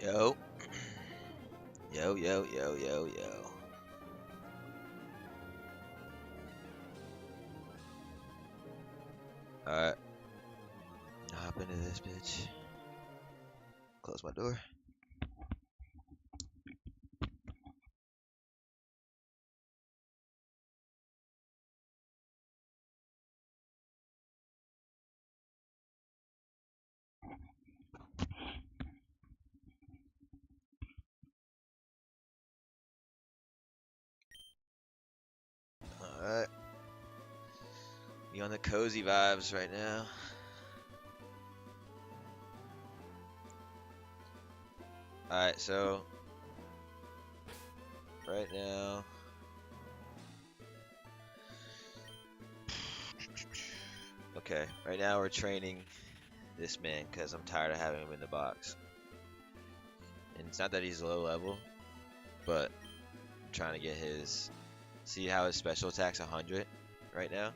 Yo. Yo, yo, yo, yo, yo. Alright. Hop into this bitch. Close my door. Alright. Be on the cozy vibes right now. Alright, so right now okay, right now we're training this man because I'm tired of having him in the box. And it's not that he's low level, but I'm trying to get his. See how his special attack's 100 right now?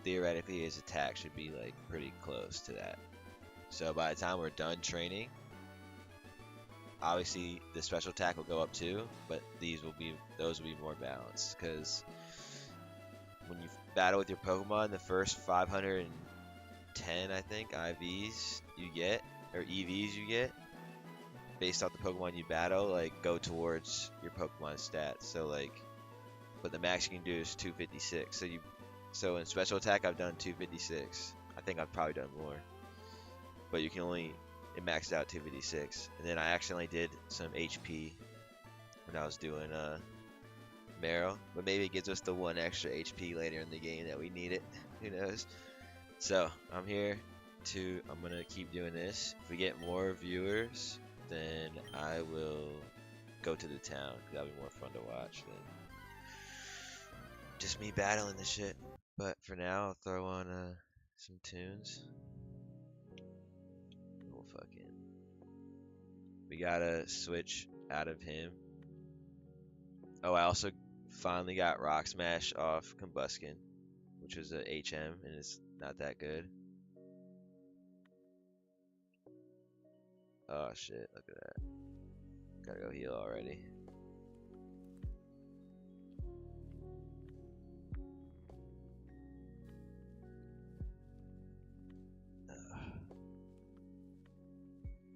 Theoretically, his attack should be like pretty close to that. So by the time we're done training, obviously the special attack will go up too, but those will be more balanced because when you battle with your Pokemon, the first 510 I think IVs you get or EVs you get based off the Pokemon you battle, like go towards your Pokemon stats. So like, but the max you can do is 256. So in special attack I've done 256. I think I've probably done more, but you can only it maxed out 256. And then I accidentally did some HP when I was doing Marrow, but maybe it gives us the one extra HP later in the game that we need it. Who knows? So I'm gonna keep doing this. If we get more viewers, then I will go to the town. That'll be more fun to watch than just me battling this shit. But for now, I'll throw on some tunes. We'll fucking. We gotta switch out of him. Oh, I also finally got Rock Smash off Combuskin, which was a HM, and it's not that good. Oh shit, look at that. Gotta go heal already.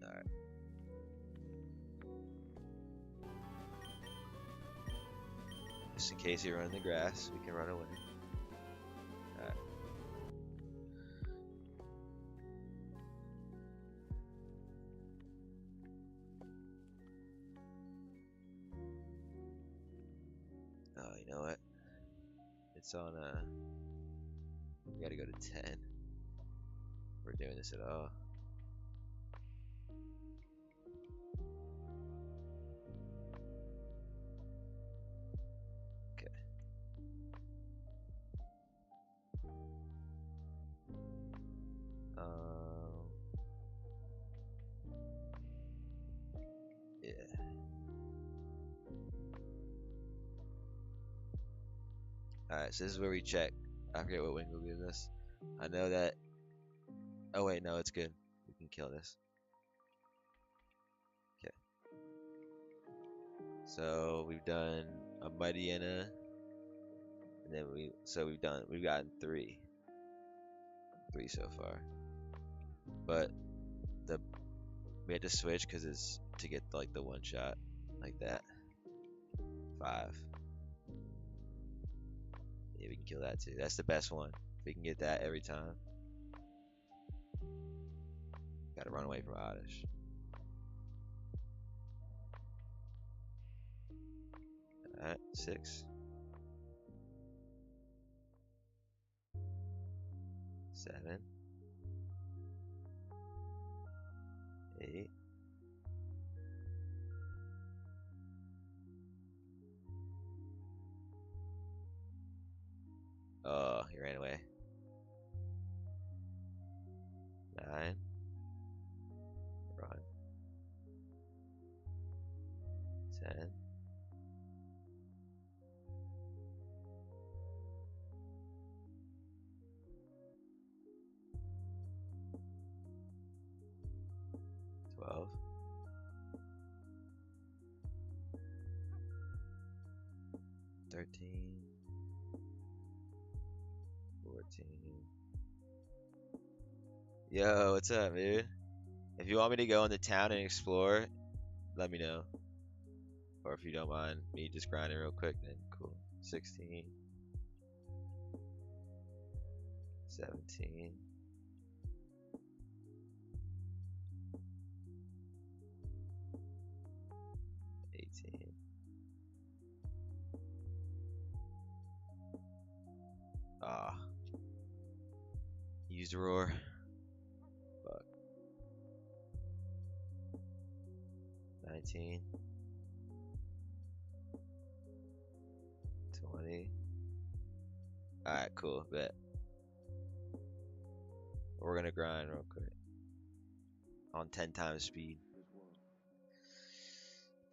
Alright. Just in case you run in the grass, we can run away. Alright. Oh, you know what? It's on we gotta go to 10. We're doing this at all. Okay. Yeah. Alright, so this is where we check. I forget what Wingle gives us. I know that. Oh wait, no, it's good. We can kill this. Okay. So we've done a Mightyena, and then we've gotten three so far. But we had to switch because it's to get like the one shot like that. 5. Yeah, we can kill that too. That's the best one. If we can get that every time. Gotta run away from Oddish. Alright, 6. 7. 8. Oh, he ran away. 9. Run. 10. 12. 13, 14. Yo, what's up, dude? If you want me to go into town and explore, let me know. Or if you don't mind me just grinding real quick, then cool. 16, 17. 18. Ah. Used a roar. Fuck. 19. 20. Alright, cool, bet. We're gonna grind real quick. On 10 times speed.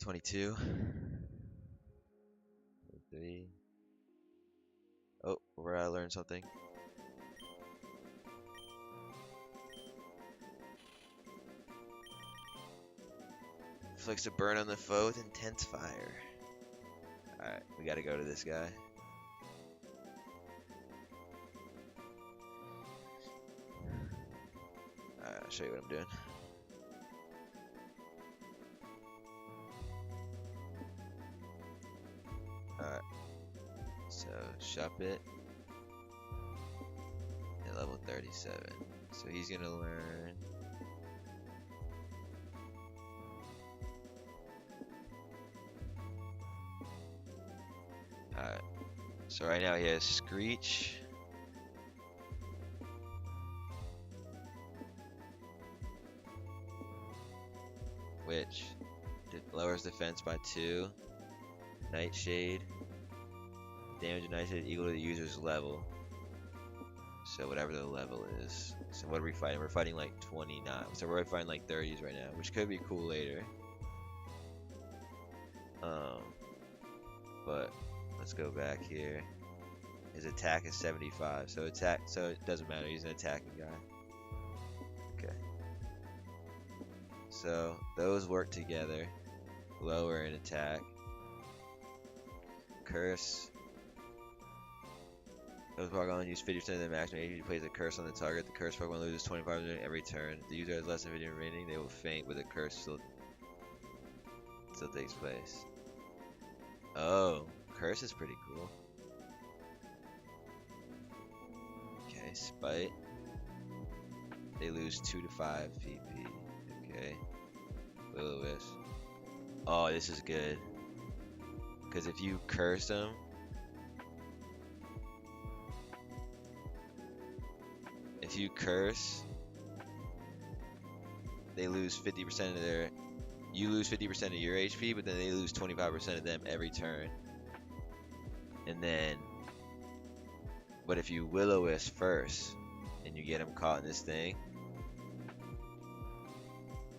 22. 23. Oh, where I learned something. Inflicts a burn on the foe with intense fire. Alright, we gotta go to this guy. Alright, I'll show you what I'm doing. Alright. So, shop it. At level 37. So he's gonna learn. Alright. So right now he has Screech. Which lowers defense by 2. Nightshade. Damage of Nightshade equal to the user's level. So whatever the level is. So what are we fighting? We're fighting like 29. So we're fighting like 30s right now, which could be cool later. But let's go back here. His attack is 75. So it doesn't matter. He's an attacking guy. Okay. So those work together. Lower in attack. Curse. Those Pokemon use 50% of their maximum HP to place a curse on the target. The curse Pokemon loses 25% every turn. If the user has less than 50 remaining, they will faint, but the curse still takes place. Oh, curse is pretty cool. Okay, spite. They lose 2 to 5 PP. Okay. Will-O-Wisp. Oh, this is good. Because if you curse them, if you curse, they lose 50% of their. You lose 50% of your HP, but then they lose 25% of them every turn. And then, but if you Will-O-Wisp first, and you get them caught in this thing,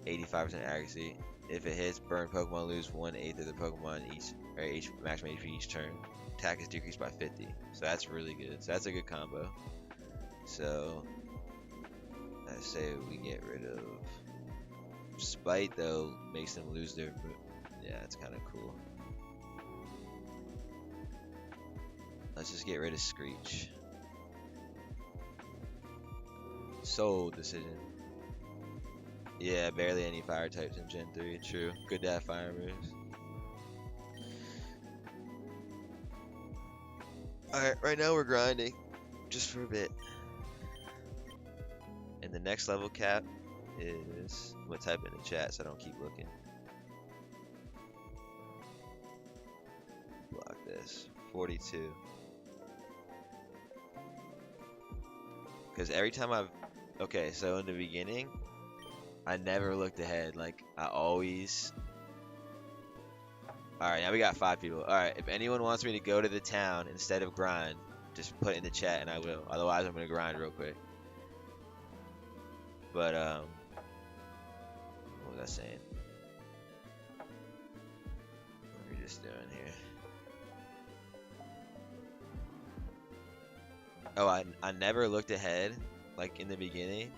85% accuracy. If it hits, burn Pokemon lose 1/8 of the Pokemon each maximum HP each turn. Attack is decreased by 50. So that's really good. So that's a good combo. So I say we get rid of Spite, though, makes them lose their. Yeah, it's kind of cool. Let's just get rid of Screech. Soul decision. Yeah, barely any fire types in Gen 3. True. Good to have fire moves. Alright, right now we're grinding. Just for a bit. And the next level cap is. I'm gonna type it in the chat so I don't keep looking. Block this. 42. Because every time I've. Okay, so in the beginning, I never looked ahead. Like, I always. Alright, now we got 5 people. Alright, if anyone wants me to go to the town instead of grind, just put it in the chat and I will. Otherwise, I'm gonna grind real quick. But, what was I saying? What are we just doing here? Oh, I never looked ahead, like in the beginning.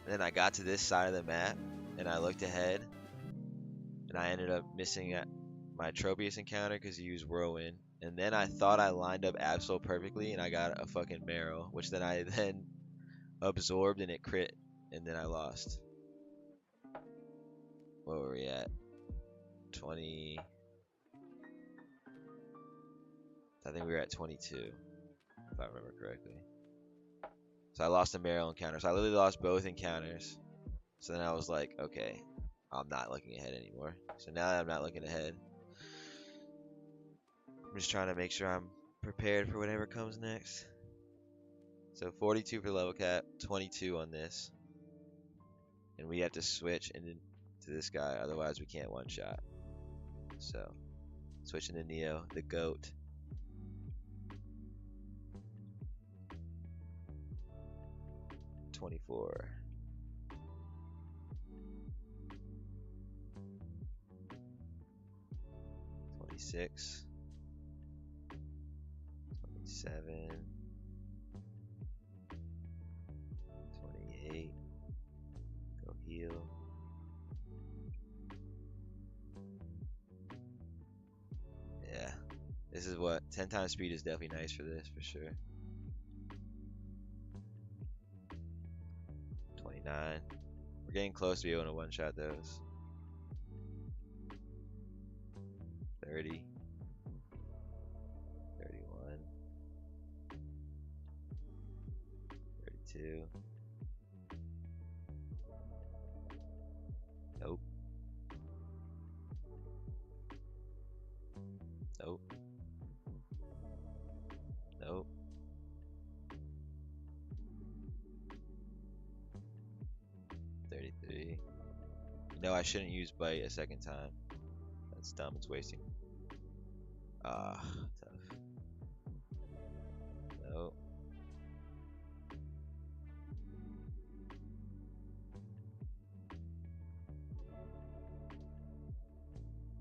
And then I got to this side of the map, and I looked ahead, and I ended up missing my Tropius encounter because he used Whirlwind, And then I thought I lined up Absol perfectly, and I got a fucking Marrow, which then I then absorbed and it crit, and then I lost. What were we at? 20. I think we were at 22, if I remember correctly. So I lost a Marrow encounter. So I literally lost both encounters. So then I was like, okay, I'm not looking ahead anymore. So now that I'm not looking ahead, I'm just trying to make sure I'm prepared for whatever comes next. So 42 for level cap, 22 on this. And we have to switch into this guy, otherwise we can't one shot. So, switching to Neo, the GOAT. $24. 26. 27. 28. Go heal. Yeah. This is what 10 times speed is definitely nice for this for sure. 29. We're getting close to being able to one shot those. 30. 31. 32. Nope. Nope. Nope. No, I shouldn't use bite a second time. That's dumb. It's wasting. Ah, tough. Nope.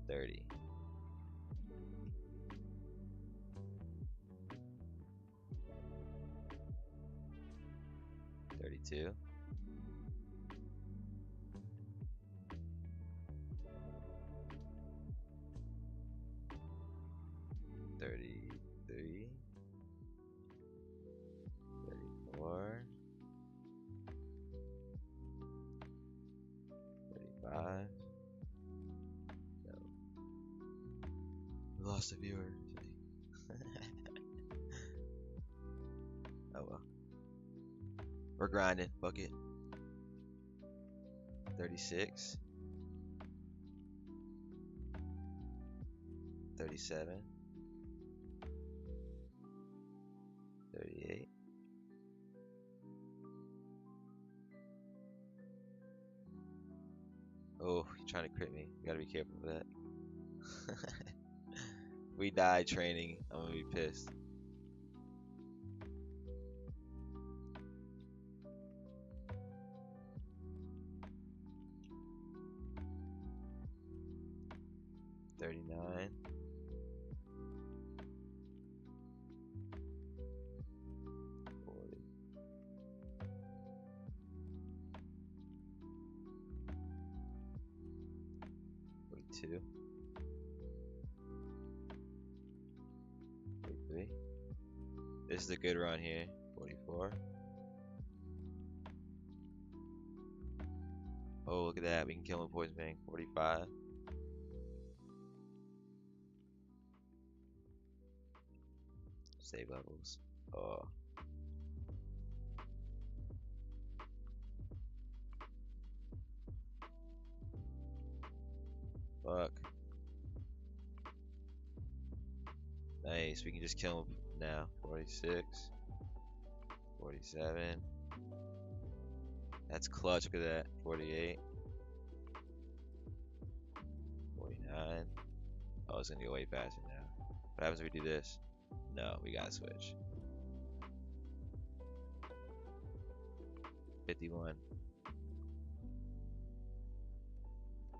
$30. 32. 33. 34. 35. No. We lost a viewer. Oh well. We're grinding. Bucket. 36. 37. 38. Oh, you're trying to crit me. You gotta be careful with that. We died training. I'm gonna be pissed. $39. 40. 42. 43. This is a good run here. 44. Oh, look at that. We can kill him with poison fang. 45. Save levels. Oh. Fuck. Nice. We can just kill him now. 46. 47. That's clutch. Look at that. 48. 49. Oh, it's gonna go way faster now. What happens if we do this? No, we gotta switch. 51.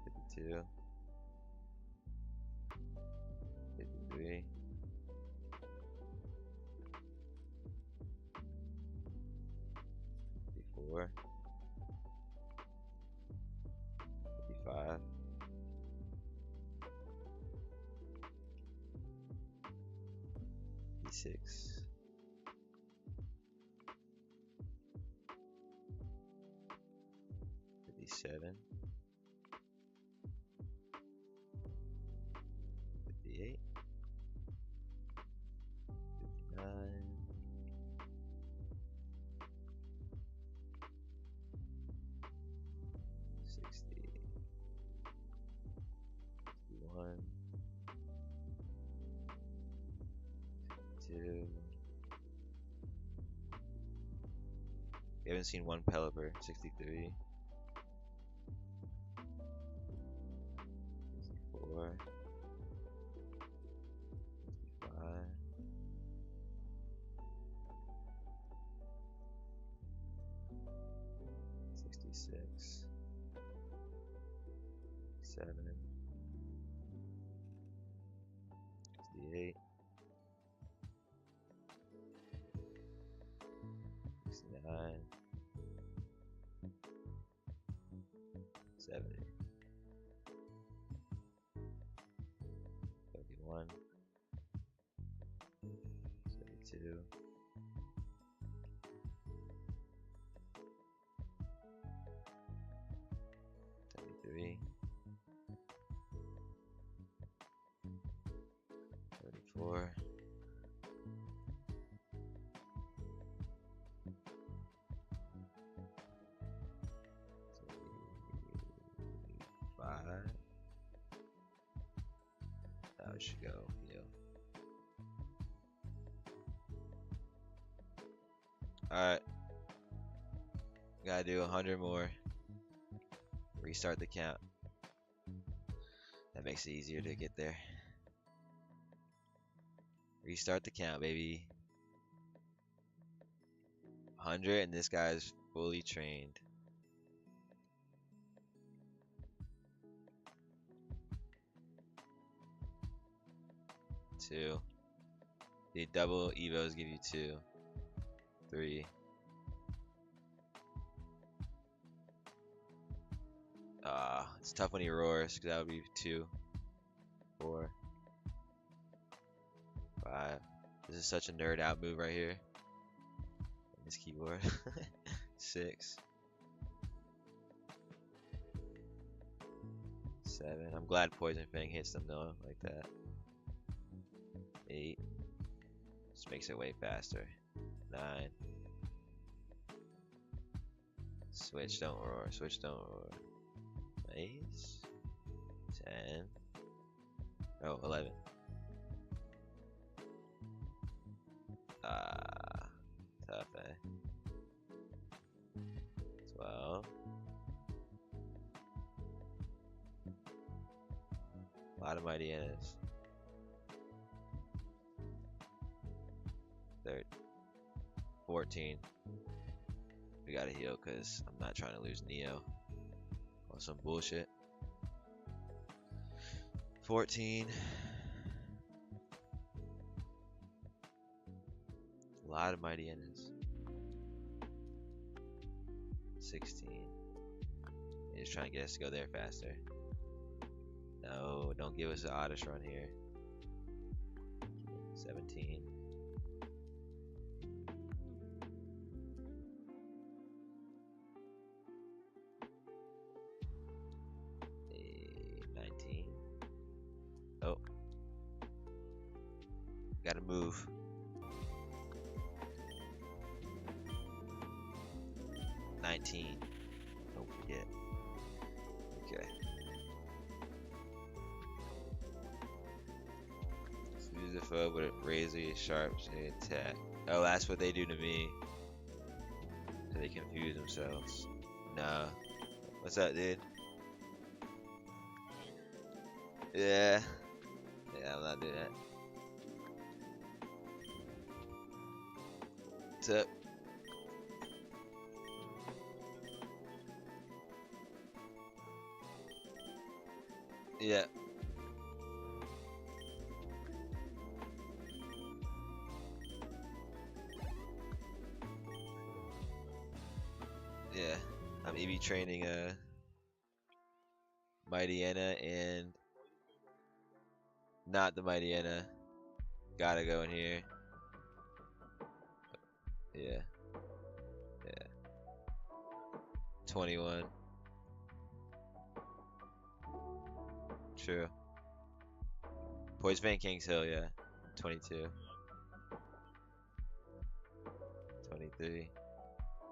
52. 53. 54. 55. 56. 56. 57. 58. 59. 60. 61. 2. We haven't seen one Pelipper. 63. 64. 65. 66. 7. 68. 69. 70. 71. 72. 73. 34. 75. Now it should go, Alright. Gotta do 100 more. Restart the count. That makes it easier to get there. Restart the count, baby. 100 and this guy's fully trained. Two. The double evos give you 2. 3. It's tough when he roars because that would be 2. 4. 5. This is such a nerd out move right here. This keyboard. 6. 7. I'm glad Poison Fang hits them though, like that. 8. Just makes it way faster. 9. Switch, don't roar. Switch, don't roar. Nice. 10. Oh, 11. Tough, eh? 12. A lot of mighty Hyenas. 14. We gotta heal because I'm not trying to lose Neo on some bullshit. 14. A lot of mighty Hyenas. 16. They're just trying to get us to go there faster. No, don't give us an Oddish run here. 17. 19. Oh. Gotta move. 19. Don't forget. Okay. So use the foe, but it razor sharp attack. Oh, that's what they do to me. So they confuse themselves. Nah. What's up, dude? Yeah. Yeah, I'm not doing that. What's up? Yeah. Yeah. I'm EV training Mighty Hyenas and not the Mighty Hyenas. Gotta go in here. Yeah. Yeah. 21. True. Poison Fan Kings Hill, yeah. 22. 23.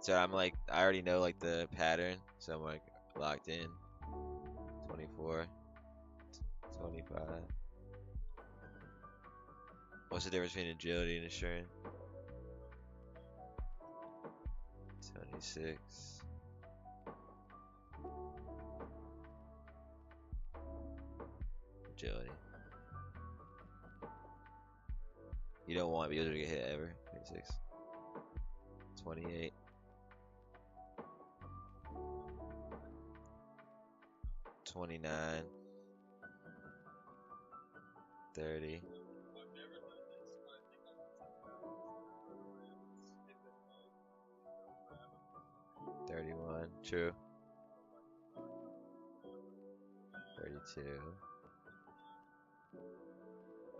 So I'm like, I already know like the pattern, so I'm like locked in. 24. 25. What's the difference between agility and assurance? 26. Agility. You don't want to be able to get hit ever. 26. 28. 29. 30. 31. True. 32.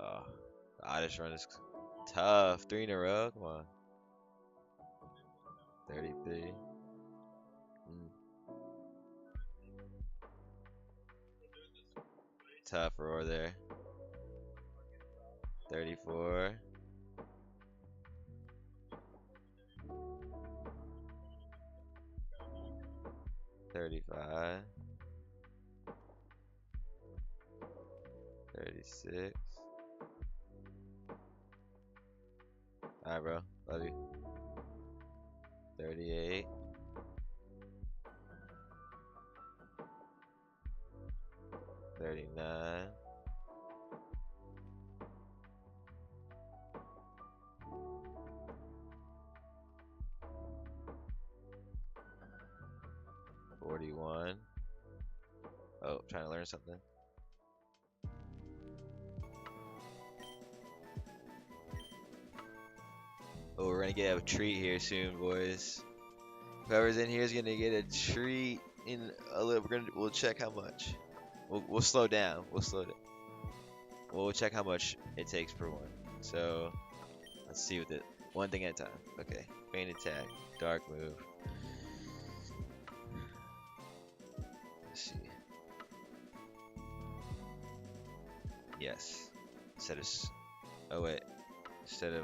Oh, the Oddish run is tough. 3 in a row. Come on. 33. Tough roar there. 34. 35. 36. Alright, bro. Love you. 38. 39. 41. Oh, trying to learn something. Oh, we're gonna get a treat here soon, boys. Whoever's in here is gonna get a treat in a little. We'll check how much. We'll slow down. We'll slow down. We'll check how much it takes per one. So let's see with it. One thing at a time. Okay. Feint attack. Dark move. Let's see. Yes. Instead of. Oh wait. Instead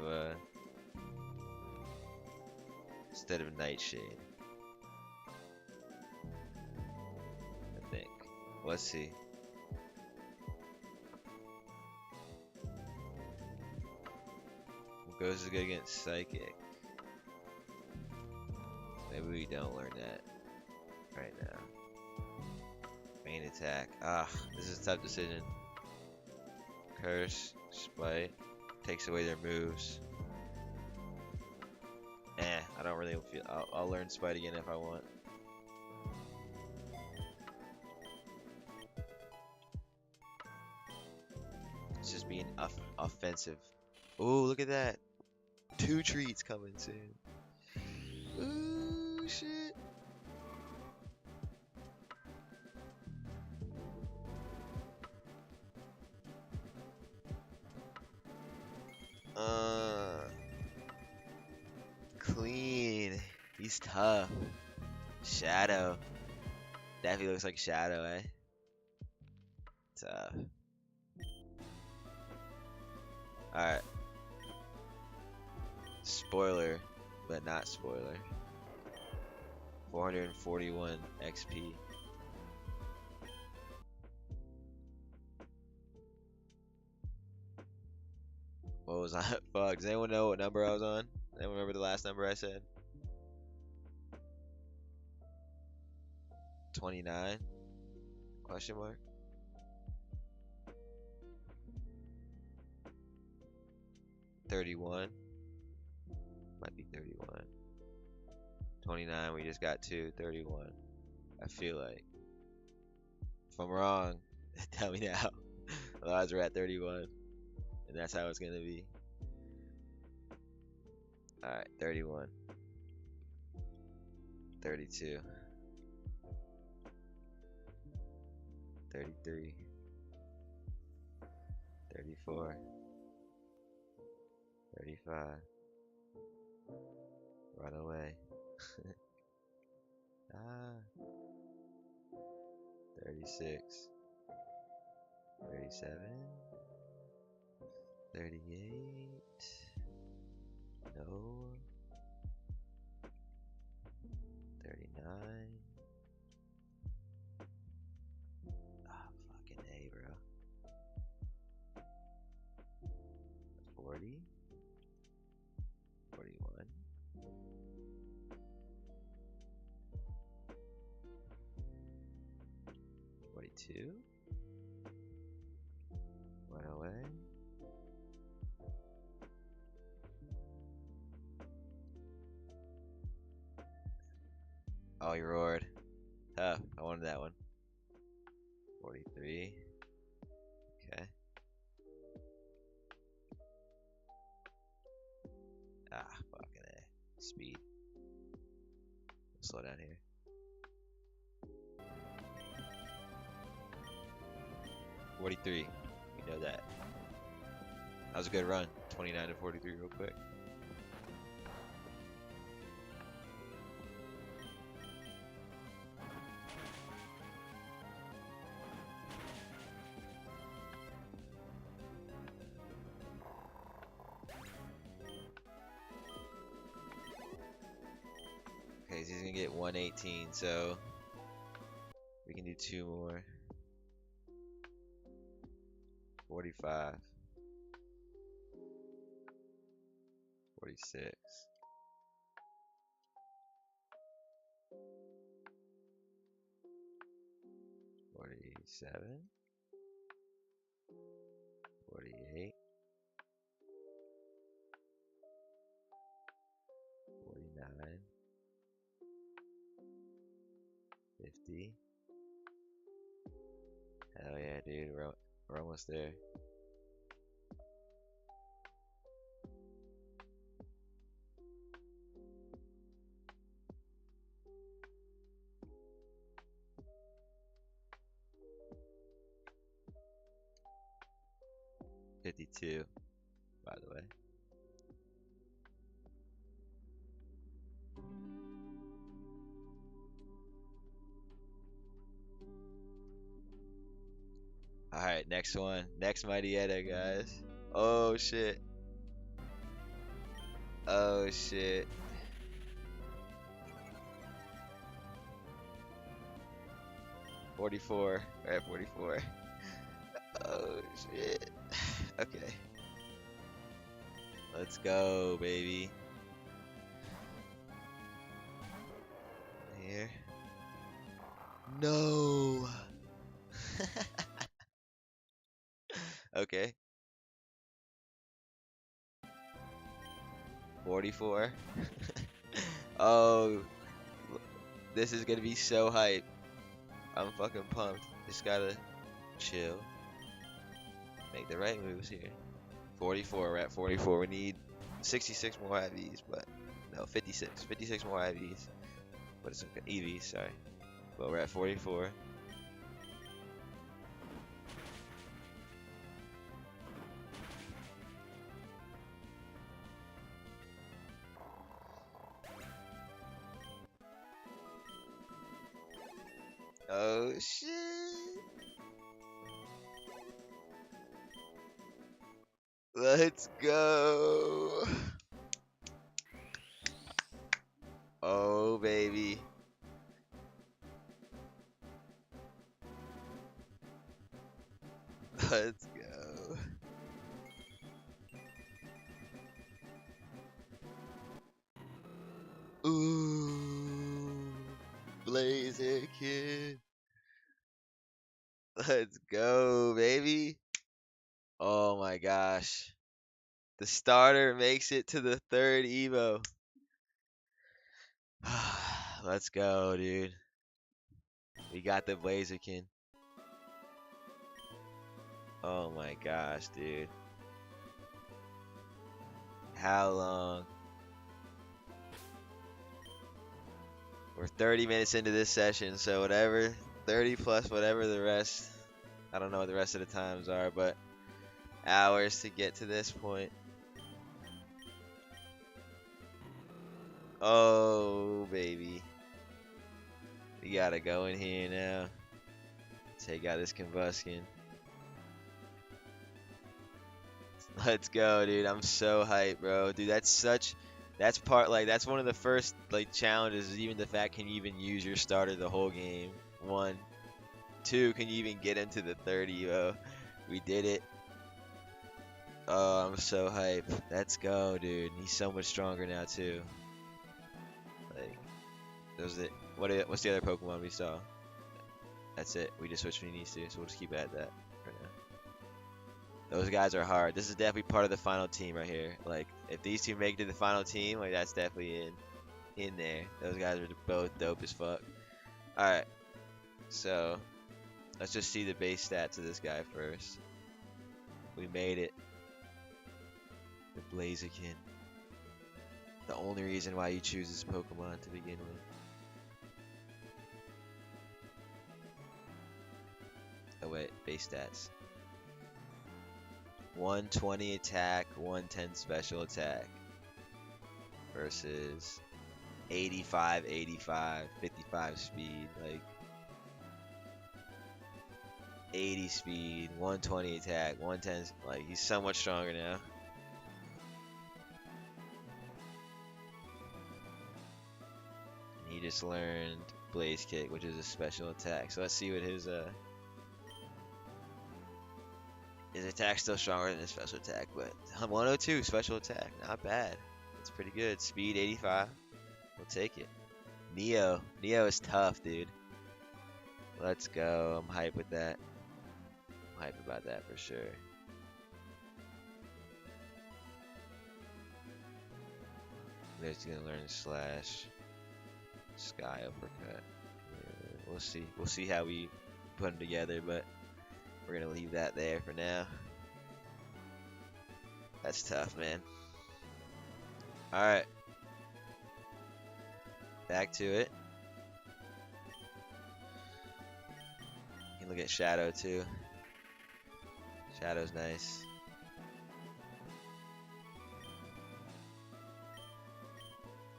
of Nightshade. I think. Let's see. What goes is good against Psychic? Maybe we don't learn that right now. Main attack. Ah, this is a tough decision. Curse, Spite, takes away their moves. I don't really feel. I'll learn Spite again if I want. It's just being offensive. Oh, look at that! 2 treats coming soon. Ooh, shit! Clean. He's tough. Shadow. Definitely looks like Shadow, eh? Tough. Alright. Spoiler, but not spoiler. 441 XP. What was I? Fuck. Does anyone know what number I was on? Anyone remember the last number I said? 29? Question mark? $31. Might be 31. 29, we just got 2. 31. I feel like. If I'm wrong, tell me now. Otherwise, we're at 31. And that's how it's gonna be. Alright, 31. 32. 33. 34. 35. Run away. Ah. 36. 37. 38. No. 39. Ah, fucking A, bro. 40. 41. 42. Run away. Oh, he roared. Tough. I wanted that one. 43. Okay. Ah, fucking A. Speed. Slow down here. 43. We know that. That was a good run. 29 to 43 real quick. Okay, so he's gonna get 118, so we can do 2 more. 45. 46. 47. 48. 49. 50. Hell yeah, dude. We're almost there. $52, by the way. Alright, next one. Next Mighty Edda, guys. Oh shit. Oh shit. $44. We're at 44. Oh shit. Okay. Let's go, baby. Here. No. Okay. 44. Oh, this is gonna be so hype. I'm fucking pumped. Just gotta chill. Make the right moves here. 44, we're at 44. We need 66 more IVs, but no, 56. 56 more IVs. But it's okay. EVs, sorry. But we're at 44. Oh shit. Let's go. Oh baby. Let's go. Ooh. Blazer kid. Let's go, baby. Oh my gosh. The starter makes it to the 3rd Evo. Let's go, dude. We got the Blazerkin. Oh my gosh, dude. How long? We're 30 minutes into this session, so whatever, 30 plus whatever the rest, I don't know what the rest of the times are, but hours to get to this point. Oh, baby. We gotta go in here now. Take out this combustion. Let's go, dude. I'm so hyped, bro. Dude, that's one of the first like challenges is even the fact can you even use your starter the whole game. One. Two, can you even get into the 30, bro? We did it. Oh, I'm so hyped. Let's go, dude. He's so much stronger now too. Like, what's the other Pokemon we saw? That's it. We just switched when he needs to, so we'll just keep it at that for now. Those guys are hard. This is definitely part of the final team right here. Like, if these two make it to the final team, like that's definitely in there. Those guys are both dope as fuck. All right, so let's just see the base stats of this guy first. We made it. The Blaziken. The only reason why you choose this Pokemon to begin with. Oh wait, base stats. 120 attack, 110 special attack. Versus 85, 85, 55 speed. Like 80 speed, 120 attack, 110. Like he's so much stronger now. And he just learned Blaze Kick, which is a special attack. So let's see what his attack's still stronger than his special attack, but 102 special attack, not bad. That's pretty good. Speed 85. We'll take it. Neo is tough, dude. Let's go. I'm hyped with that. I'm hyped about that for sure. They're just gonna learn Slash, Sky Uppercut. Yeah, we'll see. We'll see how we put them together, but we're gonna leave that there for now. That's tough, man. All right. Back to it. You can look at Shadow too. Shadow's nice.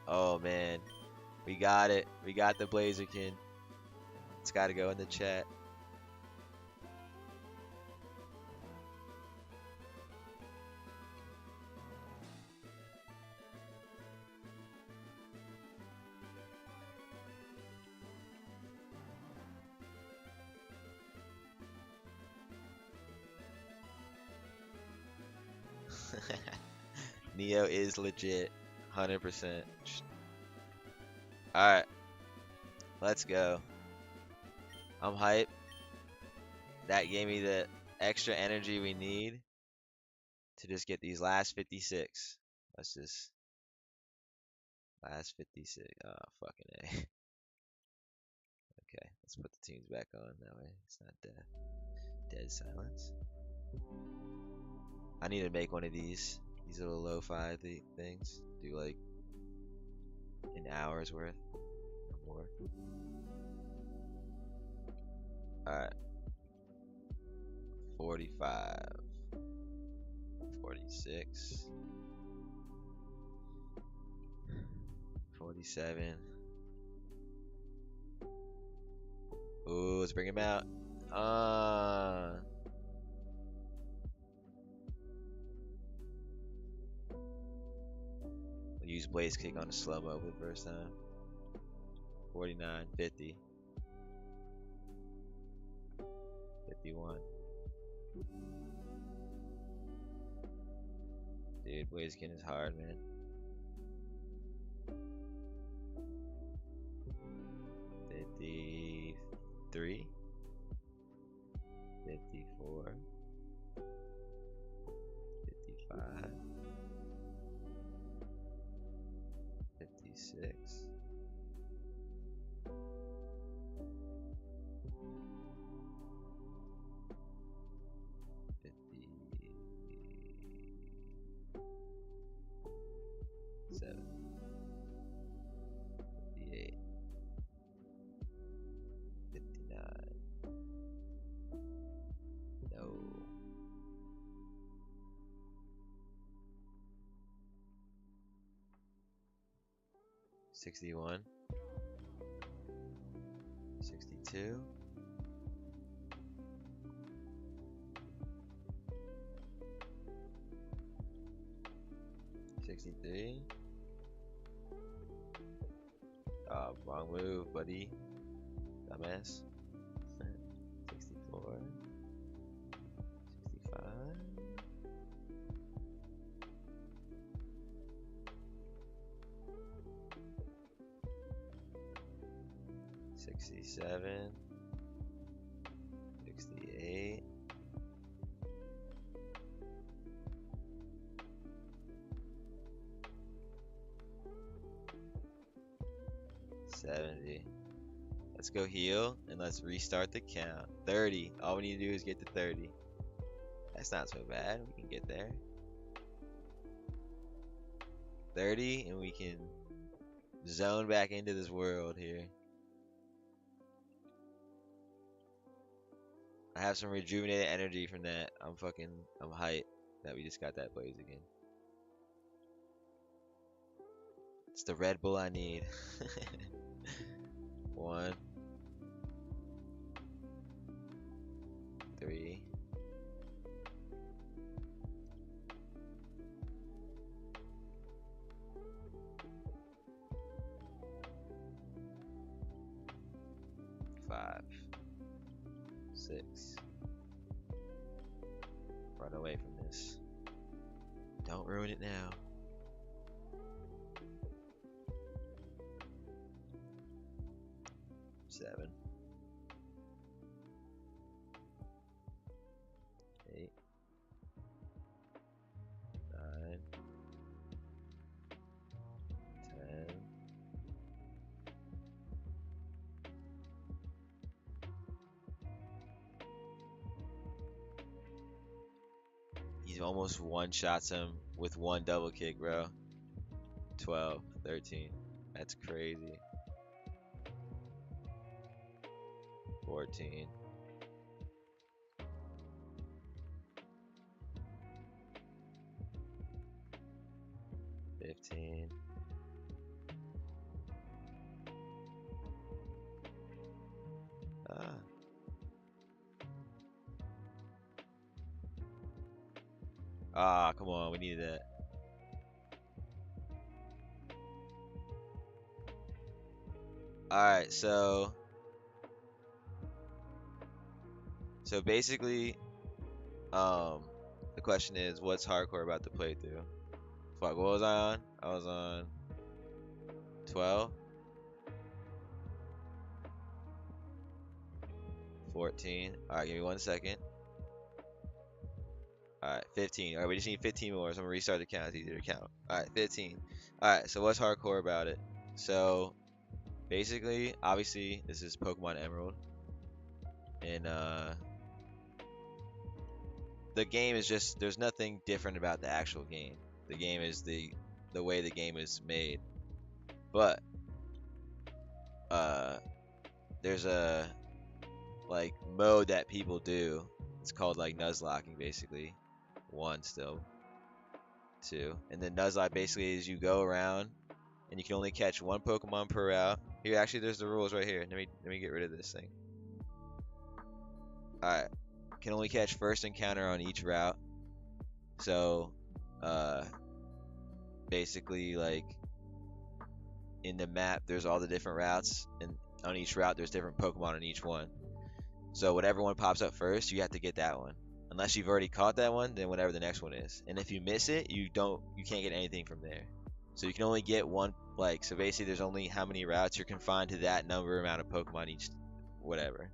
Oh man, we got it. We got the Blaziken. It's got to go in the chat. Neo is legit, 100%. Alright, let's go. I'm hyped. That gave me the extra energy we need to just get these last 56. Let's just... Last 56. Oh, fucking A. Okay, let's put the tunes back on. That way it's not dead. Dead silence. I need to make one of these little lo-fi things. Do like an hour's worth or more. Alright. 45. 46. 47. Ooh, let's bring him out. We'll use Blaze Kick on the slow-mo for the first time. 49, 50. 51. Dude, Blaziken is hard, man. 53. 54. 55. 56. 57. 58. 59. 61. 62. 63. Wrong move, buddy. Dumbass. 64. 65. 67. 68. 70. Let's go heal and let's restart the count. 30. All we need to do is get to 30. That's not so bad. We can get there. 30 and we can zone back into this world here. I have some rejuvenated energy from that. I'm hyped that we just got that blaze again. It's the Red Bull I need. 1, 3, 5, 6. Run away from this. Don't ruin it now. 7, 8, 9, 10. He's almost one-shots him with one double kick, bro. 12, 13. That's crazy. 14. 15. 'Ah, come on, we needed that. Alright, so basically, the question is, what's hardcore about the playthrough? Fuck, what was I on? I was on 12, 14. Alright, give me 1 second. Alright, 15. Alright, we just need 15 more, so I'm gonna restart the count. It's easier to count. Alright, 15. Alright, so what's hardcore about it? So basically, obviously, this is Pokemon Emerald. And the game is just, there's nothing different about the actual game. The game is the way the game is made. But there's a like mode that people do. It's called like Nuzlocking, basically. 1 still. 2. And then Nuzlocke basically is you go around and you can only catch 1 Pokemon per route. Here, actually, there's the rules right here. Let me get rid of this thing. Alright. Can only catch first encounter on each route. So basically, like, in the map there's all the different routes, and on each route there's different Pokemon on each one. So whatever one pops up first, you have to get that one. Unless you've already caught that one, then whatever the next one is. And if you miss it, you can't get anything from there. So you can only get one, like, so basically there's only how many routes, you're confined to that number amount of Pokemon each, whatever.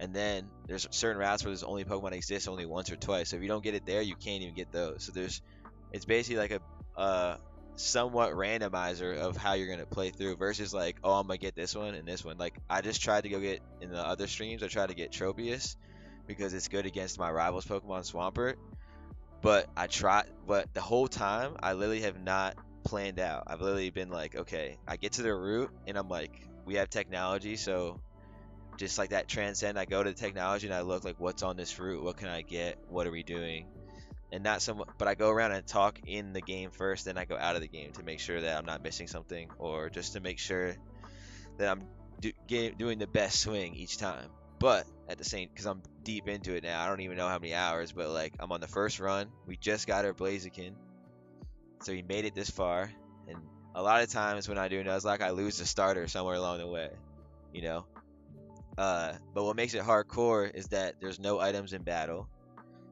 And then there's certain routes where there's only Pokemon exists only once or twice. So if you don't get it there, you can't even get those. So it's basically like a somewhat randomizer of how you're gonna play through versus like, oh, I'm gonna get this one and this one. Like, I just tried to go get, in the other streams, I tried to get Tropius because it's good against my rival's Pokemon Swampert. But the whole time I literally have not planned out. I've literally been like, okay, I get to the route and I'm like, we have technology, so just like that transcend, I go to the technology and I look like, what's on this route, what can I get, what are we doing, and not so much, but I go around and talk in the game first, then I go out of the game to make sure that I'm not missing something, or just to make sure that I'm doing the best swing each time. But at the same, because I'm deep into it now, I don't even know how many hours, but like I'm on the first run. We just got our Blaziken, so we made it this far. And a lot of times when I do Nuzlocke, I lose the starter somewhere along the way, you know. But what makes it hardcore is that there's no items in battle,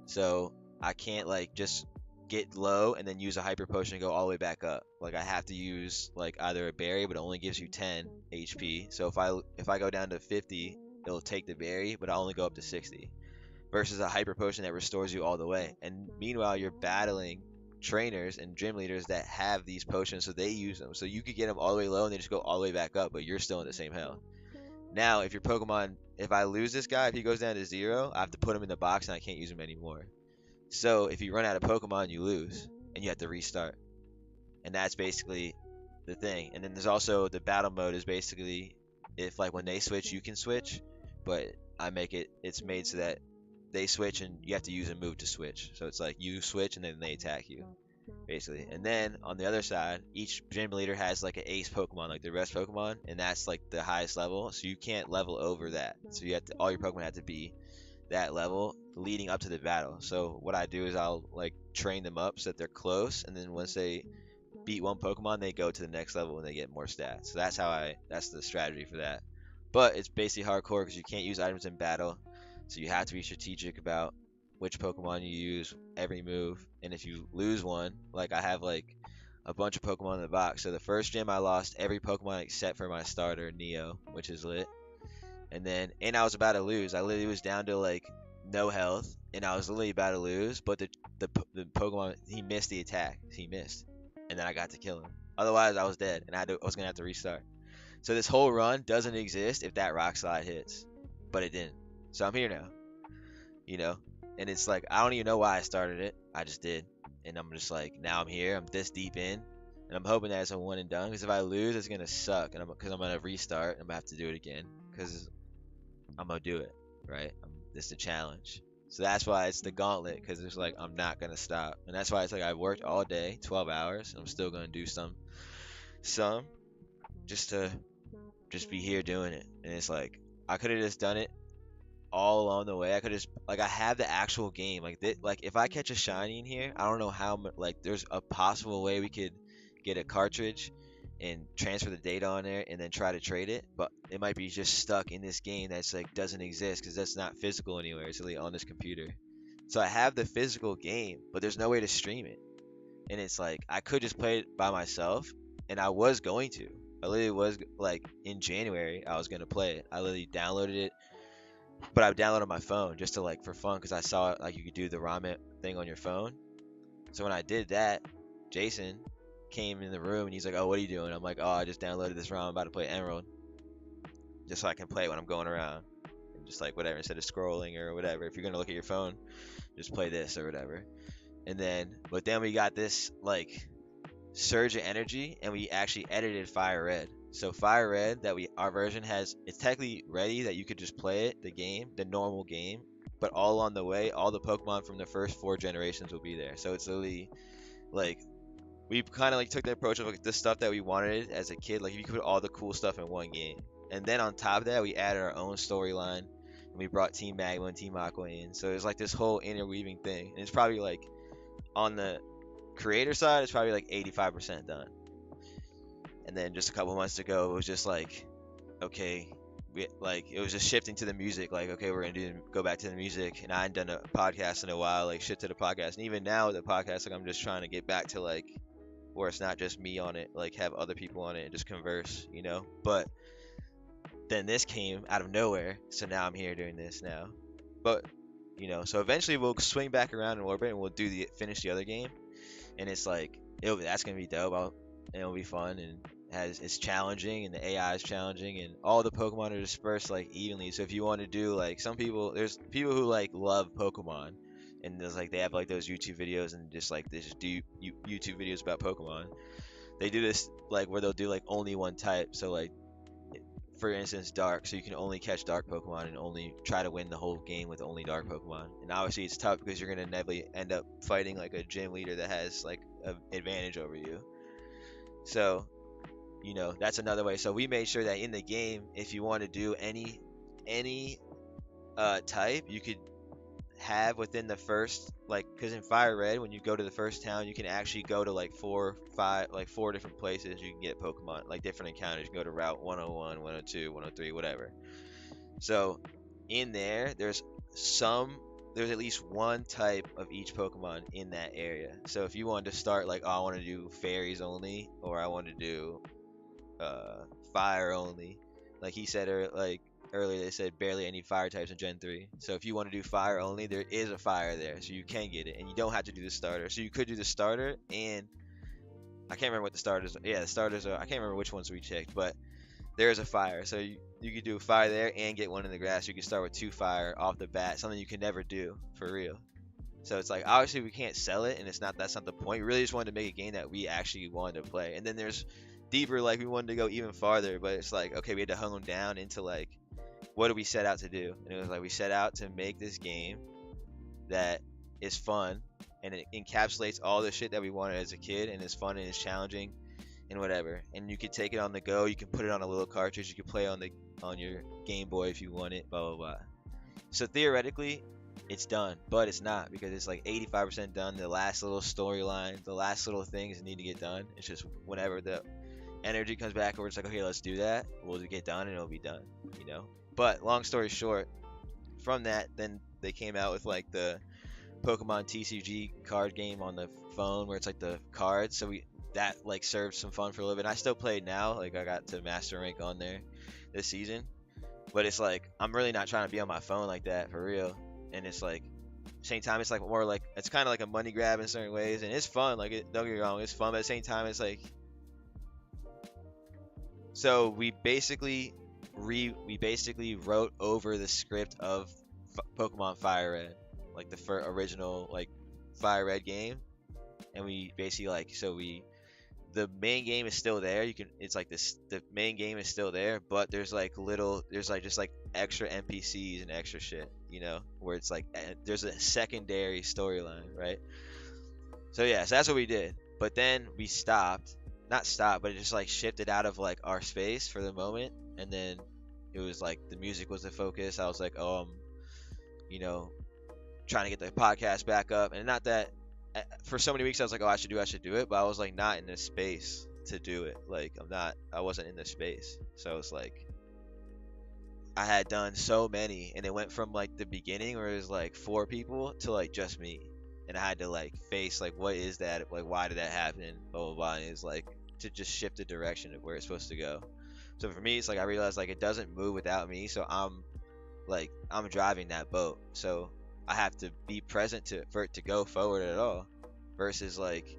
so I can't like just get low and then use a hyper potion and go all the way back up. Like I have to use like either a berry, but it only gives you 10 HP. So if I go down to 50, it'll take the berry, but I'll only go up to 60. Versus a hyper potion that restores you all the way. And meanwhile, you're battling trainers and gym leaders that have these potions, so they use them. So you could get them all the way low and they just go all the way back up, but you're still in the same health. Now, if your Pokemon, if I lose this guy, if he goes down to 0, I have to put him in the box and I can't use him anymore. So if you run out of Pokemon, you lose and you have to restart. And that's basically the thing. And then there's also the battle mode is basically if like when they switch, you can switch, but I make it's made so that they switch and you have to use a move to switch. So it's like you switch and then they attack you, basically. And then on the other side, each gym leader has like an ace Pokemon, like their best Pokemon, and that's like the highest level. So you can't level over that. So you have to, all your Pokemon have to be that level leading up to the battle. So what I do is I'll like train them up so that they're close, and then once they beat one Pokemon, they go to the next level and they get more stats. So that's the strategy for that. But it's basically hardcore because you can't use items in battle. So you have to be strategic about which Pokemon you use, every move. And if you lose one, like I have like a bunch of Pokemon in the box. So the first gym I lost every Pokemon except for my starter, Neo, which is lit. And I was about to lose. I literally was down to like no health, and I was literally about to lose. But the Pokemon, he missed the attack. He missed, and then I got to kill him. Otherwise, I was dead, and I was gonna have to restart. So this whole run doesn't exist if that rock slide hits, but it didn't. So I'm here now, you know. And it's like I don't even know why I started it. I just did, and I'm just like now I'm here. I'm this deep in, and I'm hoping that it's a one and done. Because if I lose, it's gonna suck, and because I'm gonna restart. I'm gonna have to do it again because I'm gonna do it, right? It's the challenge. So that's why it's the gauntlet, because it's like I'm not gonna stop, and that's why it's like I worked all day, 12 hours, and I'm still gonna do some, just to be here doing it. And it's like I could have just done it all along the way. I could just like I have the actual game like if I catch a shiny in here, I don't know how like there's a possible way we could get a cartridge and transfer the data on there and then try to trade it, but it might be just stuck in this game that's like doesn't exist because that's not physical anywhere. It's really on this computer. So I have the physical game, but there's no way to stream it. And it's like I could just play it by myself, and I was going to. I literally was like in January I was gonna play it. I literally downloaded it, but I downloaded on my phone just to like for fun because I saw like you could do the ROM thing on your phone. So when I did that, Jason came in the room and he's like, "Oh, what are you doing?" I'm like, "Oh, I just downloaded this ROM. I'm about to play Emerald, just so I can play it when I'm going around, and just like whatever instead of scrolling or whatever. If you're gonna look at your phone, just play this or whatever." But then we got this like surge of energy, and we actually edited Fire Red. So Fire Red our version has, it's technically ready that you could just play it, the normal game, but all on the way, all the Pokemon from the first 4 generations will be there. So it's literally like we kind of like took the approach of like the stuff that we wanted as a kid, like if you could put all the cool stuff in one game. And then on top of that, we added our own storyline, and we brought Team Magma and Team Aqua in. So it's like this whole interweaving thing, and it's probably like on the creator side, it's probably like 85% done. And then just a couple months ago, it was just like, okay, it was just shifting to the music. Like, okay, we're gonna go back to the music. And I hadn't done a podcast in a while, like shit to the podcast. And even now with the podcast, like I'm just trying to get back to like where it's not just me on it, like have other people on it and just converse, you know. But then this came out of nowhere, so now I'm here doing this now. But you know, so eventually we'll swing back around in orbit and we'll finish the other game. And it's like that's gonna be dope. And it'll be fun, and it's challenging, and the AI is challenging, and all the Pokemon are dispersed like evenly. So if you want to do like there's people who like love Pokemon, and there's like they have like those YouTube videos and just like they just do YouTube videos about Pokemon. They do this like where they'll do like only one type. So like for instance, dark, so you can only catch dark Pokemon and only try to win the whole game with only dark Pokemon. And obviously, it's tough because you're gonna inevitably end up fighting like a gym leader that has like an advantage over you. So, that's another way. So we made sure that in the game, if you want to do any type, you could have within the first, like, because in Fire Red, when you go to the first town, you can actually go to like four different places you can get Pokemon, like different encounters. You can go to Route 101, 102, 103, whatever. So in there, there's at least one type of each Pokemon in that area. So if you wanted to start like, oh, I want to do fairies only, or I want to do fire only, like he said, earlier, they said barely any fire types in Gen 3. So if you want to do fire only, there is a fire there, so you can get it, and you don't have to do the starter. So you could do the starter, and I can't remember what the starters are. Yeah, the starters are, I can't remember which ones we checked, but there is a fire. So you could do a fire there and get one in the grass. You can start with 2 fire off the bat, something you can never do for real. So it's like, obviously we can't sell it, and that's not the point. We really just wanted to make a game that we actually wanted to play. And then there's deeper, like we wanted to go even farther, but it's like, okay, we had to hone down into like, what did we set out to do? And it was like, we set out to make this game that is fun, and it encapsulates all the shit that we wanted as a kid, and it's fun and it's challenging and whatever. And you could take it on the go, you can put it on a little cartridge, you can play on your Game Boy if you want it, blah blah blah. So theoretically it's done, but it's not, because it's like 85% done. The last little storyline, the last little things need to get done. It's just whenever the energy comes back over, it's like, okay, let's do that, we'll get done and it'll be done, But long story short, from that, then they came out with like the Pokemon TCG card game on the phone, where it's like the cards. So that like served some fun for a little bit. And I still play now. Like I got to Master Rank on there this season, but it's like I'm really not trying to be on my phone like that for real. And it's like, same time, it's like more like, it's kind of like a money grab in certain ways, and it's fun. Like don't get me wrong, it's fun, but at the same time, it's like, so we basically wrote over the script of Pokemon Fire Red, like the original like Fire Red game, and we basically like, the main game is still there. It's like this, the main game is still there, but there's like just like extra NPCs and extra shit, where it's like there's a secondary storyline, right? So yeah, so that's what we did. But then we not stopped, but it just like shifted out of like our space for the moment, and then it was like the music was the focus. I was like, oh, I'm, trying to get the podcast back up, and not that for so many weeks I was like, oh, I should do it, but I was like not in the space to do it. Like I wasn't in the space. So it's like I had done so many, and it went from like the beginning where it was like 4 people to like just me, and I had to like face like, what is that, like why did that happen, blah blah blah. And it's like to just shift the direction of where it's supposed to go. So for me, it's like I realized like it doesn't move without me, so I'm driving that boat, so I have to be present for it to go forward at all, versus like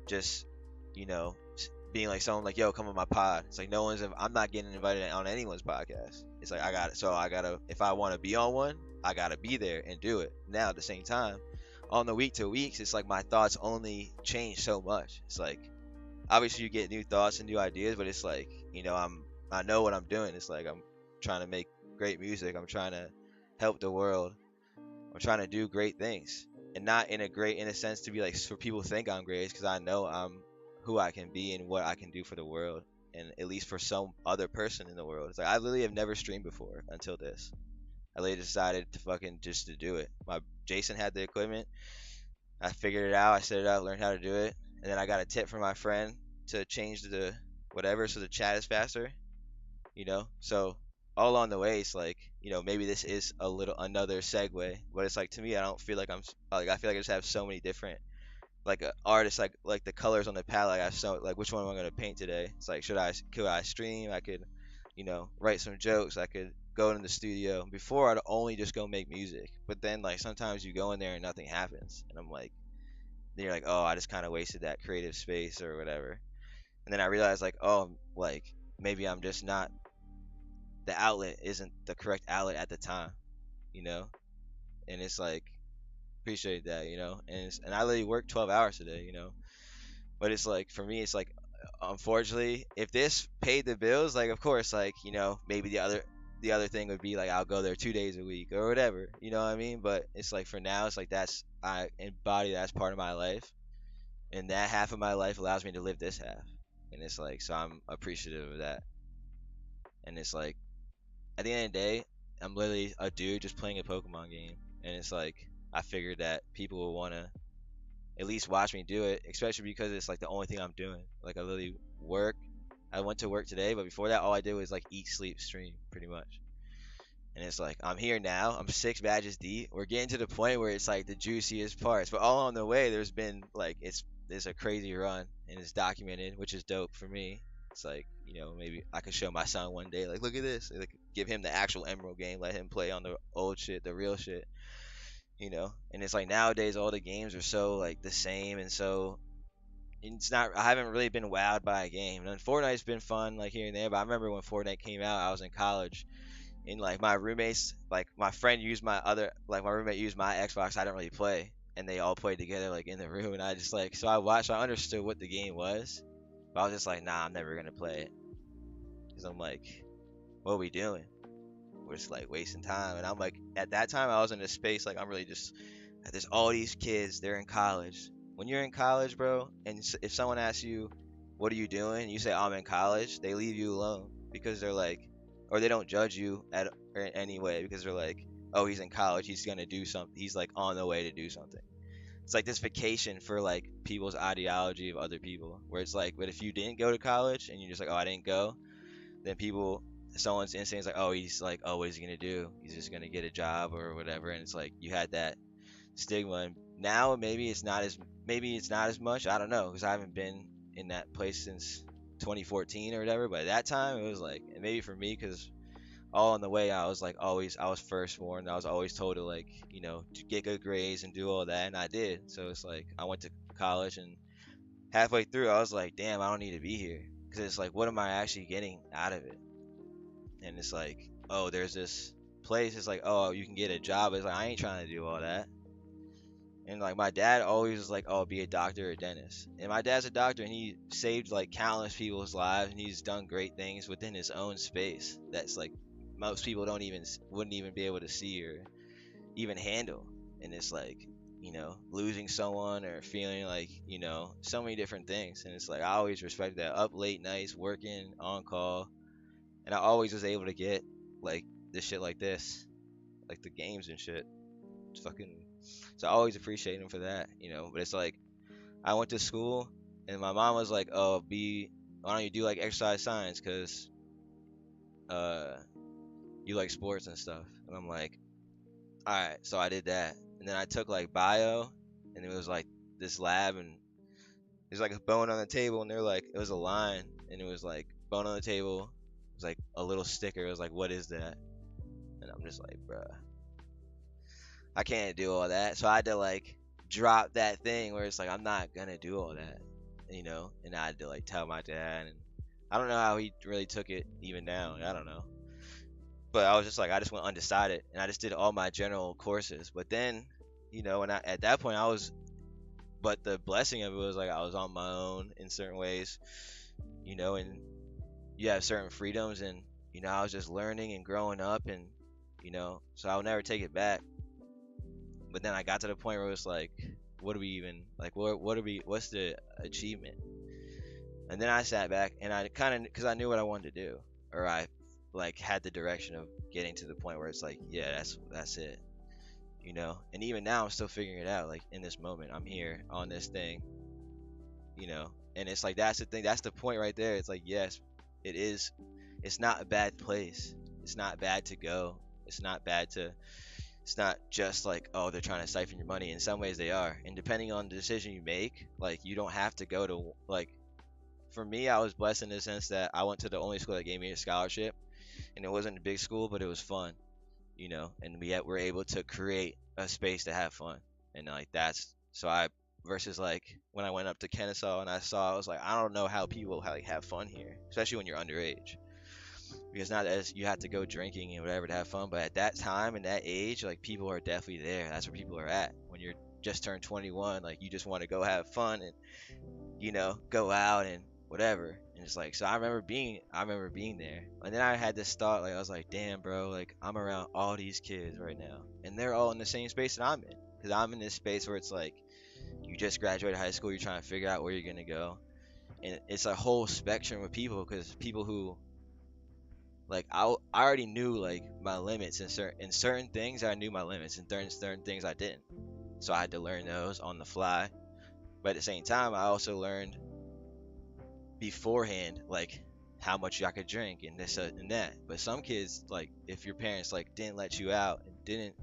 just being like someone like, yo, come on my pod. It's like I'm not getting invited on anyone's podcast. It's like I gotta, if I want to be on one, I gotta be there and do it. Now at the same time, on the week to weeks, it's like my thoughts only change so much. It's like obviously you get new thoughts and new ideas, but it's like, I know what I'm doing. It's like I'm trying to make great music. I'm trying to help the world. I'm trying to do great things, and not in a sense to be like, for people to think I'm great, because I know I'm who I can be and what I can do for the world, and at least for some other person in the world. It's like I literally have never streamed before until this. I literally decided to fucking just to do it. Jason had the equipment. I figured it out. I set it up, learned how to do it, and then I got a tip from my friend to change the whatever so the chat is faster. So all along the way, it's like, maybe this is another segue, but it's like, to me, I don't feel like I feel like I just have so many different, like artists, like the colors on the palette. I have so, like, which one am I going to paint today? It's like, could I stream? I could, write some jokes. I could go in the studio. Before, I'd only just go make music, but then like sometimes you go in there and nothing happens, and I'm like, then you're like, oh, I just kind of wasted that creative space or whatever. And then I realized like, oh, like maybe I'm just not, the outlet isn't the correct outlet at the time, and it's like, appreciate that, and I literally work 12 hours a day, but it's like, for me, it's like unfortunately, if this paid the bills, like of course, like you know, maybe the other thing would be like I'll go there 2 days a week or whatever. You know what I mean? But it's like for now, it's like that's I embody that's part of my life, and that half of my life allows me to live this half, and it's like so I'm appreciative of that, and it's like at the end of the day, I'm literally a dude just playing a Pokemon game, and it's like I figured that people will want to at least watch me do it, especially because it's like the only thing I'm doing. Like I literally work. I went to work today, but before that, all I did was like eat, sleep, stream, pretty much. And it's like I'm here now. I'm 6 badges deep. We're getting to the point where it's like the juiciest parts. But all on the way, there's been like there's a crazy run and it's documented, which is dope for me. It's like maybe I could show my son one day like look at this, like give him the actual Emerald game, let him play on the old shit, the real shit. And it's like nowadays all the games are so like the same, and so it's not I haven't really been wowed by a game. And Fortnite's been fun like here and there, but I remember when Fortnite came out I was in college, and like my roommates, like my friend used my other, like my roommate used my Xbox. I didn't really play, and they all played together like in the room, and I just like so I watched, I understood what the game was, but I was just like nah, I'm never gonna play it because I'm like what are we doing? We're just like wasting time. And I'm like at that time I was in a space like I'm really just there's all these kids, they're in college. When you're in college, bro, and if someone asks you what are you doing and you say I'm in college, they leave you alone because they're like, or they don't judge you at or in any way because they're like, oh, he's in college, he's gonna do something, he's like on the way to do something. It's like this vacation for like people's ideology of other people, where it's like, but if you didn't go to college and you're just like, oh, I didn't go, then someone's instinct is like, oh, he's like, oh, what is he gonna do? He's just gonna get a job or whatever, and it's like you had that stigma. And now maybe it's not as much. I don't know because I haven't been in that place since 2014 or whatever. But at that time, it was like, and maybe for me, because all on the way, I was like always, I was firstborn. I was always told to like, to get good grades and do all that, and I did. So it's like I went to college, and halfway through, I was like, damn, I don't need to be here because it's like, what am I actually getting out of it? And it's like, oh, there's this place. It's like, oh, you can get a job. It's like I ain't trying to do all that. And like my dad always was like, oh, be a doctor or a dentist. And my dad's a doctor, and he saved like countless people's lives, and he's done great things within his own space. That's like most people wouldn't even be able to see or even handle. And it's like, losing someone or feeling like, so many different things. And it's like I always respected that. Up late nights, working on call, and I always was able to get like this shit like this, like the games and shit. It's fucking. So I always appreciate him for that, But it's like I went to school, and my mom was like, "Oh, why don't you do like exercise science? Cause you like sports and stuff." And I'm like, "All right." So I did that, and then I took like bio, and it was like this lab, and there's like a bone on the table, and they're like, it was a line, and it was like bone on the table. It was like a little sticker. It was like, "What is that?" And I'm just like, bruh, I can't do all that. So I had to like drop that thing where it's like I'm not gonna do all that, And I had to like tell my dad, and I don't know how he really took it even down. I don't know, but I was just like I just went undecided, and I just did all my general courses. But then, and at that point I was, but the blessing of it was like I was on my own in certain ways, and you have certain freedoms, and I was just learning and growing up, and so I'll never take it back. But then I got to the point where it was like, what do we even like? What's the achievement? And then I sat back, and I kind of, because I knew what I wanted to do, or I like had the direction of getting to the point where it's like, yeah, that's it, And even now, I'm still figuring it out. Like in this moment, I'm here on this thing, And it's like that's the thing. That's the point right there. It's like, yes, it is. It's not a bad place. It's not bad to go. It's not bad to. It's not just like, oh, they're trying to siphon your money. In some ways they are. And depending on the decision you make, like you don't have to go to like, for me, I was blessed in the sense that I went to the only school that gave me a scholarship, and it wasn't a big school, but it was fun, and we were able to create a space to have fun. And like versus like when I went up to Kennesaw and I was like, I don't know how people like have fun here, especially when you're underage. Because not as you have to go drinking and whatever to have fun, but at that time and that age, like people are definitely there. That's where people are at. When you're just turned 21, like you just want to go have fun and go out and whatever. And it's like, so I remember being there. And then I had this thought, like I was like, damn, bro, like I'm around all these kids right now, and they're all in the same space that I'm in, because I'm in this space where it's like you just graduated high school, you're trying to figure out where you're gonna go, and it's a whole spectrum of people, because people who like I already knew like my limits in certain things. I knew my limits, and certain things I didn't, so I had to learn those on the fly. But at the same time, I also learned beforehand like how much I could drink and this and that. But some kids, like if your parents like didn't let you out and didn't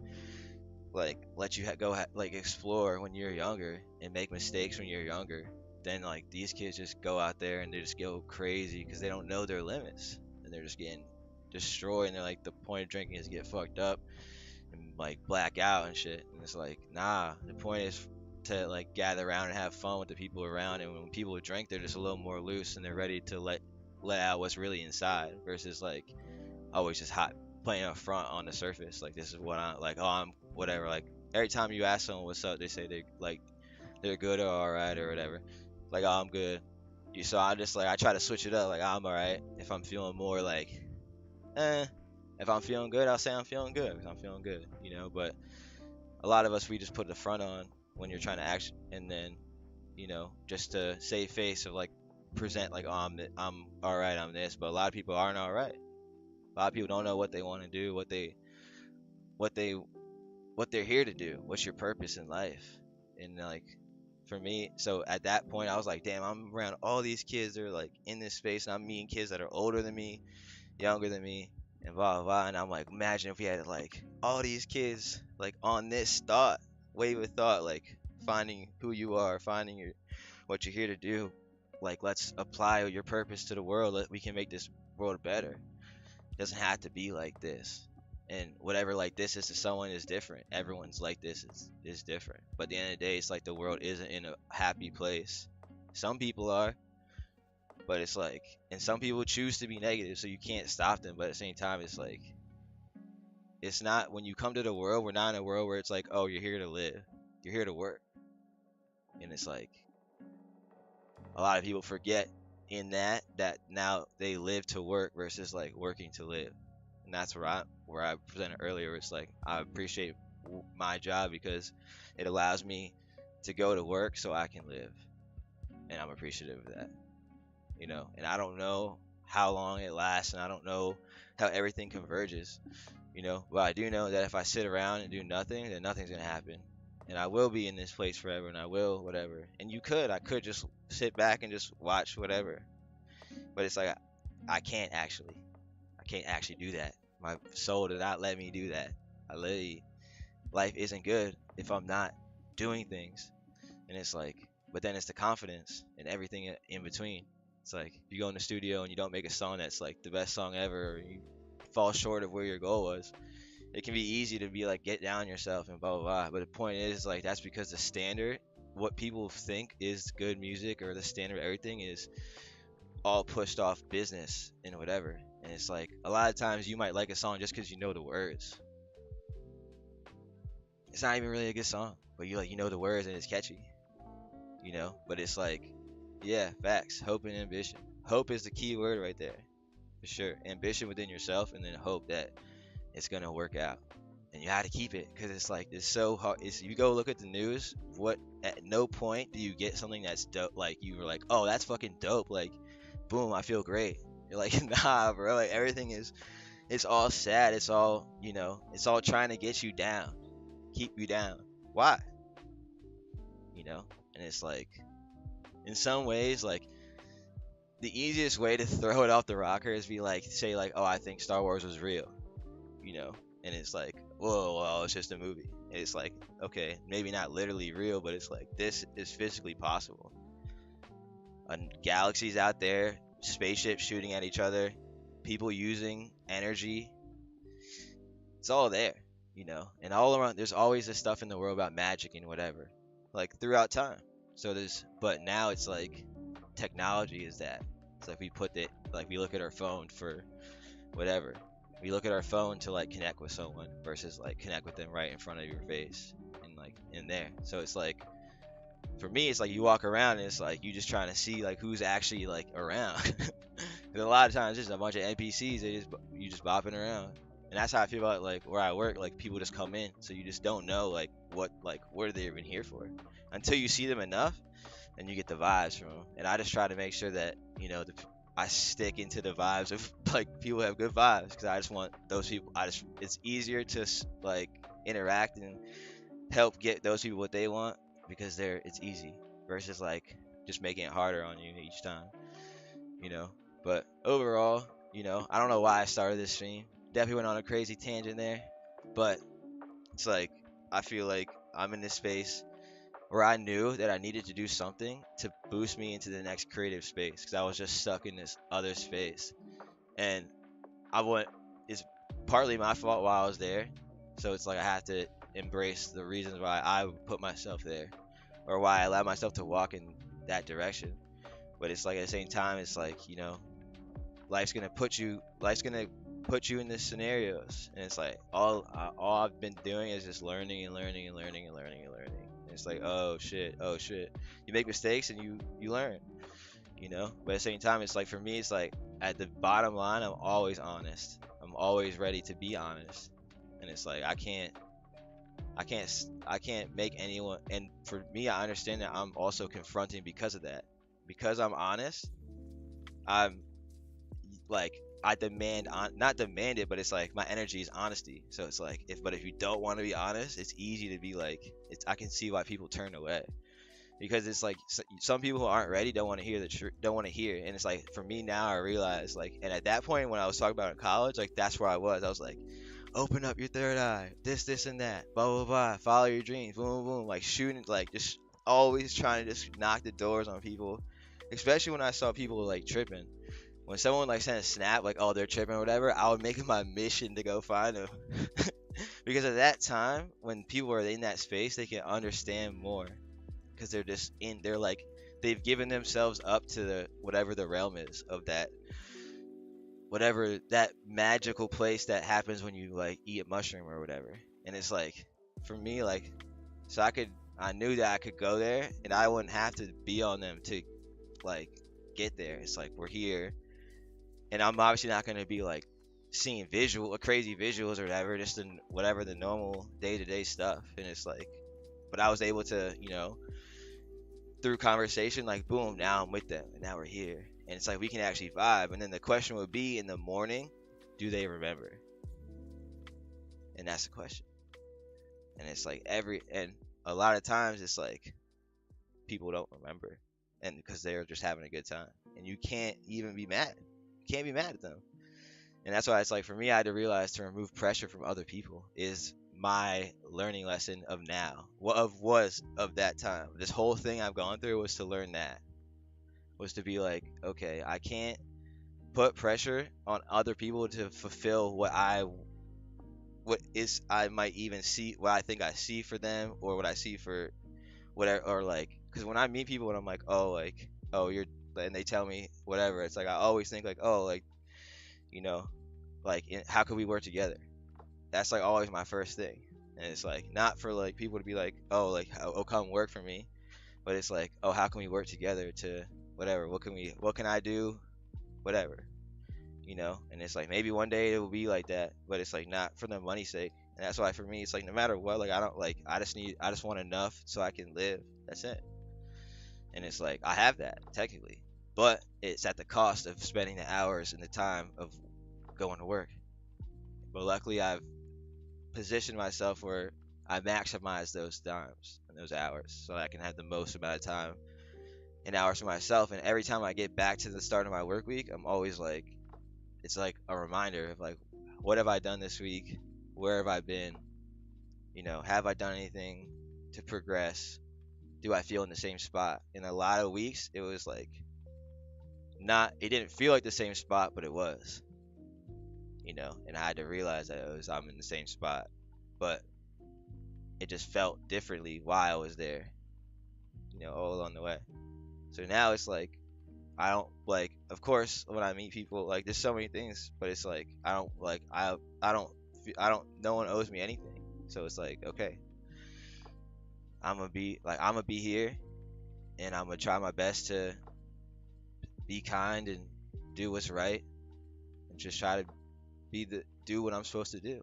like let you like explore when you're younger and make mistakes when you're younger, then like these kids just go out there and they just go crazy because they don't know their limits, and they're just getting destroyed. And they're like, the point of drinking is to get fucked up and like black out and shit. And it's like, nah, the point is to like gather around and have fun with the people around. And when people drink, they're just a little more loose and they're ready to let out what's really inside, versus like always just hot playing up front on the surface. Like, this is what I'm like, oh, I'm whatever. Like every time you ask someone what's up, they say they're good or alright or whatever. Like, oh, I'm good. So I just like I try to switch it up. Like, I'm alright. If I'm feeling more like if I'm feeling good, I'll say I'm feeling good because I'm feeling good, you know. But a lot of us, we just put the front on when you're trying to act, and then, you know, just to save face of like present like, oh, I'm all right, I'm this. But a lot of people aren't all right. A lot of people don't know what they want to do, what they're here to do, what's your purpose in life. And like for me, so at that point I was like, damn, I'm around all these kids that are like in this space, and I'm meeting kids that are older than me, younger than me, and blah blah blah. And I'm like, imagine if we had like all these kids like on this wave of thought, like finding who you are, finding what you're here to do. Like, let's apply your purpose to the world. We can make this world better. It doesn't have to be like this. And whatever like this is to someone is different. Everyone's like this is different. But at the end of the day, it's like the world isn't in a happy place. Some people are, but it's like, and some people choose to be negative, so you can't stop them. But at the same time, it's like, it's not, when you come to the world, we're not in a world where it's like, oh, you're here to live, you're here to work. And it's like a lot of people forget in that now they live to work versus like working to live. And that's where I presented earlier. It's like, I appreciate my job because it allows me to go to work so I can live, and I'm appreciative of that, you know. And I don't know how long it lasts, and I don't know how everything converges, you know. But I do know that if I sit around and do nothing, then nothing's gonna happen, and I will be in this place forever, and I will whatever. And I could just sit back and just watch whatever, but it's like I can't actually do that. My soul did not let me do that. Life isn't good if I'm not doing things. And it's like, but then it's the confidence and everything in between. It's like, if you go in the studio and you don't make a song that's like the best song ever, or you fall short of where your goal was, it can be easy to be like, get down yourself and blah blah blah. But the point is, like, that's because the standard, what people think is good music, or the standard of everything, is all pushed off business and whatever. And it's like, a lot of times you might like a song just because you know the words. It's not even really a good song, but you know the words and it's catchy, you know. But it's like, yeah, facts. Hope and ambition. Hope is the key word right there, for sure. Ambition within yourself, and then hope that it's gonna work out. And you have to keep it, because it's like, it's so hard. You go look at the news. At no point do you get something that's dope. Like, you were like, oh, that's fucking dope. Like, boom, I feel great. You're like, nah, bro. Like, everything is, it's all sad. It's all, you know, it's all trying to get you down, keep you down. Why? You know. And it's like, in some ways, like, the easiest way to throw it off the rocker is be like, say like, oh, I think Star Wars was real, you know. And it's like, whoa, well, it's just a movie. And it's like, okay, maybe not literally real, but it's like, this is physically possible. Galaxies out there, spaceships shooting at each other, people using energy. It's all there, you know. And all around, there's always this stuff in the world about magic and whatever, like throughout time. So but now it's like, technology is that. It's like, we look at our phone for whatever. We look at our phone to like connect with someone versus like connect with them right in front of your face and like in there. So it's like, For me, it's like you walk around and it's like you just trying to see like who's actually like around. 'Cause a lot of times it's just a bunch of NPCs. You just bopping around, and that's how I feel about like where I work. Like people just come in, so you just don't know what are they even here for until you see them enough, and you get the vibes from them. And I just try to make sure that I stick into the vibes of like people have good vibes because I just want those people. It's easier to like interact and help get those people what they want because it's easy versus like just making it harder on you each time, you know. But overall, I don't know why I started this stream. Definitely went on a crazy tangent there, but it's like I feel like I'm in this space where I knew that I needed to do something to boost me into the next creative space because I was just stuck in this other space, and it's partly my fault while I was there, so it's like I have to embrace the reasons why I put myself there or why I allowed myself to walk in that direction. But it's like at the same time, it's like life's gonna put you in these scenarios, and it's like all I've been doing is just learning and learning and learning and learning and learning. And it's like oh shit, you make mistakes and you learn, But at the same time, it's like for me, it's like at the bottom line, I'm always honest. I'm always ready to be honest, and it's like I can't make anyone. And for me, I understand that I'm also confronting because of that. Because I'm honest, I'm like I demand not demand it, but it's like my energy is honesty. So it's like if you don't want to be honest, it's easy to be like I can see why people turn away because it's like some people who aren't ready don't want to hear the truth, don't want to hear. And it's like for me now, I realize like, and at that point when I was talking about in college, like that's where I was like, open up your third eye, this and that, blah blah blah, follow your dreams, boom boom, like shooting, like just always trying to just knock the doors on people, especially when I saw people like tripping. When someone like sent a snap like, oh, they're tripping or whatever, I would make it my mission to go find them. Because at that time when people are in that space, they can understand more because they're like they've given themselves up to whatever the realm is of that, whatever that magical place that happens when you like eat a mushroom or whatever. And it's like for me, like, so I knew that I could go there and I wouldn't have to be on them to like get there. It's like we're here, and I'm obviously not going to be like seeing crazy visuals or whatever, just in whatever the normal day-to-day stuff. And it's like, but I was able to, through conversation, like boom, now I'm with them and now we're here, and it's like we can actually vibe. And then the question would be in the morning, do they remember? And that's the question. And it's like and a lot of times it's like people don't remember, and because they're just having a good time, and you can't even be mad. You can't be mad at them. And that's why it's like for me, I had to realize to remove pressure from other people is my learning lesson of now. Of that time. This whole thing I've gone through was to learn that. Was to be like, okay, I can't put pressure on other people to fulfill I might even see, what I think I see for them, or what I see for whatever, or like, because when I meet people and I'm like, oh, like, oh, you're, and they tell me whatever, it's like I always think like, oh, like, like how could we work together? That's like always my first thing. And it's like not for like people to be like, oh, like, oh, come work for me, but it's like, oh, how can we work together to whatever, what can I do, whatever, and it's like maybe one day it will be like that, but it's like not for the money's sake. And that's why for me it's like no matter what, like I just want enough so I can live. That's it. And it's like I have that technically, but it's at the cost of spending the hours and the time of going to work. But luckily I've positioned myself where I maximize those times and those hours so I can have the most amount of time and hours for myself. And every time I get back to the start of my work week, I'm always like, it's like a reminder of like, what have I done this week? Where have I been? Have I done anything to progress? Do I feel in the same spot? In a lot of weeks, it was like it didn't feel like the same spot, but it was, and I had to realize that I'm in the same spot, but it just felt differently while I was there, all along the way. So now it's like, I don't like, of course, when I meet people, like there's so many things, but it's like, I don't, no one owes me anything. So it's like, okay, I'm gonna be here. and I'm gonna try my best to be kind and do what's right, and just try to do what I'm supposed to do.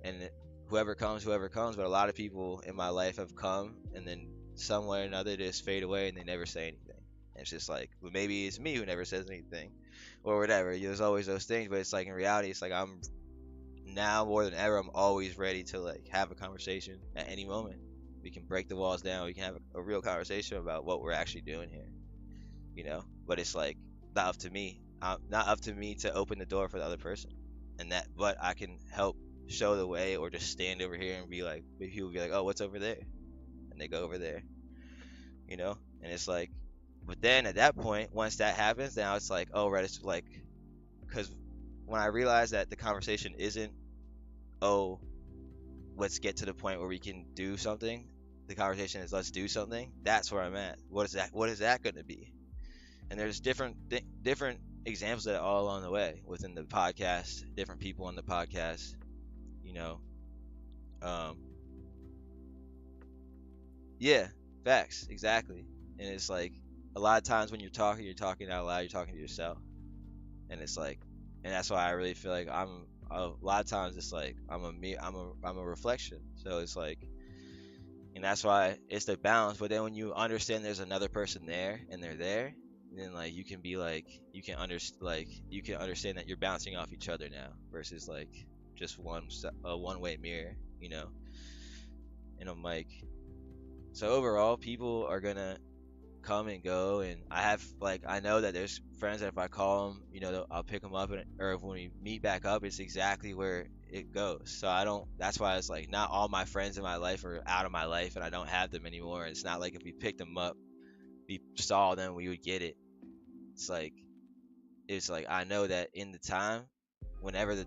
And whoever comes. But a lot of people in my life have come, and then some way or another they just fade away, and they never say anything. And it's just like, well, maybe it's me who never says anything, or whatever. There's always those things, but it's like in reality, it's like I'm now more than ever. I'm always ready to like have a conversation at any moment. We can break the walls down. We can have a real conversation about what we're actually doing here. But it's like not up to me. Not up to me to open the door for the other person, and that. But I can help show the way, or just stand over here and be like, maybe people will be like, oh, what's over there? And they go over there. And it's like, but then at that point, once that happens, now it's like, oh, right, it's like, because when I realize that the conversation isn't, oh, let's get to the point where we can do something. The conversation is, let's do something. That's where I'm at. What is that going to be? And there's different examples of that all along the way within the podcast, different people on the podcast, you know. Yeah, facts, exactly. And it's like a lot of times when you're talking out loud, you're talking to yourself. And it's like, and that's why I really feel like I'm a lot of times it's like I'm a reflection. So it's like, and that's why it's the balance. But then when you understand there's another person there and they're there, then like you can be like you can understand that you're bouncing off each other now versus like just a one-way mirror. And I'm like, so overall, people are gonna come and go, and I know that there's friends that if I call them, I'll pick them up, or if when we meet back up, it's exactly where it goes. So I don't. That's why it's like not all my friends in my life are out of my life, and I don't have them anymore. It's not like if we picked them up, we saw them, we would get it. It's like I know that in the time, whenever the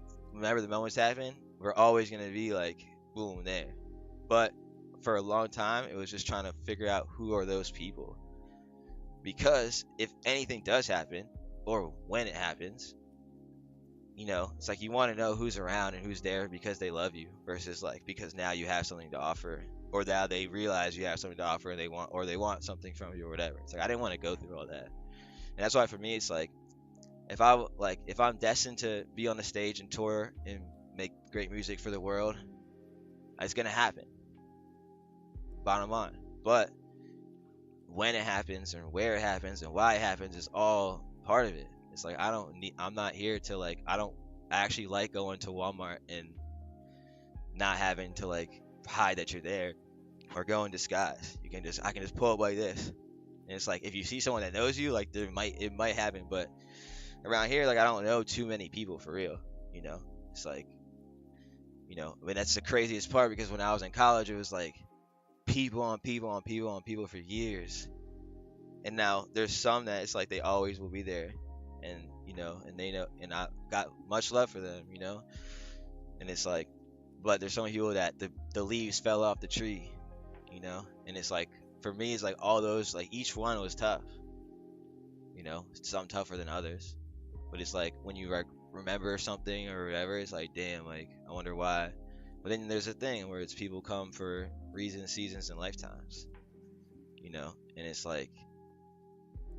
moments happen, we're always gonna be like boom there. But for a long time, it was just trying to figure out who are those people. Because if anything does happen, or when it happens, it's like you want to know who's around and who's there because they love you versus like because now you have something to offer, or now they realize you have something to offer and they want something from you or whatever. It's like I didn't want to go through all that. And that's why for me it's like if I'm destined to be on the stage and tour and make great music for the world, it's gonna happen. Bottom line. But when it happens and where it happens and why it happens is all part of it. It's like I'm not here to like I don't actually like going to Walmart and not having to like hide that you're there or go in disguise. I can just pull up like this. And it's like if you see someone that knows you, like it might happen, but around here like I don't know too many people for real. It's like I mean that's the craziest part because when I was in college it was like people on people on people on people for years. And now there's some that it's like they always will be there, and and they know, and I got much love for them, and it's like, but there's some people that the leaves fell off the tree, and it's like for me it's like all those like each one was tough, some tougher than others, but it's like when you like remember something or whatever, it's like damn, like I wonder why. But then there's a thing where it's people come for reasons, seasons, and lifetimes, and it's like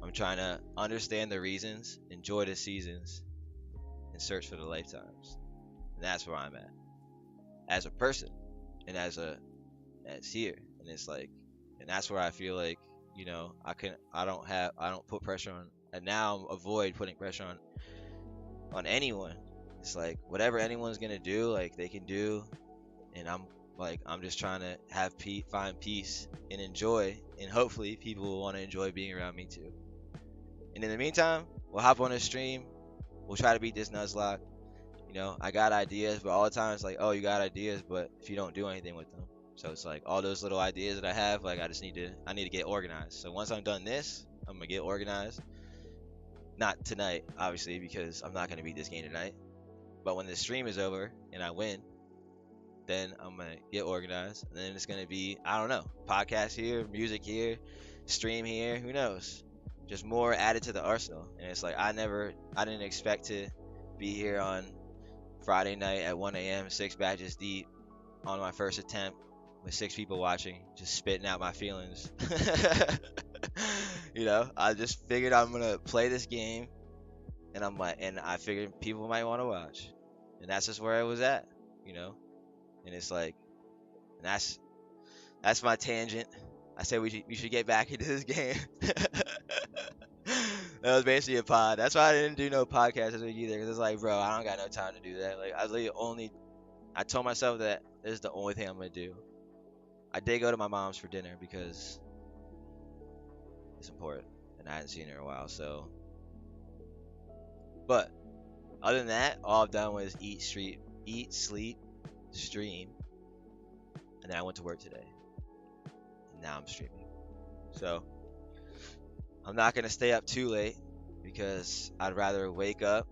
I'm trying to understand the reasons, enjoy the seasons, and search for the lifetimes. And that's where I'm at as a person and as here. And it's like, and that's where I feel like, I don't put pressure on, and now avoid putting pressure on anyone. It's like whatever anyone's gonna do, like they can do, and I'm just trying to find peace and enjoy, and hopefully people will want to enjoy being around me too. And in the meantime, we'll hop on a stream. We'll try to beat this Nuzlocke. I got ideas, but all the time it's like, oh, you got ideas, but if you don't do anything with them. So it's like all those little ideas that I have, like I need to get organized. So once I'm done this, I'm gonna get organized. Not tonight, obviously, because I'm not gonna beat this game tonight. But when the stream is over and I win, then I'm gonna get organized, and then it's gonna be, I don't know, podcast here, music here, stream here, who knows? Just more added to the arsenal. And it's like I didn't expect to be here on Friday night at 1 a.m. 6 batches deep on my first attempt with 6 people watching, just spitting out my feelings. You know, I just figured I'm gonna play this game, and I figured people might want to watch, and that's just where I was at, you know. And it's like, and that's my tangent. I said we should get back into this game. That was basically a pod. That's why I didn't do no podcast this week either. Cause it's like, bro, I don't got no time to do that. Like, I told myself that this is the only thing I'm gonna do. I did go to my mom's for dinner because it's important, and I hadn't seen her in a while. So, but other than that, all I've done was eat, sleep, stream, and then I went to work today. And now I'm streaming. So I'm not gonna stay up too late because I'd rather wake up.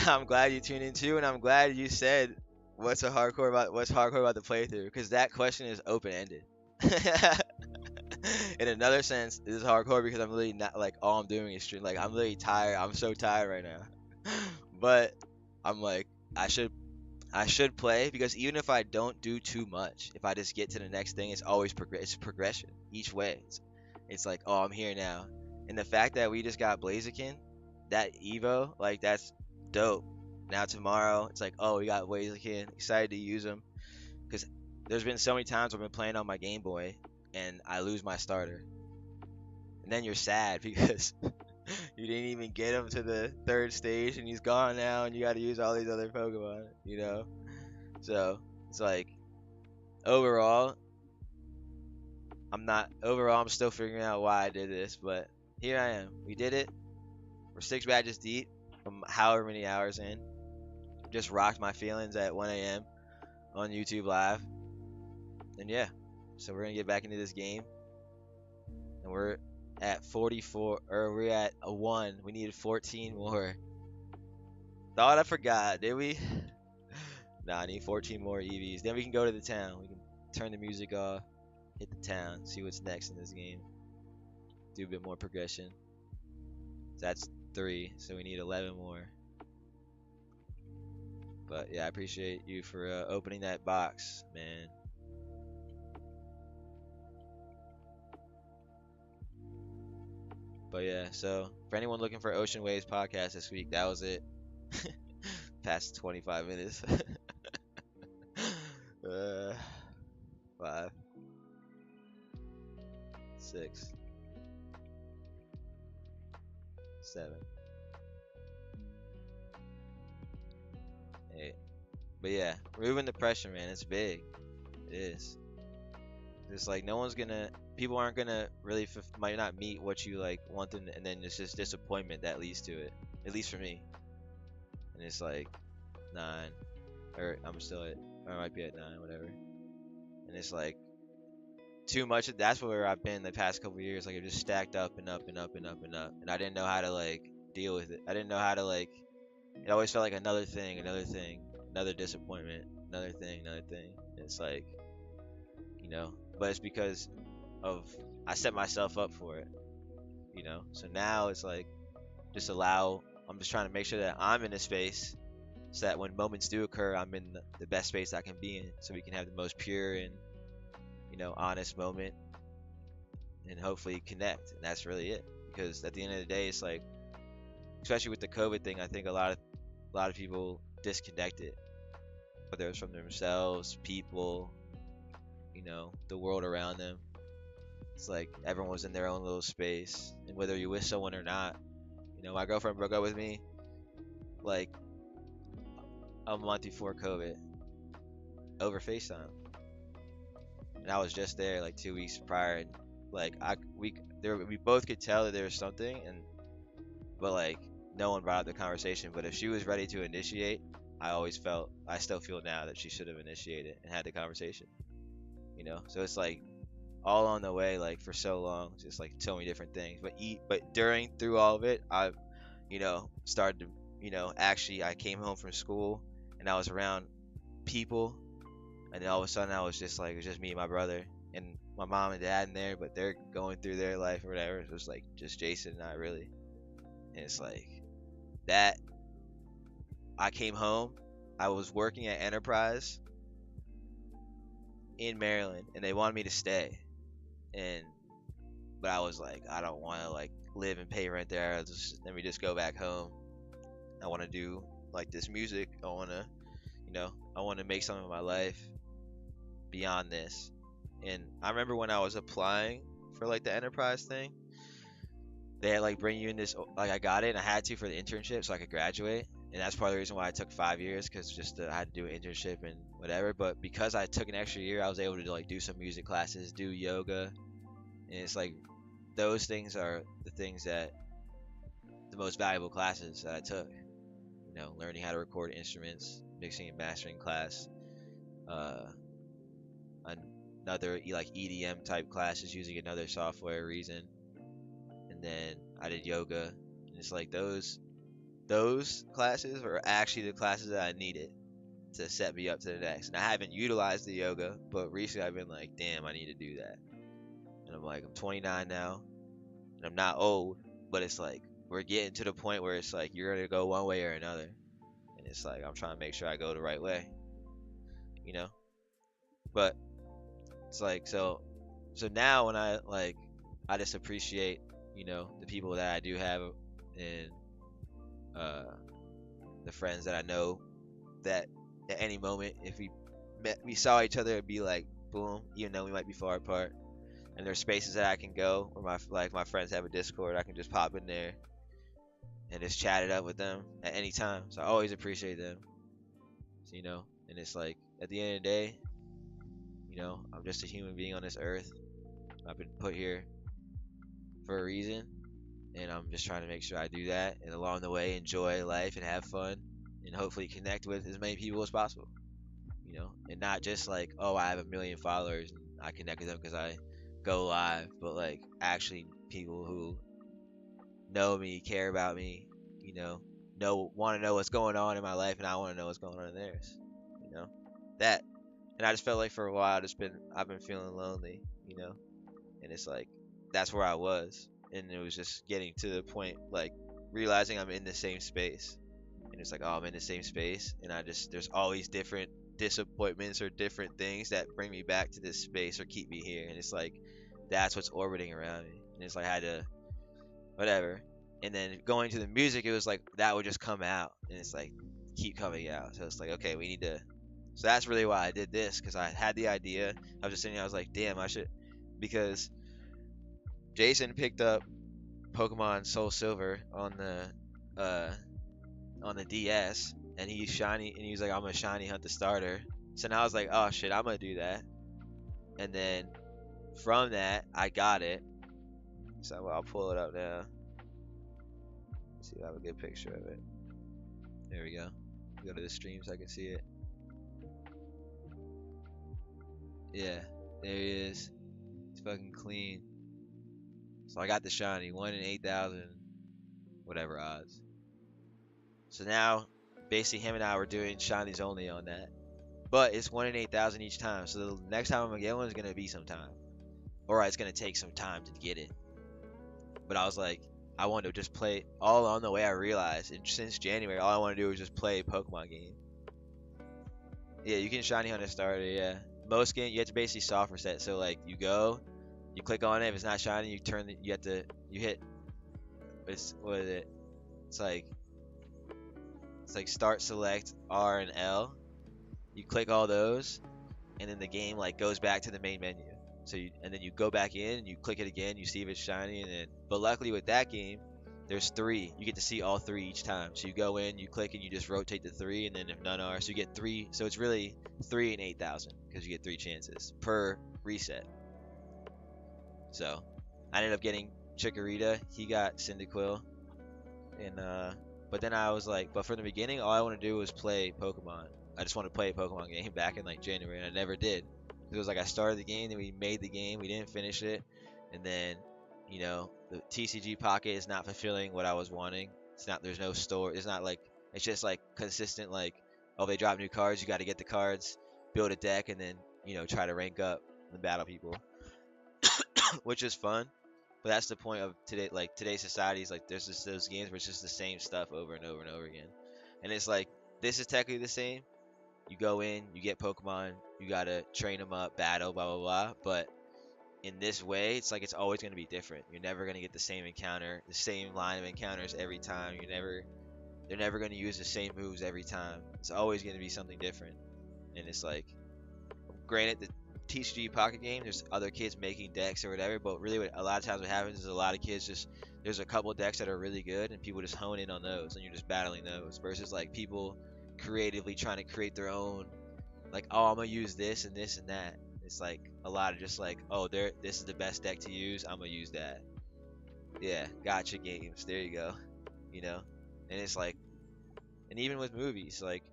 I'm glad you tuned in too, and I'm glad you said what's hardcore about the playthrough, because that question is open ended. In another sense, this is hardcore because I'm really not, like, all I'm doing is stream. Like, I'm really tired. I'm so tired right now. But I'm like, I should play, because even if I don't do too much, if I just get to the next thing, it's always it's progression each way. It's like, oh, I'm here now. And the fact that we just got Blaziken, that Evo, like, that's dope. Now tomorrow, it's like, oh, we got Blaziken, excited to use him. Because there's been so many times I've been playing on my Game Boy, and I lose my starter. And then you're sad because you didn't even get him to the 3rd stage, and he's gone now, and you got to use all these other Pokemon, you know? So, it's like, overall, I'm still figuring out why I did this, but here I am. We did it. We're 6 badges deep from however many hours in. Just rocked my feelings at 1 a.m. on YouTube Live. And yeah, so we're going to get back into this game. And we're at 44, or we're at a 1. We needed 14 more. Thought I forgot, did we? Nah, I need 14 more EVs. Then we can go to the town. We can turn the music off, hit the town, see what's next in this game. Do a bit more progression. So that's 3, so we need 11 more. But yeah, I appreciate you for opening that box, man. But yeah, so for anyone looking for Ocean Waves podcast this week, that was it. Past 25 minutes. 5, 6, 7, 8. But yeah, removing the pressure, man, it's big. It is. It's like people aren't gonna really might not meet what you like want them, and then it's just disappointment that leads to it. At least for me. And it's like 9, or I might be at 9, whatever. And it's like too much. That's where I've been the past couple years. Like, it just stacked up and up and up and up and up, and I didn't know how to like deal with it. I didn't know how to like. It always felt like another thing, another disappointment, another thing. It's like, you know, but it's because of I set myself up for it, you know. So now it's like I'm just trying to make sure that I'm in a space so that when moments do occur, I'm in the best space I can be in, so we can have the most pure and, you know, honest moment, and hopefully connect. And that's really it, because at the end of the day, it's like, especially with the COVID thing, I think a lot of people disconnected, whether it's from themselves, people, you know, the world around them. It's like everyone was in their own little space, and whether you're with someone or not, you know, my girlfriend broke up with me like a month before COVID over FaceTime, and I was just there like 2 weeks prior, and like we both could tell that there was something, but like no one brought up the conversation. But if she was ready to initiate, I still feel now that she should have initiated and had the conversation, you know. So it's like all on the way, like for so long, just like so many different things. But through all of it, I've, you know, started to, you know, actually I came home from school and I was around people, and then all of a sudden I was just like, it was just me and my brother and my mom and dad in there, but they're going through their life or whatever. It was like just Jason and I, really. And it's like that. I came home, I was working at Enterprise in Maryland, and they wanted me to stay. And but I was like, I don't want to like live and pay rent there. Let me just go back home. I want to do like this music. I want to, I want to make something of my life beyond this. And I remember when I was applying for like the enterprise thing, they had like bring you in this, like I got it and I had to for the internship so I could graduate. And that's part of the reason why I took 5 years, because just I had to do an internship and whatever. But because I took an extra year, I was able to like do some music classes, do yoga, and it's like those things are the things that the most valuable classes that I took. Learning how to record instruments, mixing and mastering class, uh, another like EDM type classes using another software Reason, and then I did yoga. And it's like those classes were actually the classes that I needed to set me up to the next. And I haven't utilized the yoga, but recently I've been like, damn, I need to do that. And I'm like, I'm 29 now, and I'm not old, but it's like we're getting to the point where it's like you're gonna go one way or another, and it's like I'm trying to make sure I go the right way, you know. But it's like so now when I just appreciate the people that I do have, and the friends that I know that at any moment if we saw each other, it'd be like boom, even though we might be far apart. And there's spaces that I can go where my friends have a Discord. I can just pop in there and just chat it up with them at any time. So I always appreciate them. So, and it's like at the end of the day, I'm just a human being on this earth. I've been put here for a reason, and I'm just trying to make sure I do that, and along the way enjoy life and have fun, and hopefully connect with as many people as possible. And not just like, oh, I have 1 million followers and I connect with them because I go live, but like actually people who know me, care about me, want to know what's going on in my life, and I want to know what's going on in theirs. That. And I just felt like for a while I've been feeling lonely, and it's like that's where I was, and it was just getting to the point like realizing I'm in the same space, and it's like, oh, I'm in the same space, and there's always different disappointments or different things that bring me back to this space or keep me here, and it's like that's what's orbiting around me, and it's like I had to whatever. And then going to the music, it was like that would just come out, and it's like keep coming out. So it's like, okay, we need to. So that's really why I did this, because I had the idea. I was just sitting there, I was like, damn, I should, because Jason picked up Pokemon Soul Silver on the DS, and he's shiny, and he was like, I'm gonna shiny hunt the starter. So now I was like, oh shit, I'm gonna do that. And then from that, I got it. So I'll pull it up now. Let's see if I have a good picture of it. There we go. Go to the stream so I can see it. Yeah, there he is. It's fucking clean. So I got the shiny, 1 in 8,000, whatever odds. So now, basically him and I were doing shinies only on that. But it's 1 in 8,000 each time. So the next time I'm gonna get one is gonna be sometime. Or it's gonna take some time to get it. But I was like, I wanted to just play all on the way. I realized, and since January, all I want to do is just play a Pokemon game. Yeah, you can shiny hunt a starter, yeah. Most games, you have to basically soft reset. So like, you go, you click on it. If it's not shiny, you hit. What is it? It's like start, select, R and L. You click all those, and then the game like goes back to the main menu. So and then you go back in and you click it again. You see if it's shiny, and then. But luckily with that game, there's 3. You get to see all 3 each time. So you go in, you click, and you just rotate the 3, and then if none are, so you get 3. So it's really 3 in 8,000 because you get 3 chances per reset. So I ended up getting Chikorita. He got Cyndaquil, and but then I was like, but from the beginning, all I want to do was play Pokemon. I just want to play a Pokemon game back in like January, and I never did. It was like I started the game, then we made the game, we didn't finish it, and then the TCG Pocket is not fulfilling what I was wanting. It's not. There's no store. It's not like. It's just like consistent. Like, oh, they drop new cards. You got to get the cards, build a deck, and then try to rank up and battle people, which is fun. But that's the point of today. Like today's society is like there's just those games where it's just the same stuff over and over and over again, and it's like this is technically the same. You go in, you get Pokemon, you gotta train them up, battle, blah blah blah. But in this way, it's like it's always going to be different. You're never going to get the same encounter, the same line of encounters every time. They're never going to use the same moves every time. It's always going to be something different. And it's like, granted, the TCG Pocket game, there's other kids making decks or whatever, but really, a lot of times what happens is a lot of kids just, there's a couple decks that are really good, and people just hone in on those, and you're just battling those. Versus like people creatively trying to create their own, like, oh, I'm gonna use this and this and that. It's like a lot of just like, oh, this is the best deck to use. I'm gonna use that. Yeah, gotcha games. There you go. You know, and it's like, and even with movies, like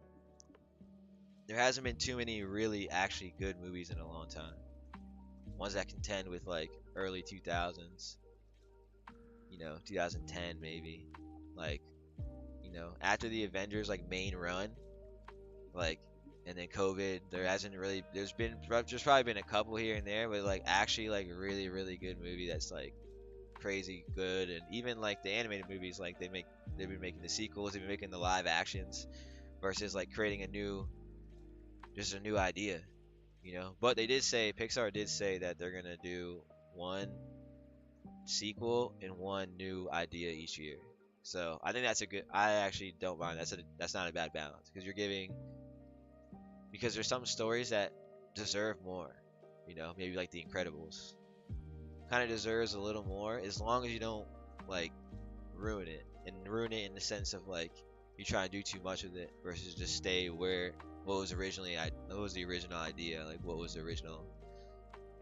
there hasn't been too many really actually good movies in a long time. Ones that contend with like early 2000s, 2010 maybe. Like, after the Avengers like main run, like, and then COVID, there's probably been a couple here and there, but like actually like really really good movie that's like crazy good. And even like the animated movies, like they've been making the sequels, they've been making the live actions, versus like creating a new idea. But Pixar did say that they're gonna do one sequel and one new idea each year. So I think I actually don't mind. That's not a bad balance, because there's some stories that deserve more. Maybe like The Incredibles kind of deserves a little more, as long as you don't like ruin it in the sense of like you try to do too much with it versus just stay where what was the original idea, like what was the original.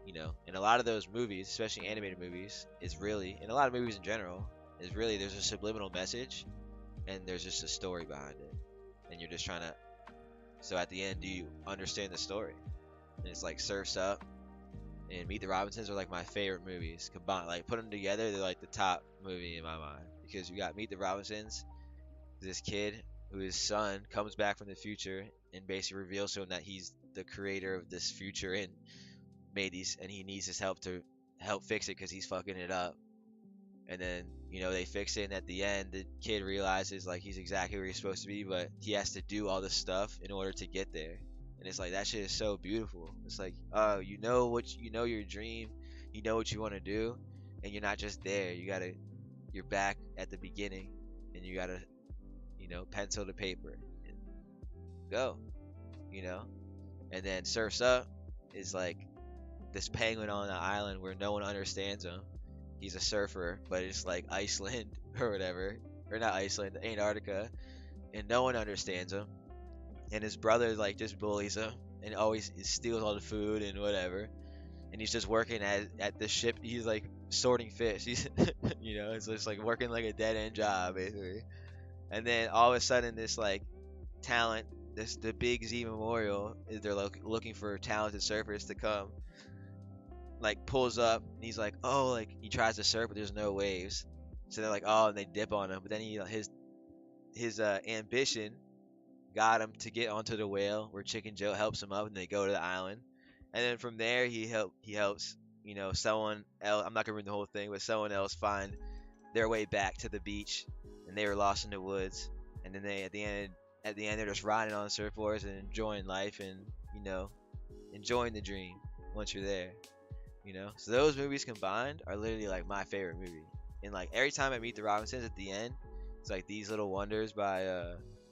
In a lot of those movies, especially animated movies, in a lot of movies in general, there's a subliminal message and there's just a story behind it, and you're just trying to, so at the end, do you understand the story? And it's like Surf's Up and Meet the Robinsons are like my favorite movies combined. Like, put them together, they're like the top movie in my mind, because you got Meet the Robinsons, this kid whose son comes back from the future and basically reveals to him that he's the creator of this future and and he needs his help to help fix it because he's fucking it up. And then they fix it, and at the end the kid realizes like he's exactly where he's supposed to be, but he has to do all this stuff in order to get there. And it's like, that shit is so beautiful. It's like, oh, your dream, what you want to do, and you're not just there. You're back at the beginning, and you gotta pencil to paper and go. And then Surf's Up is like this penguin on an island where no one understands him. He's a surfer, but it's like Iceland or whatever, or not Iceland, Antarctica, and no one understands him. And his brother like just bullies him and always steals all the food and whatever. And he's just working at the ship. He's like sorting fish. He's it's just like working like a dead end job basically. And then all of a sudden, this like talent, the Big Z Memorial, they're looking for talented surfers to come. Like, pulls up, and he's like, oh, like he tries to surf, but there's no waves. So they're like, oh, and they dip on him. But then his ambition got him to get onto the whale, where Chicken Joe helps him up, and they go to the island. And then from there, he helps someone else. I'm not gonna ruin the whole thing, but someone else find their way back to the beach, and they were lost in the woods. And then they at the end they're just riding on surfboards and enjoying life, and enjoying the dream once you're there. So those movies combined are literally like my favorite movie. And like every time I Meet the Robinsons, at the end, it's like These Little Wonders by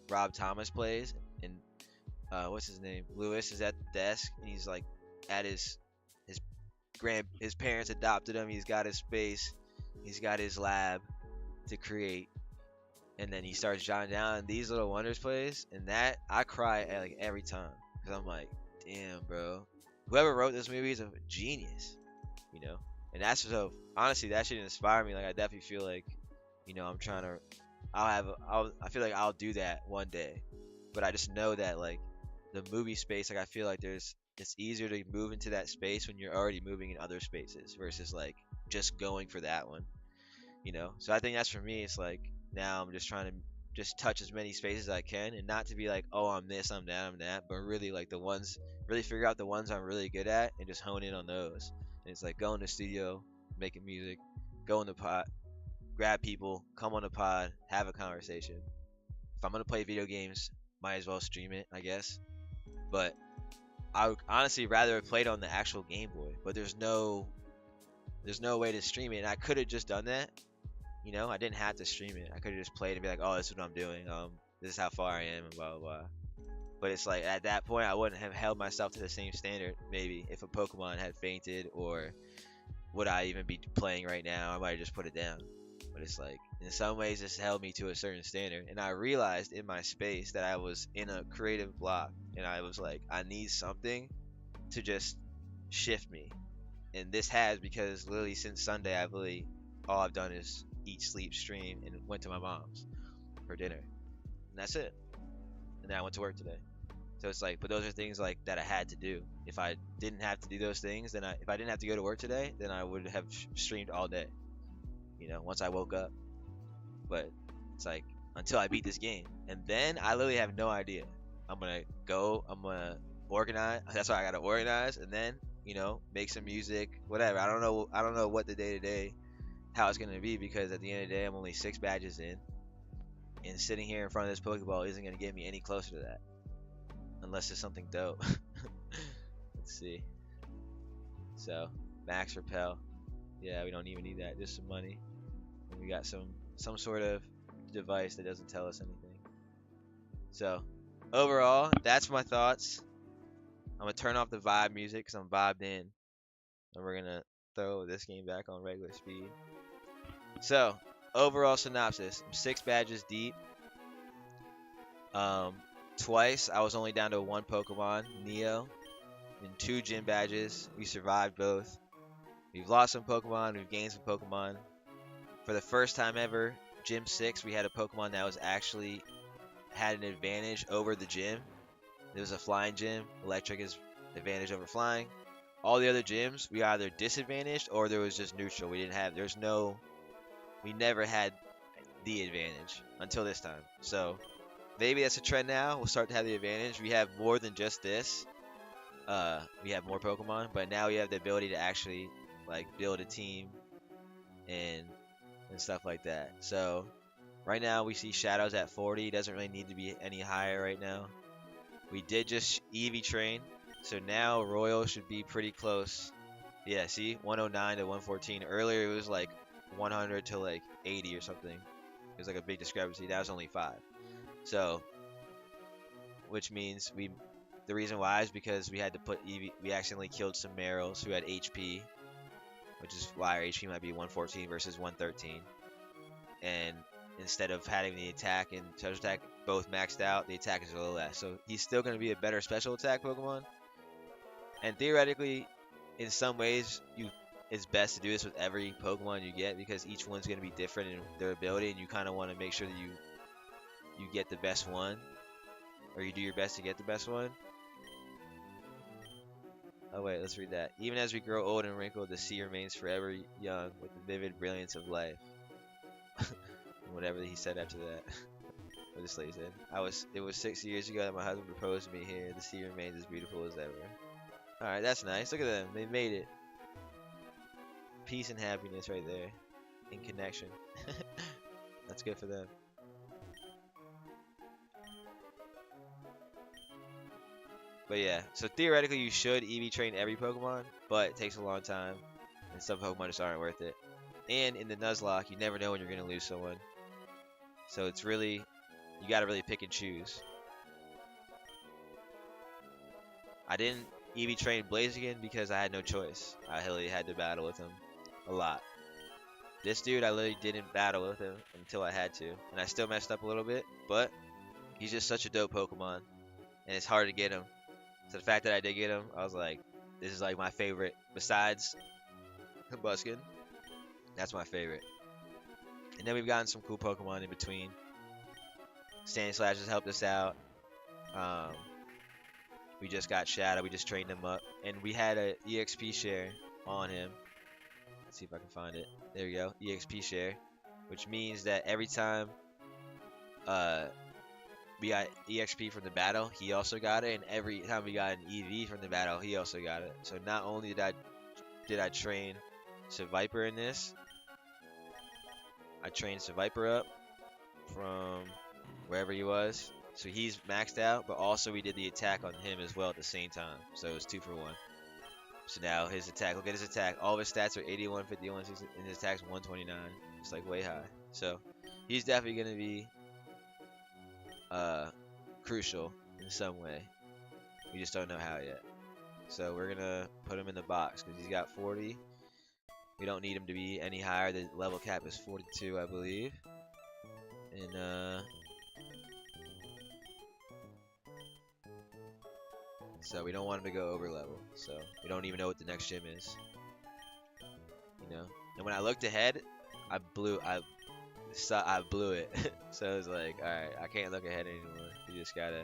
Rob Thomas plays, and what's his name? Lewis is at the desk, and he's like at his parents adopted him. He's got his space, he's got his lab to create, and then he starts jotting down These Little Wonders plays, and that I cry like every time, because I'm like, damn, bro, whoever wrote this movie is a genius. And that's so, honestly, that should inspire me. Like, I definitely feel like I'm trying to, I feel like I'll do that one day. But I just know that like the movie space, like I feel like it's easier to move into that space when you're already moving in other spaces versus like just going for that one. So I think that's, for me, it's like now I'm just trying to just touch as many spaces as I can, and not to be like, oh, I'm this, I'm that, I'm that, but really like really figure out the ones I'm really good at and just hone in on those. And it's like, go in the studio, making music, go in the pod, grab people, come on the pod, have a conversation. If I'm gonna play video games, might as well stream it, I guess. But I would honestly rather have played on the actual Game Boy, but there's no There's no way to stream it. And I could have just done that. You know, I didn't have to stream it. I could have just played and be like, oh, this is what I'm doing. This is how far I am, and blah blah blah. But it's like at that point, I wouldn't have held myself to the same standard. Maybe if a Pokemon had fainted, or would I even be playing right now? I might have just put it down. But it's like, in some ways, this held me to a certain standard. And I realized in my space that I was in a creative block. And I was like, I need something to just shift me. And this has, because literally since Sunday, all I've done is eat, sleep, stream, and went to my mom's for dinner. And that's it. And then I went to work today. So it's like, but those are things like that I had to do. If I didn't have to do those things, then if I didn't have to go to work today, then I would have streamed all day. You know, once I woke up. But it's like, until I beat this game. And then I literally have no idea. I'm gonna organize. That's why I gotta organize, and then, you know, make some music, whatever. I don't know what the day-to-day, how it's gonna be, because at the end of the day, I'm only 6 badges in. And sitting here in front of this Pokeball isn't gonna get me any closer to that. Unless it's something dope. Let's see. So, max repel. Yeah, we don't even need that. Just some money. And we got some sort of device that doesn't tell us anything. So, overall, that's my thoughts. I'm going to turn off the vibe music because I'm vibed in. And we're going to throw this game back on regular speed. So, overall synopsis. I'm 6 badges deep. Twice, I was only down to 1 Pokemon, Neo. In 2 gym badges. We survived both. We've lost some Pokemon. We've gained some Pokemon. For the first time ever, Gym 6, we had a Pokemon that was actually had an advantage over the gym. It was a flying gym. Electric is advantage over flying. All the other gyms, we either disadvantaged or there was just neutral. We never had the advantage until this time. So maybe that's a trend now. We'll start to have the advantage. We have more than just this. We have more Pokemon, but now we have the ability to actually like build a team and stuff like that. So right now we see Shadows at 40. Doesn't really need to be any higher right now. We did just EV train, so now Royal should be pretty close. Yeah, see, 109 to 114. Earlier it was like 100 to like 80 or something. It was like a big discrepancy. That was only 5. So, which means the reason why is because we had to put EV. We accidentally killed some Merrills who had HP, which is why our HP might be 114 versus 113. And instead of having the attack and special attack both maxed out, the attack is a little less. So he's still going to be a better special attack Pokemon. And theoretically, in some ways, it's best to do this with every Pokemon you get, because each one's going to be different in their ability, and you kind of want to make sure that you get the best one, or you do your best to get the best one. Oh wait, let's read that. Even as we grow old and wrinkled, the sea remains forever young with the vivid brilliance of life. Whatever he said after that. What this lady said. It was 6 years ago that my husband proposed to me here. The sea remains as beautiful as ever. Alright, that's nice. Look at them. They made it. Peace and happiness right there. In connection. That's good for them. But yeah, so theoretically you should EV train every Pokemon, but it takes a long time, and some Pokemon just aren't worth it. And in the Nuzlocke, you never know when you're going to lose someone. So it's really, you got to really pick and choose. I didn't EV train Blaziken because I had no choice. I literally had to battle with him a lot. This dude, I literally didn't battle with him until I had to. And I still messed up a little bit, but he's just such a dope Pokemon. And it's hard to get him. So the fact that I did get him, I was like, this is like my favorite. Besides Buskin, that's my favorite. And then we've gotten some cool Pokemon in between. Standing Slash has helped us out. We just got Shadow. We just trained him up. And we had a EXP share on him. Let's see if I can find it. There we go. EXP share. Which means that every time we got EXP from the battle, he also got it. And every time we got an EV from the battle, he also got it. So not only did I train Seviper in this, I trained Seviper up from wherever he was. So he's maxed out, but also we did the attack on him as well at the same time. So it was 2 for 1. So now his attack, look at his attack. All of his stats are 81, 51, 60, and his attack's 129. It's like way high. So he's definitely going to be crucial in some way. We just don't know how yet. So we're going to put him in the box because he's got 40. We don't need him to be any higher. The level cap is 42, I believe. And so we don't want him to go over level. So we don't even know what the next gym is. You know. And when I looked ahead, I blew it. So I was like, all right, I can't look ahead anymore. You just gotta.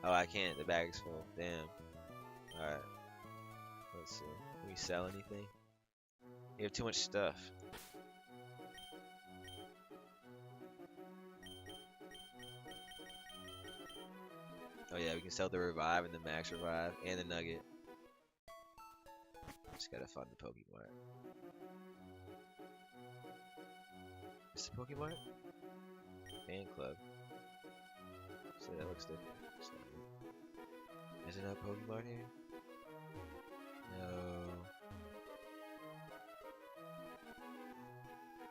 Oh, I can't. The bag's full. Damn. All right. Let's see. Can we sell anything? We have too much stuff. Oh yeah, we can sell the revive and the max revive and the nugget. Just gotta find the Pokemon. Is the Pokemon? Fan club. So that looks different. Is there no Pokemon here? No.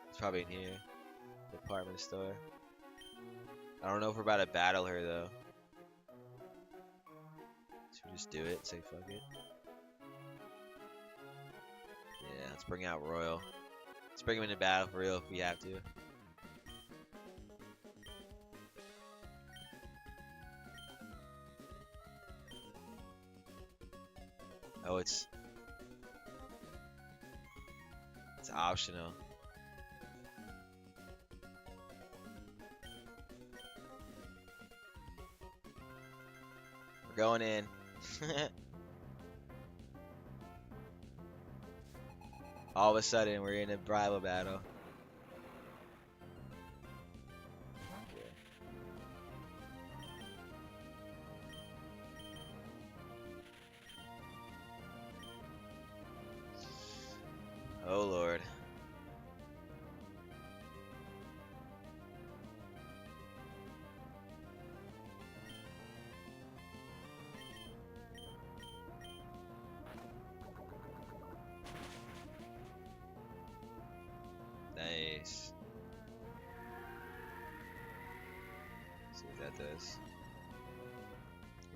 It's probably in here. Department store. I don't know if we're about to battle her though. So we just do it. Say fuck it. Yeah, let's bring out Royal. Let's bring him into battle for real if we have to. Oh, it's optional. We're going in. All of a sudden, we're in a rival battle. Oh Lord. Nice. Let's see what that does.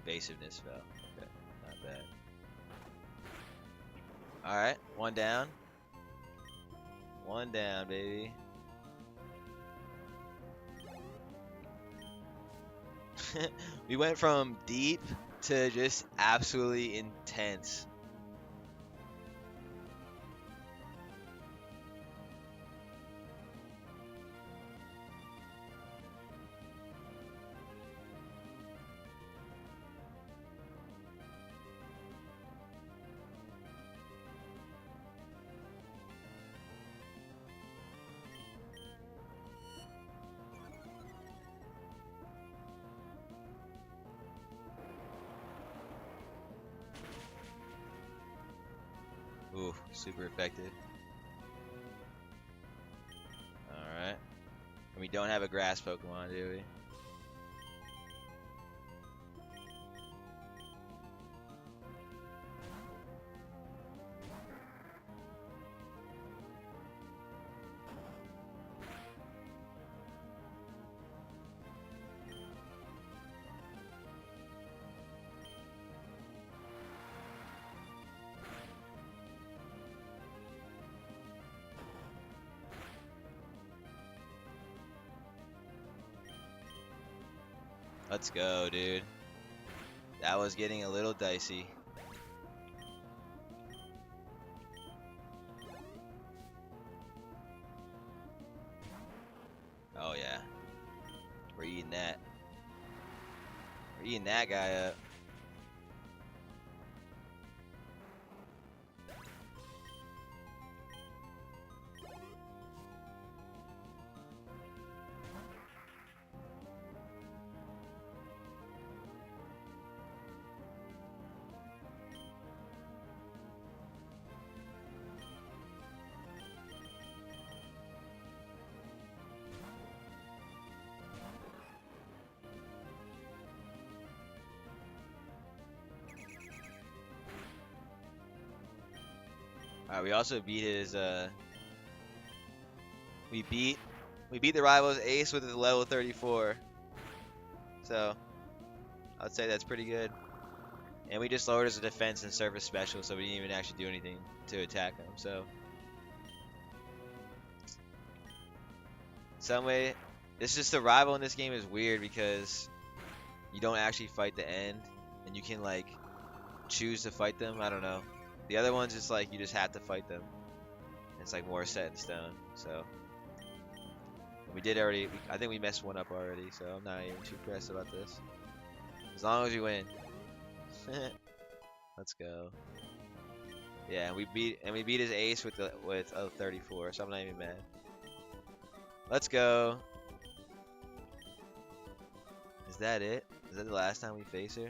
Evasiveness fell. Okay, not bad. Alright, one down. One down, baby. We went from deep to just absolutely intense. Ooh, super effective. Alright. And we don't have a grass Pokemon, do we? Let's go, dude. That was getting a little dicey. Oh yeah. We're eating that. We're eating that guy up. Alright, we also beat his we beat the rival's ace with his level 34. So I'd say that's pretty good. And we just lowered his defense and surface special, so we didn't even actually do anything to attack him. So some way, it's just the rival in this game is weird because you don't actually fight the end, and you can like choose to fight them. I don't know. The other ones, it's like you just have to fight them. It's like more set in stone. So we did already. I think we messed one up already, so I'm not even too pressed about this. As long as we win. Let's go. Yeah, we beat his ace with a 34, so I'm not even mad. Let's go. Is that it? Is that the last time we face her?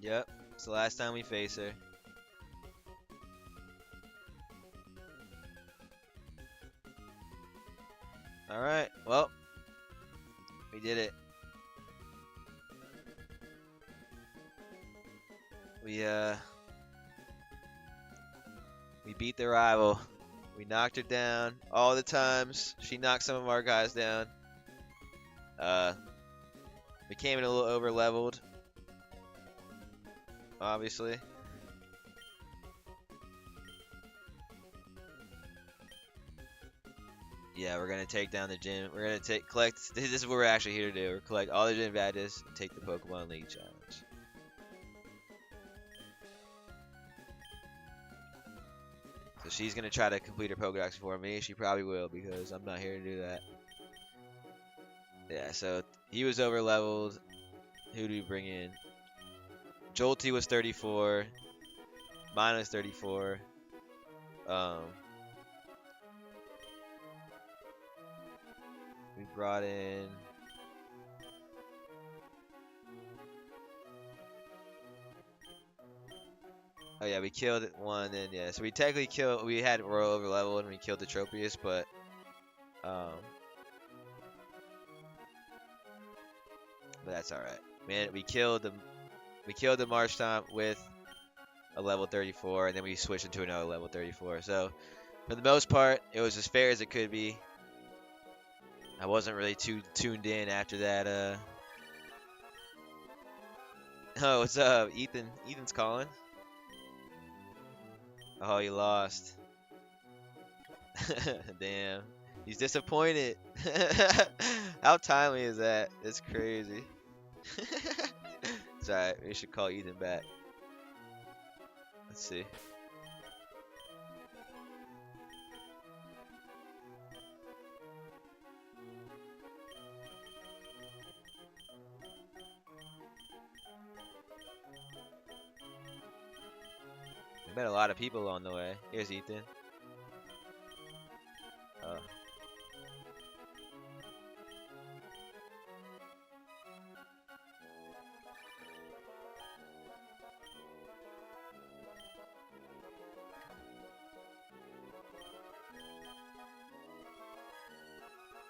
Yep, it's the last time we face her. Alright, well, we did it. We beat the rival. We knocked her down all the times. She knocked some of our guys down. We came in a little over leveled, obviously. Yeah, we're gonna take down the gym. We're gonna collect. This is what we're actually here to do. We're collect all the gym badges and take the Pokemon League challenge. So she's gonna try to complete her Pokedex before me. She probably will because I'm not here to do that. Yeah, so he was over leveled. Who do we bring in? Jolty was 34. Mine was 34. We brought in. Oh yeah, we killed one, and yeah, so we technically killed. We had Royal over leveled, and we killed the Tropius, but that's all right. Man, we killed the Marshtomp with a level 34, and then we switched into another level 34. So for the most part, it was as fair as it could be. I wasn't really too tuned in after that. Oh, what's up, Ethan? Ethan's calling. Oh, you lost. Damn. He's disappointed. How timely is that? It's crazy. It's alright. We should call Ethan back. Let's see. We met a lot of people on the way. Here's Ethan.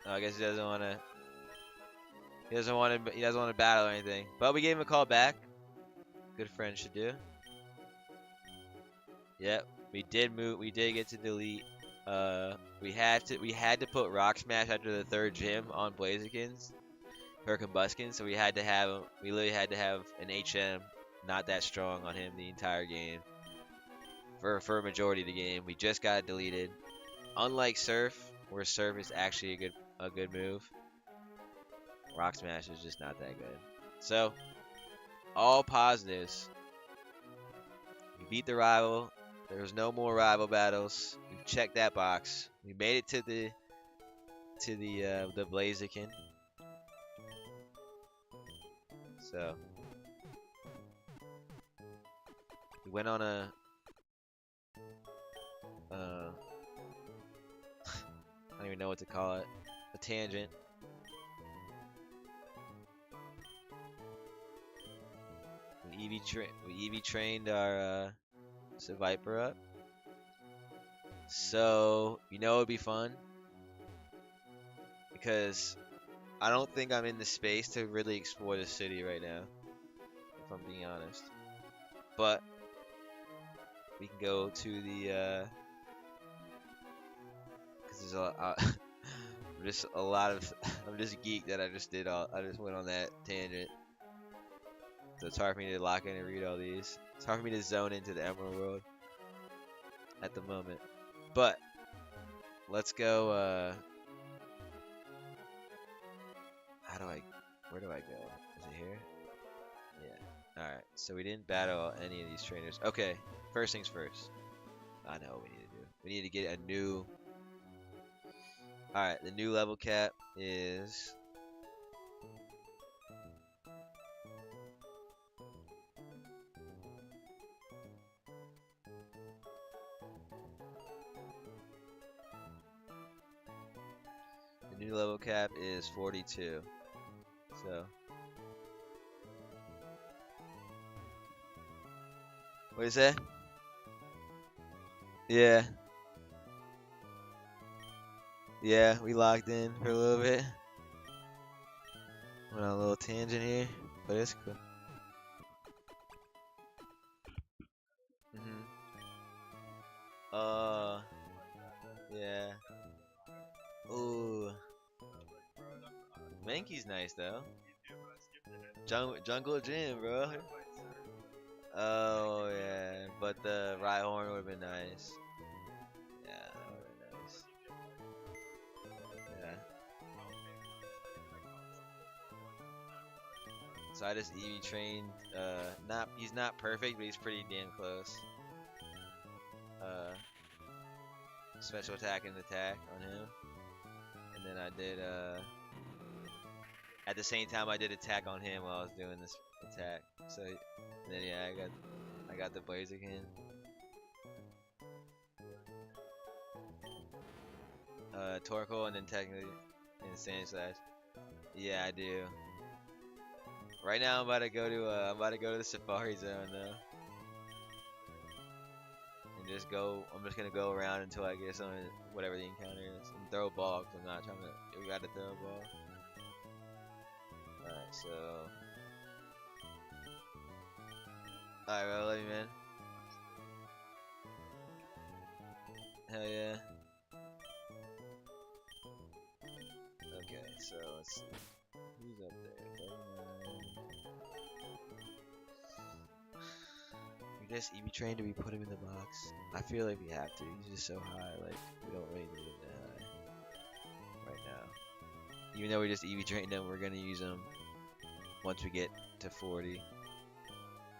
I guess he doesn't want to. He doesn't want to battle or anything. But we gave him a call back. Good friend should do. Yep, we did move. We did get to delete. We had to put Rock Smash after the third gym on Blazikins for Combuskin, so we had to have him. We literally had to have an HM not that strong on him the entire game. For a majority of the game, we just got it deleted. Unlike Surf, where Surf is actually a good move, Rock Smash is just not that good. So, all positives. We beat the rival. There was no more rival battles. We checked that box. We made it to the Blaziken. So we went on a I don't even know what to call it. A tangent. We EV trained our Viper up. So, you know, it'd be fun because I don't think I'm in the space to really explore the city right now, if I'm being honest. But we can go to the because there's just a lot of I'm just geeked that I just went on that tangent. So it's hard for me to lock in and read all these. It's hard for me to zone into the Emerald World at the moment. But let's go. Where do I go? Is it here? Yeah. All right. So we didn't battle any of these trainers. Okay. First things first. I know what we need to do. We need to get a new. All right. The new level cap is. The new level cap is 42. So. What is that? Yeah. Yeah, we locked in for a little bit. Went on a little tangent here, but it's cool. Yeah. Ooh. Mankey's nice though. Jungle Gym, bro. Oh yeah, but the Rhyhorn would have been nice. Yeah, that would have been nice. Yeah. So I just EV trained. He's not perfect, but he's pretty damn close. Special attack and attack on him, and then I did at the same time I did attack on him while I was doing this attack. So and then yeah, I got the Blaziken. Torkoal and then technically in Sand Slash. Yeah, I do. Right now I'm about to go to the Safari Zone though. And just go. I'm just gonna go around until I get some whatever the encounter is and throw a ball. Cause I'm not trying to. We gotta throw a ball. All right, so. All right, bro. Love you, man. Hell yeah. Okay, so let's see. Who's up there? 39. We just EV trained. Do we put him in the box? I feel like we have to. He's just so high. Like we don't really need him that high right now. Even though we just EV trained him, we're gonna use him once we get to 40.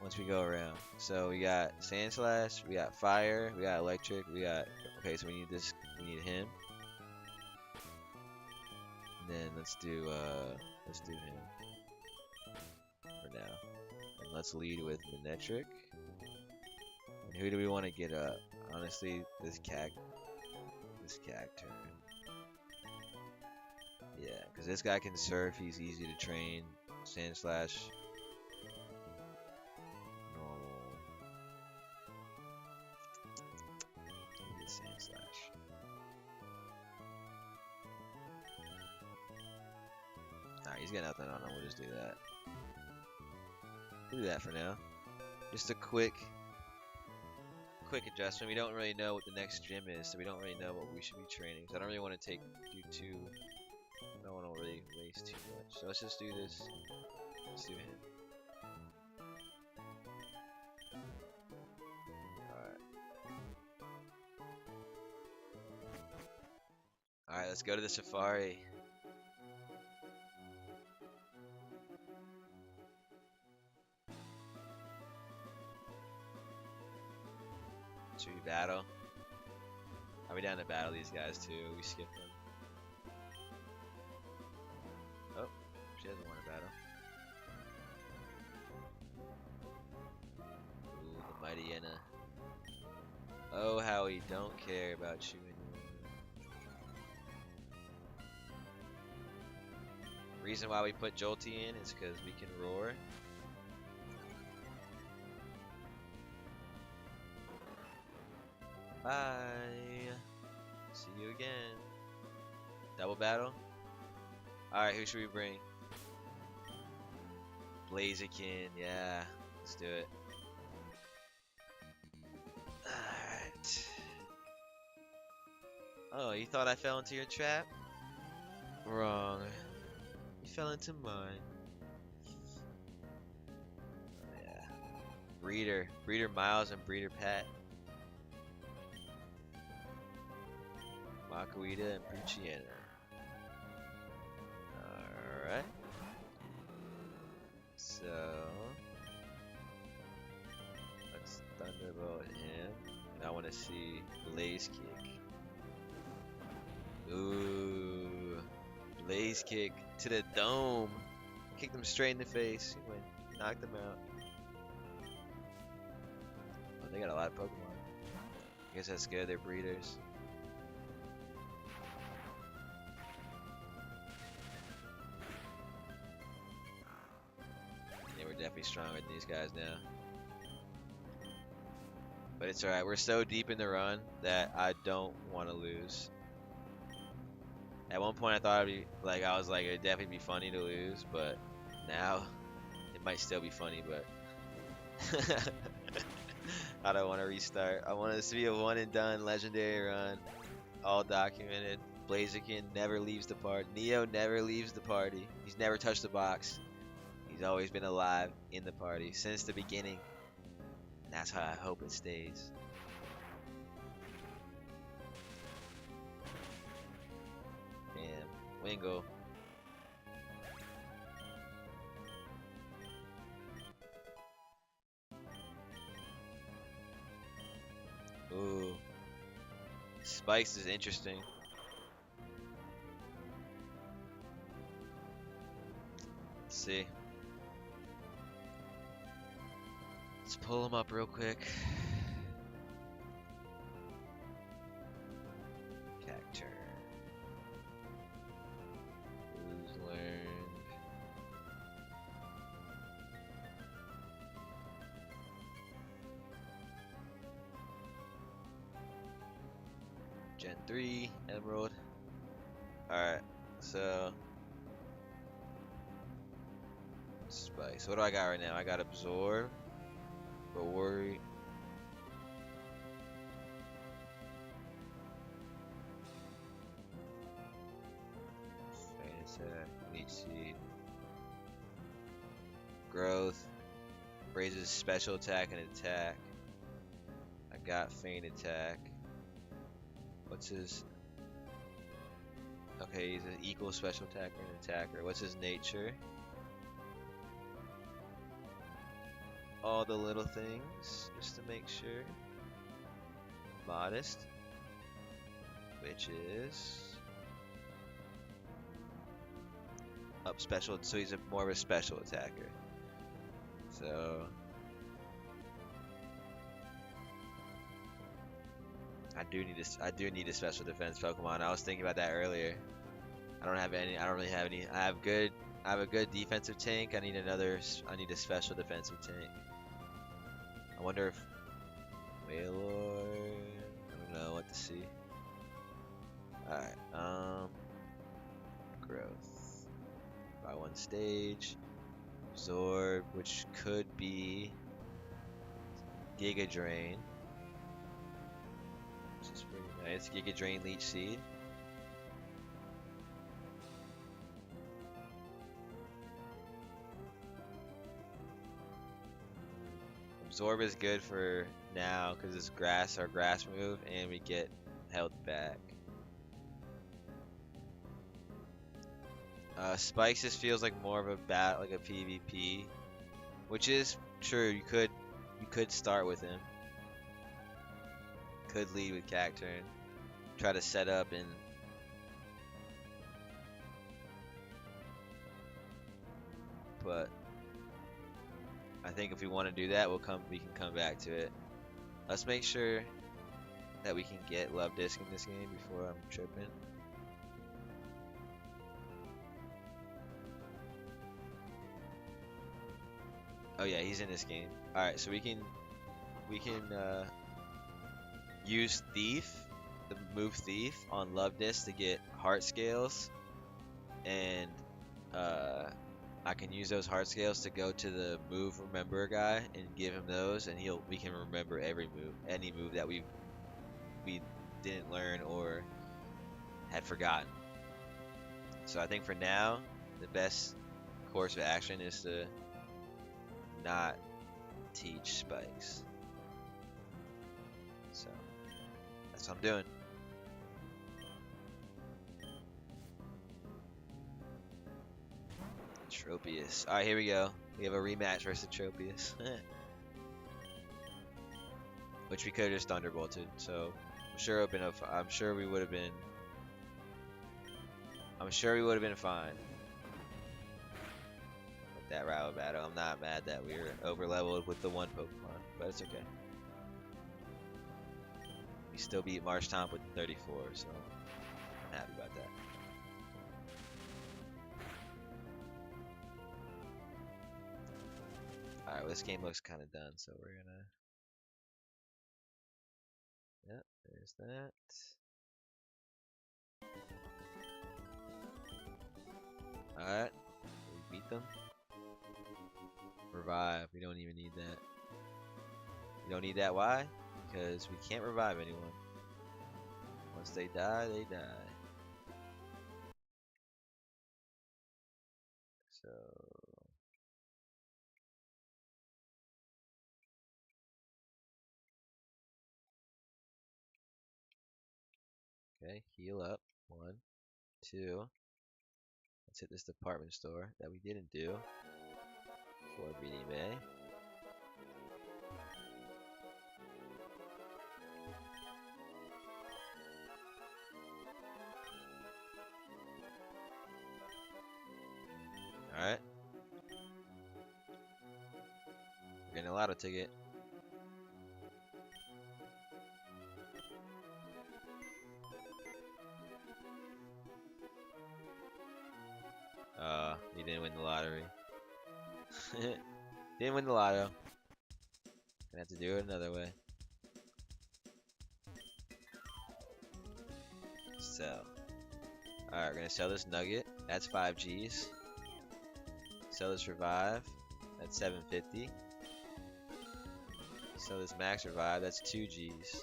Once we go around. So we got Sand Slash, we got Fire, we got Electric, we got. Okay, so we need this. We need him. And then let's do him for now. And let's lead with Manetric. And who do we want to get up? Honestly, this Cag turn. Yeah, because this guy can surf. He's easy to train. Sand Slash. Normal. Maybe Sand Slash. Alright, he's got nothing on him. We'll just do that. We'll do that for now. Just a quick adjustment. We don't really know what the next gym is, so we don't really know what we should be training. So I don't really want to do too. I don't want to really waste too much. So let's just do this. Let's do him. Alright. Alright, let's go to the Safari. Should we battle? Are we down to battle these guys too? We skip them. Oh, she doesn't want to battle. Ooh, the mighty Yenna. Oh, how we don't care about Chimeny. Reason why we put Jolty in is because we can roar. Bye. See you again. Double battle? Alright, who should we bring? Blaziken, yeah. Let's do it. Alright. Oh, you thought I fell into your trap? Wrong. You fell into mine. Oh, yeah. Breeder. Breeder Miles and Breeder Pat. Makuita and Puchiana. Alright. So let's Thunderbolt him. And I wanna see Blaze Kick. Ooh. Blaze Kick to the dome. Kicked him straight in the face. He went, knocked him out. Oh, they got a lot of Pokemon. I guess that's good, they're breeders. Definitely stronger than these guys now. But it's alright, we're so deep in the run that I don't want to lose. At one point I thought it'd be like, I was like, it'd definitely be funny to lose, but now it might still be funny, but I don't want to restart. I want this to be a one and done legendary run, all documented. Blaziken never leaves the party. Neo never leaves the party. He's never touched the box. He's always been alive in the party since the beginning. And that's how I hope it stays. Damn, Wingo. Ooh. Spikes is interesting. Let's see. Let's pull him up real quick. Cacturn. Who's learned? Gen 3, Emerald. Alright, so Spikes. What do I got right now? I got Absorb. But worry. Leech Seed. Growth. Raises special attack and attack. I got Feint Attack. What's his? Okay, he's an equal special attacker and attacker. What's his nature? All the little things, just to make sure. Modest, which is up special, so he's more of a special attacker. So I do need a special defense Pokemon. I was thinking about that earlier. I don't really have any. I have a good defensive tank. I need a special defensive tank. I wonder if Wailord. I don't know what to see. Alright, growth. By one stage. Absorb, which could be Giga Drain. Which is pretty nice. Giga Drain Leech Seed. Absorb is good for now because it's our grass move, and we get health back. Spikes just feels like more of a like a PvP, which is true. You could start with him. Could lead with Cacturn, try to set up and. But I think if we want to do that, we can come back to it. Let's make sure that we can get Love Disc in this game before I'm tripping. Oh yeah, he's in this game. All right, so we can use Thief the move thief on Loveness to get heart scales, and I can use those heart scales to go to the move remember guy and give him those, and we can remember every move, any move that we didn't learn or had forgotten. So I think for now, the best course of action is to not teach spikes. So that's what I'm doing. Tropius. Alright, here we go. We have a rematch versus Tropius. Which we could have just thunderbolted, so I'm sure we would have been fine with that rival battle. I'm not mad that we were over leveled with the one Pokemon, but it's okay. We still beat Marshtomp with 34, so I'm happy about that. Alright, well, this game looks kind of done, so we're gonna... Yep, there's that. Alright, we beat them. Revive, we don't even need that. We don't need that, why? Because we can't revive anyone. Once they die, they die. So... Okay, heal up. 1, 2. Let's hit this department store that we didn't do for beating May. Alright. We're getting a lotto ticket. He didn't win the lottery. Didn't win the lotto. Gonna have to do it another way. So, alright, we're gonna sell this nugget. That's 5 G's. Sell this revive. That's 750. Sell this max revive. That's 2 G's.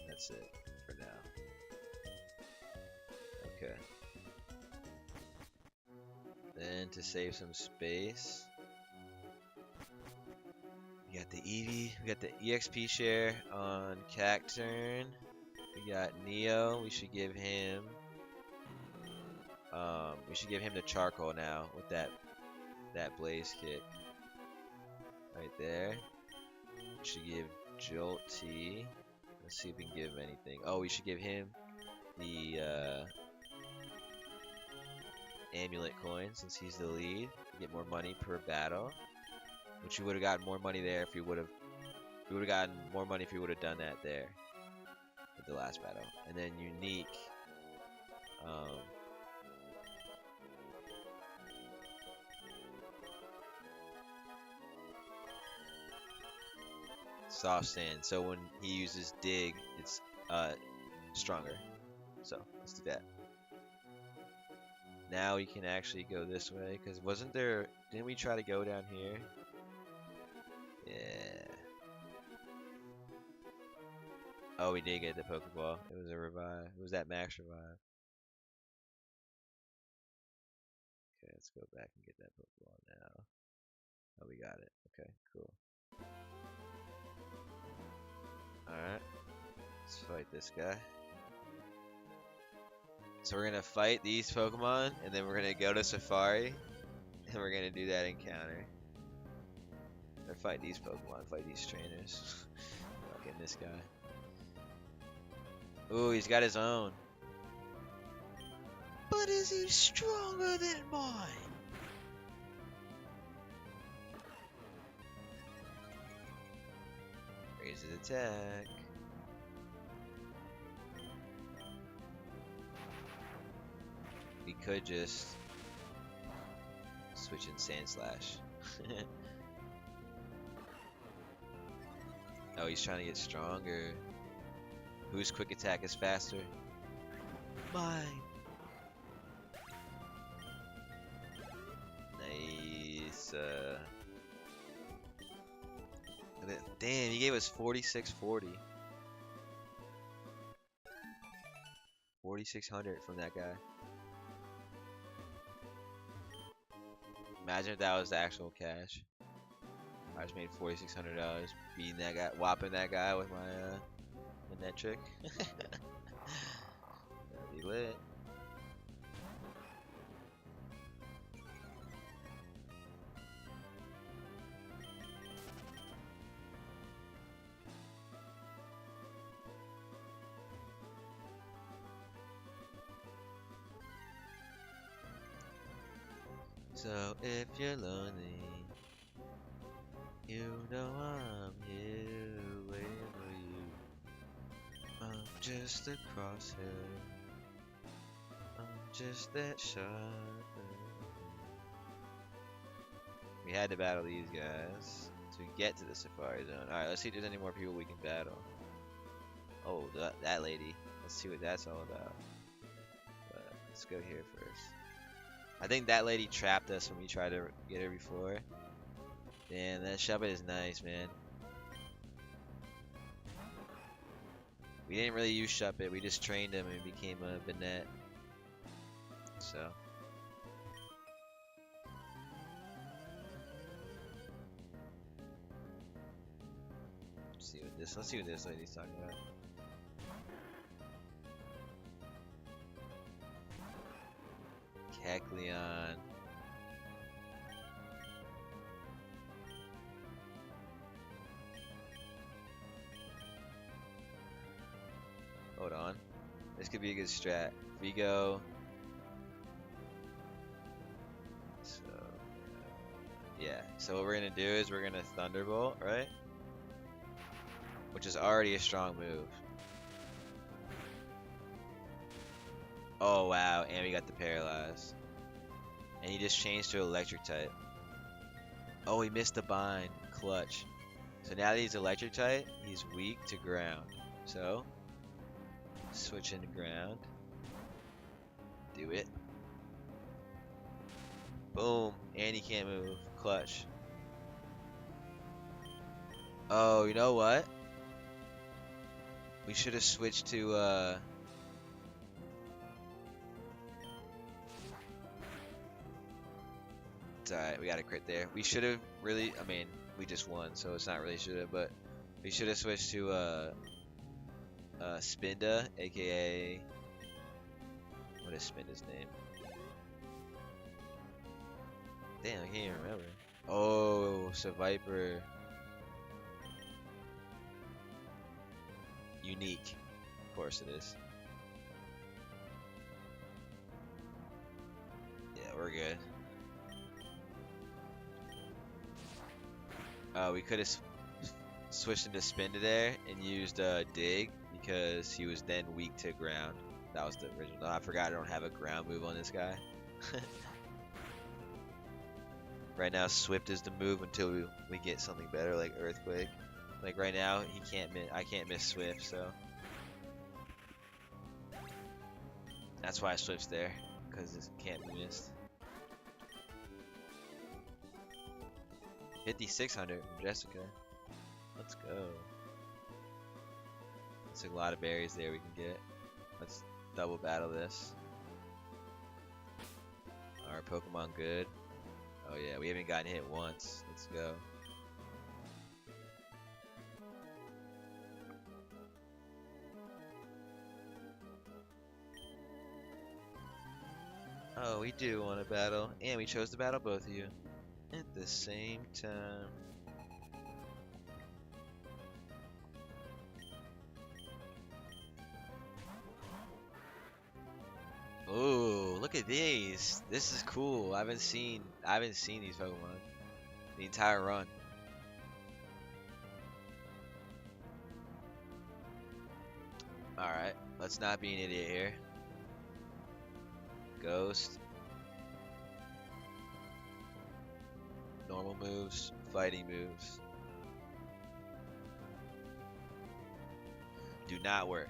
That's it for now. Okay. Then to save some space, we got the Eevee, we got the EXP share on Cacturn. We got Neo. We should give him the charcoal now with that blaze kick right there. We should give Jolty. Let's see if we can give him anything. Oh, we should give him the amulet coin since he's the lead. Get more money per battle, which we would have gotten more money there if we would have. We would have gotten more money if we would have done that there at the last battle. And then unique. Soft sand. So when he uses dig, it's stronger. So let's do that. Now we can actually go this way, because didn't we try to go down here? Yeah. Oh, we did get the Pokeball. It was a revive. It was that max revive. Okay, let's go back and get that Pokeball now. Oh, we got it. Okay, cool. Alright. Let's fight this guy. So we're gonna fight these Pokemon, and then we're gonna go to Safari, and we're gonna do that encounter. Or fight these Pokemon, fight these trainers. Fucking this guy. Ooh, he's got his own. But is he stronger than mine? Raise his attack. We could just switch in Sand Slash. Oh, he's trying to get stronger. Whose quick attack is faster? Mine. Nice. Damn, he gave us 4640. 4600 from that guy. Imagine if that was the actual cash. I just made $4,600 beating that guy, whopping that guy with my net trick. That'd be lit. So if you're lonely, you know I'm here waiting for you. I'm just a crosshair. I'm just that shot. We had to battle these guys to get to the Safari Zone. Alright, let's see if there's any more people we can battle. Oh, that lady. Let's see what that's all about. But let's go here first. I think that lady trapped us when we tried to get her before. Damn, that Shubbit is nice, man. We didn't really use Shubbit, we just trained him and became a Banette. So. Let's see what this lady's talking about. Kecleon. Hold on. This could be a good strat. If we go. So. Yeah. So what we're gonna do is we're gonna Thunderbolt, right? Which is already a strong move. Oh wow, and we got the Paralyze. And he just changed to Electric type. Oh, he missed the bind. Clutch. So now that he's Electric type, he's weak to ground. So, switch into ground. Do it. Boom. And he can't move. Clutch. Oh, you know what? We should have switched to, It's alright, we got a crit there. We should have really, I mean, we just won, so it's not really should have, but we should have switched to, Spinda, aka, what is Spinda's name? Damn, I can't even remember. Oh, so Viper. Unique. Of course it is. Yeah, we're good. We could have switched into Spinda there and used Dig because he was then weak to ground. That was the original. I forgot I don't have a ground move on this guy. Right now, Swift is the move until we get something better like Earthquake. Like right now, he can't miss. I can't miss Swift, so that's why Swift's there, because it can't be missed. 5,600 from Jessica. Let's go. That's a lot of berries there we can get. Let's double battle this. Our Pokemon good. Oh yeah, we haven't gotten hit once. Let's go. Oh, we do want to battle, and we chose to battle both of you at the same time. Oh, look at these! This is cool. I haven't seen these Pokemon the entire run. All right, let's not be an idiot here. Ghost. Normal moves, fighting moves. Do not work.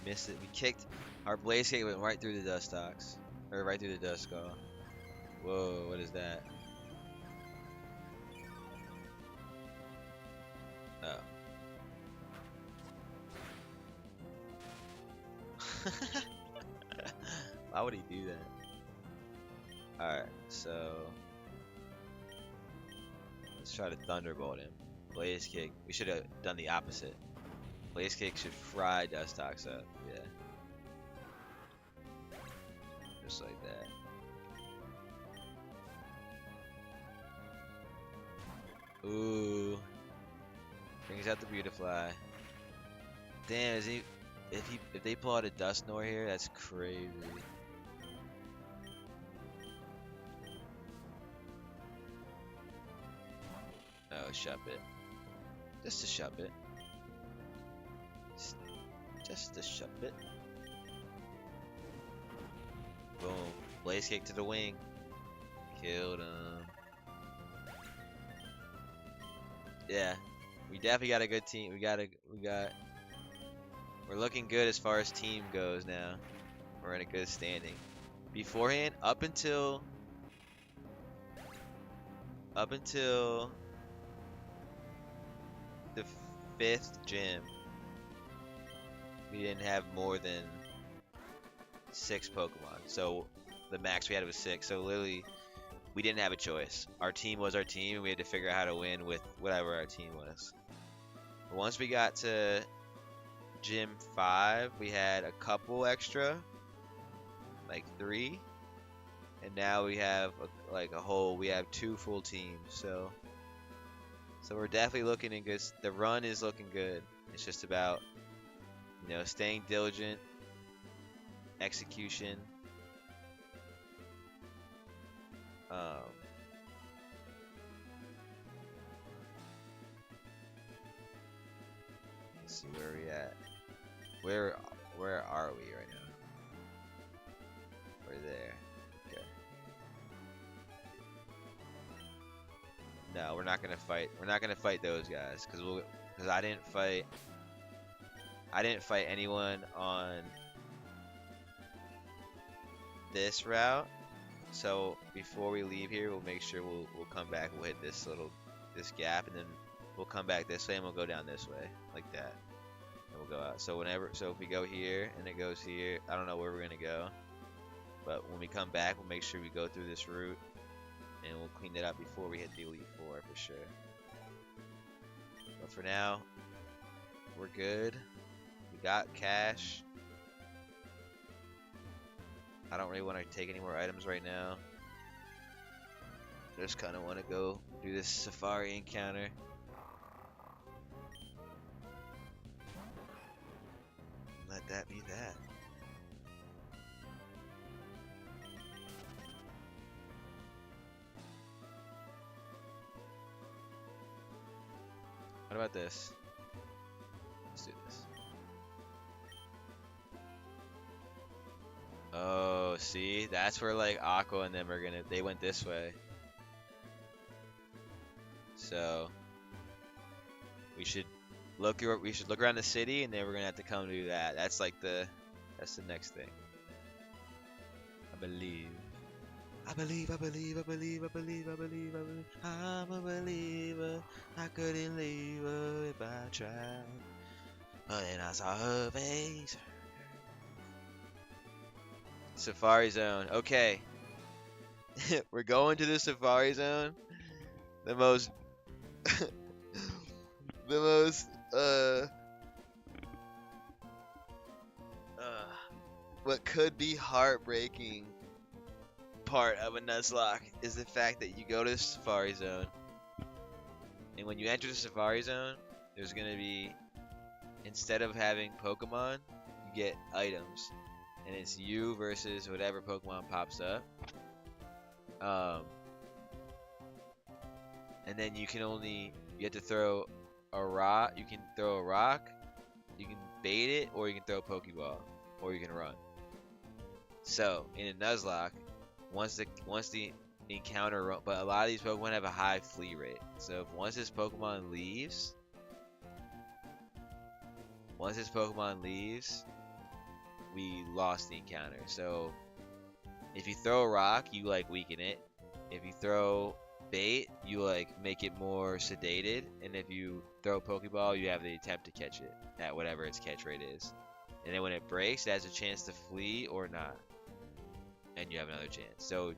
Missed it. We kicked. Our blaze kick went right through the dust stocks. Or right through the dust skull. Whoa, what is that? Oh. Why would he do that? Alright, so let's try to thunderbolt him. Blaze kick. We should have done the opposite. Blaze kick should fry dust stocks up. Yeah. Just like that. Ooh. Brings out the beautifly. Damn, is he if they pull out a dust nor here, that's crazy. Oh, shove it. Just to shove it. Just to shove it. Boom. Blaze kick to the wing. Killed him. Yeah. We definitely got a good team. We're looking good as far as team goes now. We're in a good standing. Beforehand, up until the 5th gym, we didn't have more than 6 Pokemon. So the max we had was 6. So literally, we didn't have a choice. Our team was our team, and we had to figure out how to win with whatever our team was. But once we got to Gym 5, we had a couple extra, like 3, and now we have we have 2 full teams. So we're definitely looking in good. The run is looking good. It's just about staying diligent, execution. Let's see where we at. Where are we right now? We're there. Okay. No, we're not gonna fight. We're not gonna fight those guys because I didn't fight. I didn't fight anyone on this route. So before we leave here, we'll make sure we'll come back. We'll hit this gap, and then we'll come back this way, and we'll go down this way like that. And we'll go out. So if we go here and it goes here, I don't know where we're gonna go, but when we come back, we'll make sure we go through this route, and we'll clean it up before we hit the Elite Four for sure. But for now, we're good. We got cash. I don't really want to take any more items right now. Just kind of want to go do this safari encounter. Let that be that. What about this? Let's do this. Oh, see? That's where like Aqua and them they went this way. So we should look around the city, and then we're gonna have to come do that. That's the next thing. I believe. I'm a believer. I couldn't leave her if I tried. But then I saw her face. Safari Zone. Okay. We're going to the Safari Zone. The most what could be heartbreaking part of a Nuzlocke is the fact that you go to the Safari Zone, and when you enter the Safari Zone, there's gonna be, instead of having Pokemon, you get items, and it's you versus whatever Pokemon pops up. And then you have to throw a rock. You can throw a rock. You can bait it, or you can throw a Pokeball, or you can run. So in a Nuzlocke, once the encounter, but a lot of these Pokemon have a high flee rate. So if once this Pokemon leaves, we lost the encounter. So if you throw a rock, you like weaken it. If you throw bait, you like make it more sedated. And if you throw a Pokeball, you have the attempt to catch it at whatever its catch rate is. And then when it breaks, it has a chance to flee or not. And you have another chance. So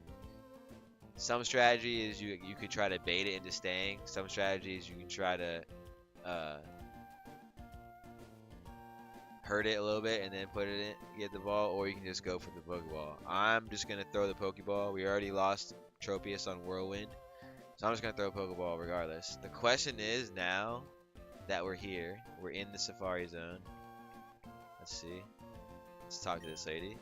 some strategy is you could try to bait it into staying. Some strategies you can try to hurt it a little bit and then put it in, get the ball, or you can just go for the Pokeball. I'm just gonna throw the Pokeball. We already lost Tropius on Whirlwind, so I'm just gonna throw a Pokeball regardless. The question is, now that we're here, we're in the Safari Zone. Let's see. Let's talk to this lady.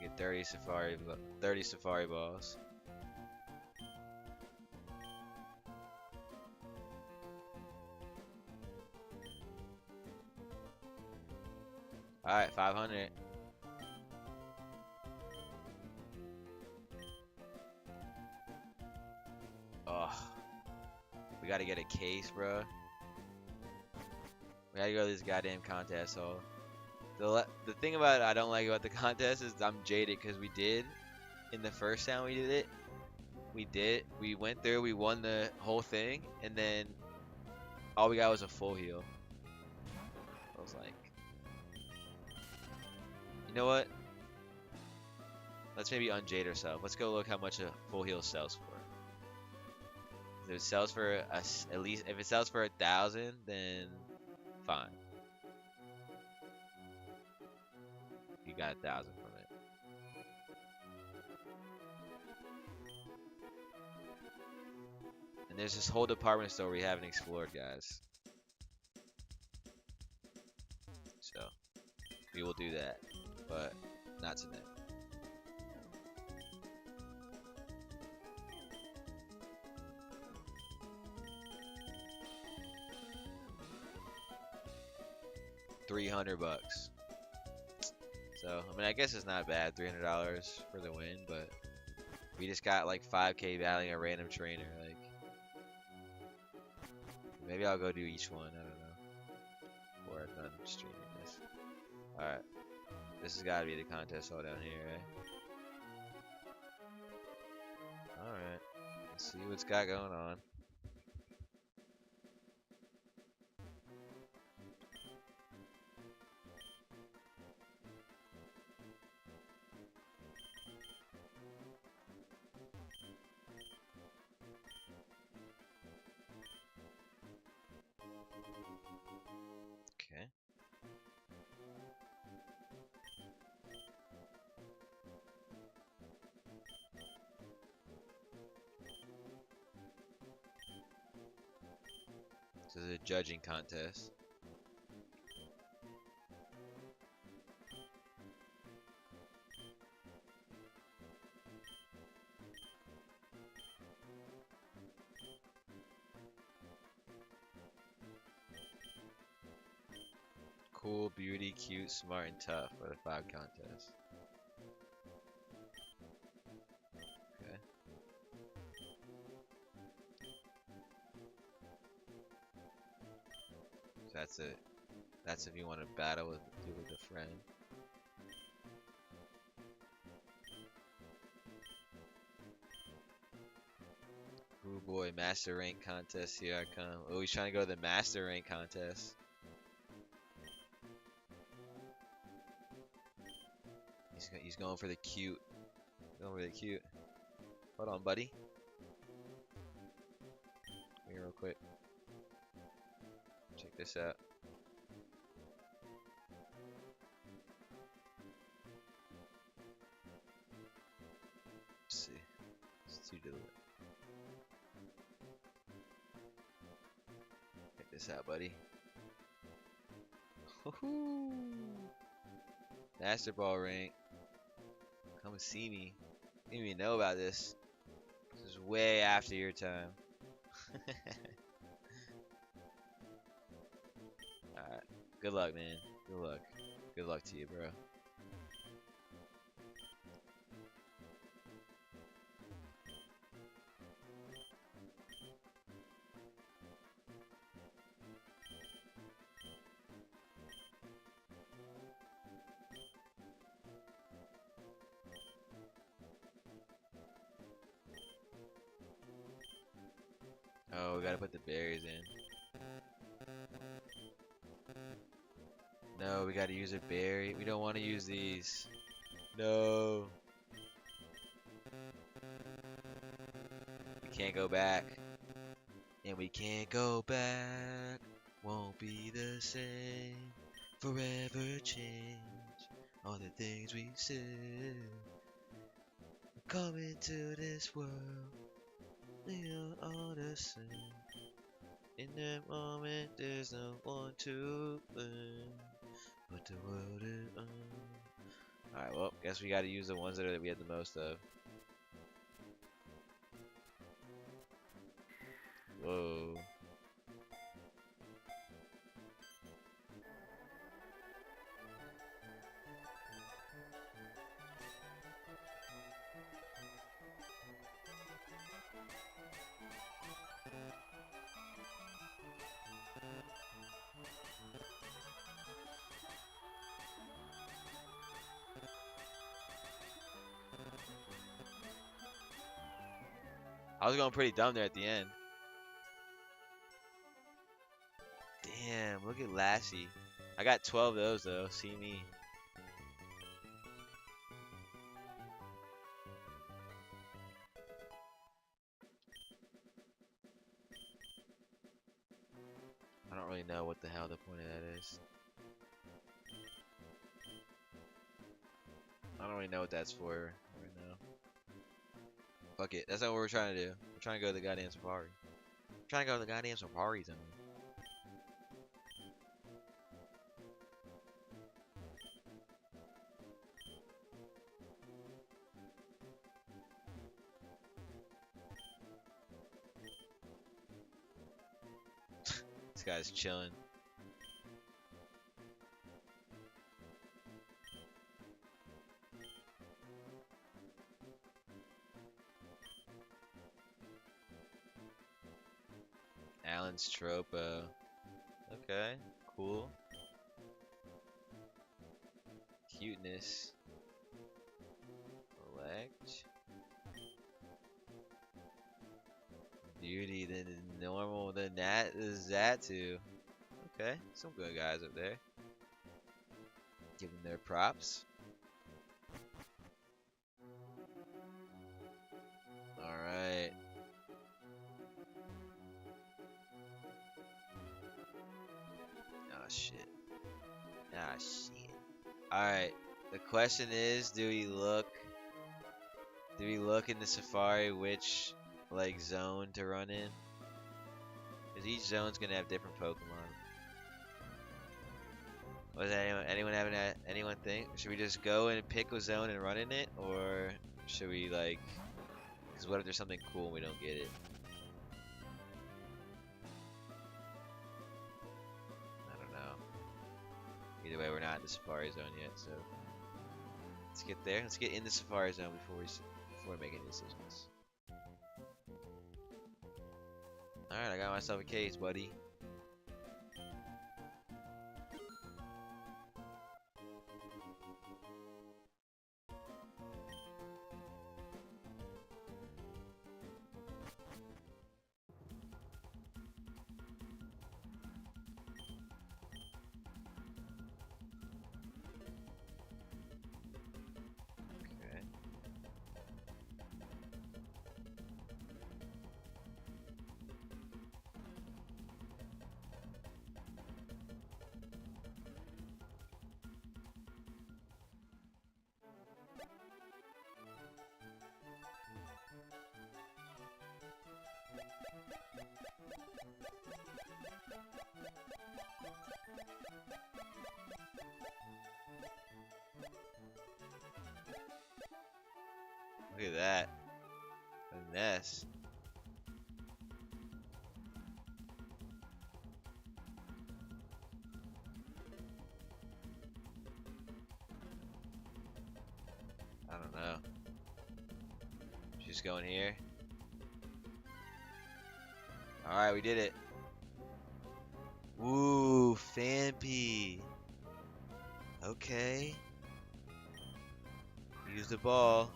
Get 30 Safari balls. All right, 500. Oh, we gotta get a case, bro. We gotta go to this goddamn contest hall. The thing about it I don't like about the contest is I'm jaded because we did in the first time we did it. We went through, we won the whole thing, and then all we got was a full heal. I was like, you know what? Let's maybe unjade ourselves. Let's go look how much a full heal sells for. If it sells for at least, if it sells for 1,000, then fine. You got 1,000 from it. And there's this whole department store we haven't explored, guys. So we will do that, but not today. $300. So, I mean, I guess it's not bad, $300 for the win, but we just got like 5k battling a random trainer. Like, maybe I'll go do each one. I don't know. Or I'm done streaming this. All right, this has got to be the contest all down here, right? All right, let's see what's got going on. Okay. This is a judging contest. Cool, beauty, cute, smart, and tough are the 5 contests. Okay. So that's it. That's if you want to battle with a friend. Ooh boy, master rank contest, here I come. Oh, he's trying to go to the master rank contest. He's going for the cute. Going for the cute. Hold on, buddy. Come here real quick. Check this out. Let's see. It's too diluted. this out, buddy. Woohoo! Master Ball rank. Come and see me. You didn't even know about this. This is way after your time. Alright. Good luck, man. Good luck. Good luck to you, bro. Oh, we gotta put the berries in. No, we gotta use a berry. We don't want to use these. No. We can't go back. And we can't go back. Won't be the same. Forever change. All the things we said. Coming to this world. We are all the same. In that moment, there's no one to blame. But the world is on. Alright, well, guess we gotta use the ones that we had the most of. Whoa. I was going pretty dumb there at the end. Damn, look at Lassie. I got 12 of those though. See me. I don't really know what the hell the point of that is. I don't really know what that's for right now. Fuck it. That's not what we're trying to do. We're trying to go to the goddamn safari. We're trying to go to the goddamn safari zone. This guy's chilling. Alan's Tropo. Okay, cool. Cuteness. Elect. Beauty, then normal, then that is that too. Okay, some good guys up there. Give them their props. Alright. Oh shit. Ah shit. Alright. The question is, do we look in the safari which like zone to run in? Because each zone's gonna have different Pokemon. Was anyone having anyone think? Should we just go and pick a zone and run in it, or should we like? Because what if there's something cool and we don't get it? I don't know. Either way, we're not in the Safari Zone yet, so let's get there. Let's get in the Safari Zone before we make any decisions. All right, I got myself a case, buddy. Look at that. Finesse. I don't know. She's going here. Alright, we did it. Ooh, Fampy. Okay. Use the ball.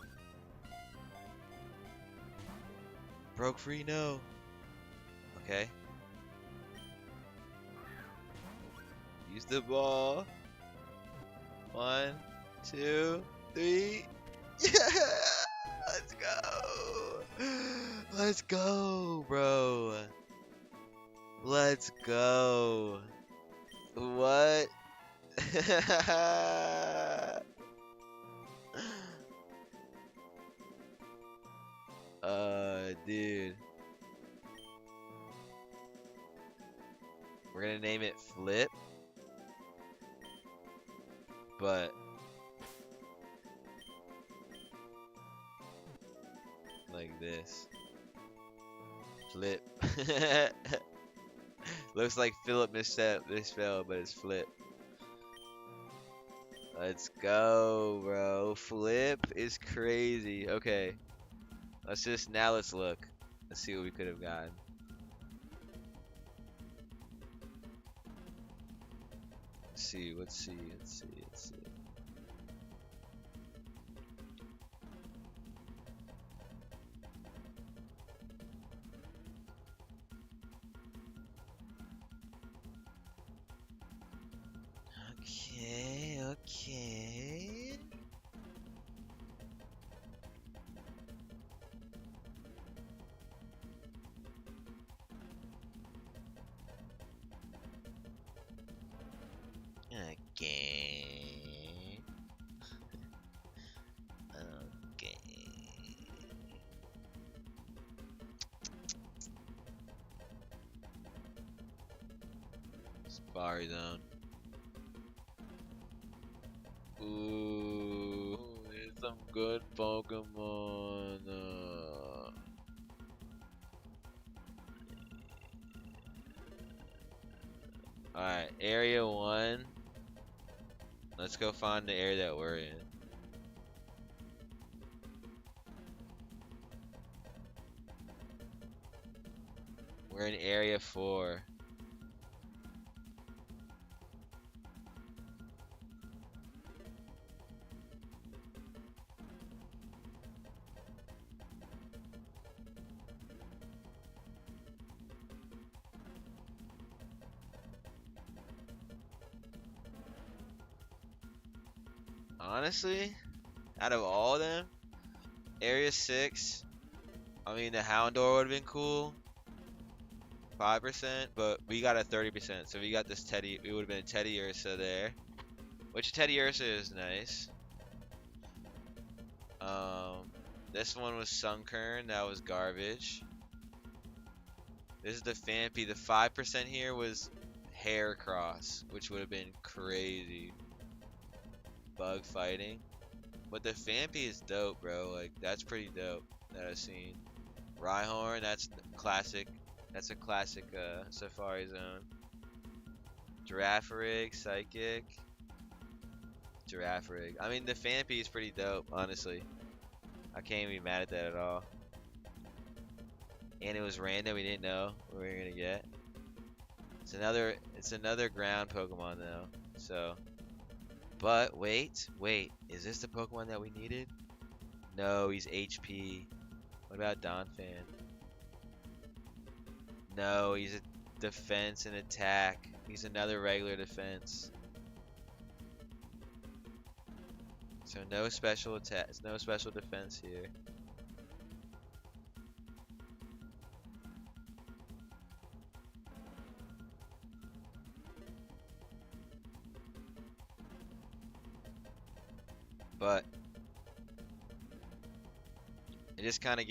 Broke free, no. Okay. Use the ball. 1, 2, 3. Yeah! Let's go! Let's go, bro. Let's go. What? Dude. We're gonna name it Flip. But like this. Flip. Looks like Philip misspelled, but it's Flip. Let's go, bro. Flip is crazy. Okay. Let's look. Let's see what we could have gotten. Let's see. Okay. Okay. Okay. Safari Zone. Ooh, there's some good Pokemon. Alright, area 1. Let's go find the area that we're in. We're in area 4. Honestly, out of all of them, area 6, I mean, the Houndour would have been cool. 5%, but we got a 30%. So we got this Teddy. It would have been a Teddy Ursa there, which Teddy Ursa is nice. This one was Sunkern. That was garbage. This is the Fampy. The 5% here was Haircross, which would have been crazy. Bug fighting. But the Fampy is dope, bro. Like, that's pretty dope that I've seen. Rhyhorn, that's classic. That's a classic Safari Zone. Girafarig, Psychic. Girafarig. I mean, the Fampy is pretty dope, honestly. I can't even be mad at that at all. And it was random. We didn't know what we were gonna get. It's another ground Pokemon though. So, but wait. Is this the Pokemon that we needed? No, he's HP. What about Donphan? No, he's a defense and attack. He's another regular defense. So no special attack, no special defense here. But it just kind of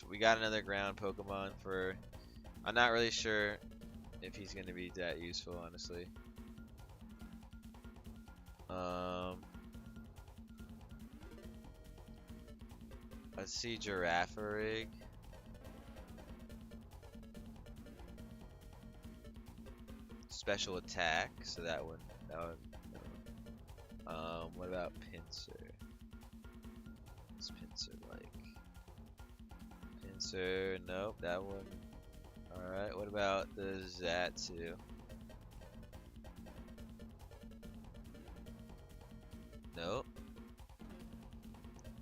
we got another ground Pokemon for. I'm not really sure if he's gonna be that useful, honestly. Let's see giraffe rig. Special attack, so that one. What about pincer? What's pincer like? Pincer, nope, that one. Alright, what about the Zatsu? Nope.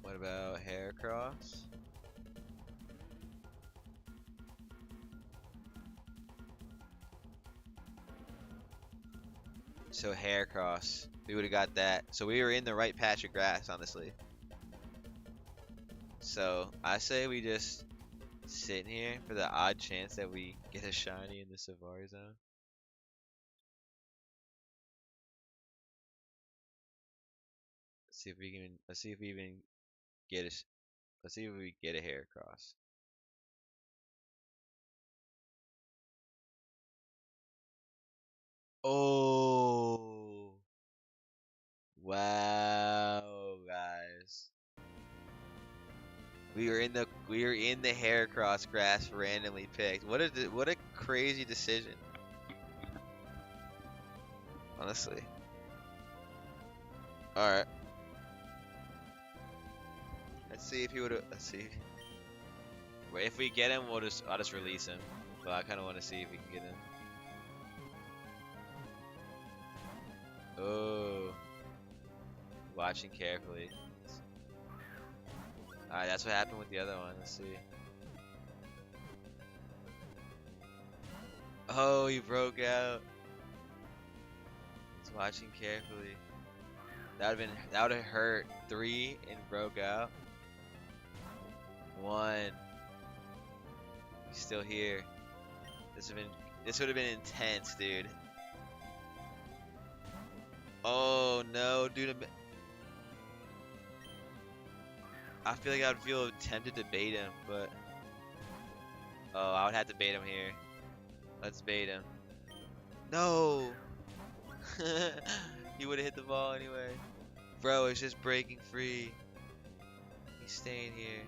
What about Haircross? So Haircross, we would have got that. So we were in the right patch of grass, honestly. So I say we just sit in here for the odd chance that we get a shiny in the Safari Zone. Let's see if we can. Let's see if we even get a. Let's see if we get a Haircross. Oh, wow, guys. We were in the Haircross grass randomly picked. What a crazy decision. Honestly. All right. Let's see if he would. Let's see. Wait, if we get him, I'll just release him. But I kind of want to see if we can get him. Oh, watching carefully. Alright, that's what happened with the other one. Let's see. Oh, he broke out. He's watching carefully. That would have hurt. 3 and broke out. 1. He's still here. This would have been intense, dude. Oh no, dude. I feel like I would feel tempted to bait him, but oh, I would have to bait him here. Let's bait him. No. He would have hit the ball anyway. Bro, it's just breaking free. He's staying here.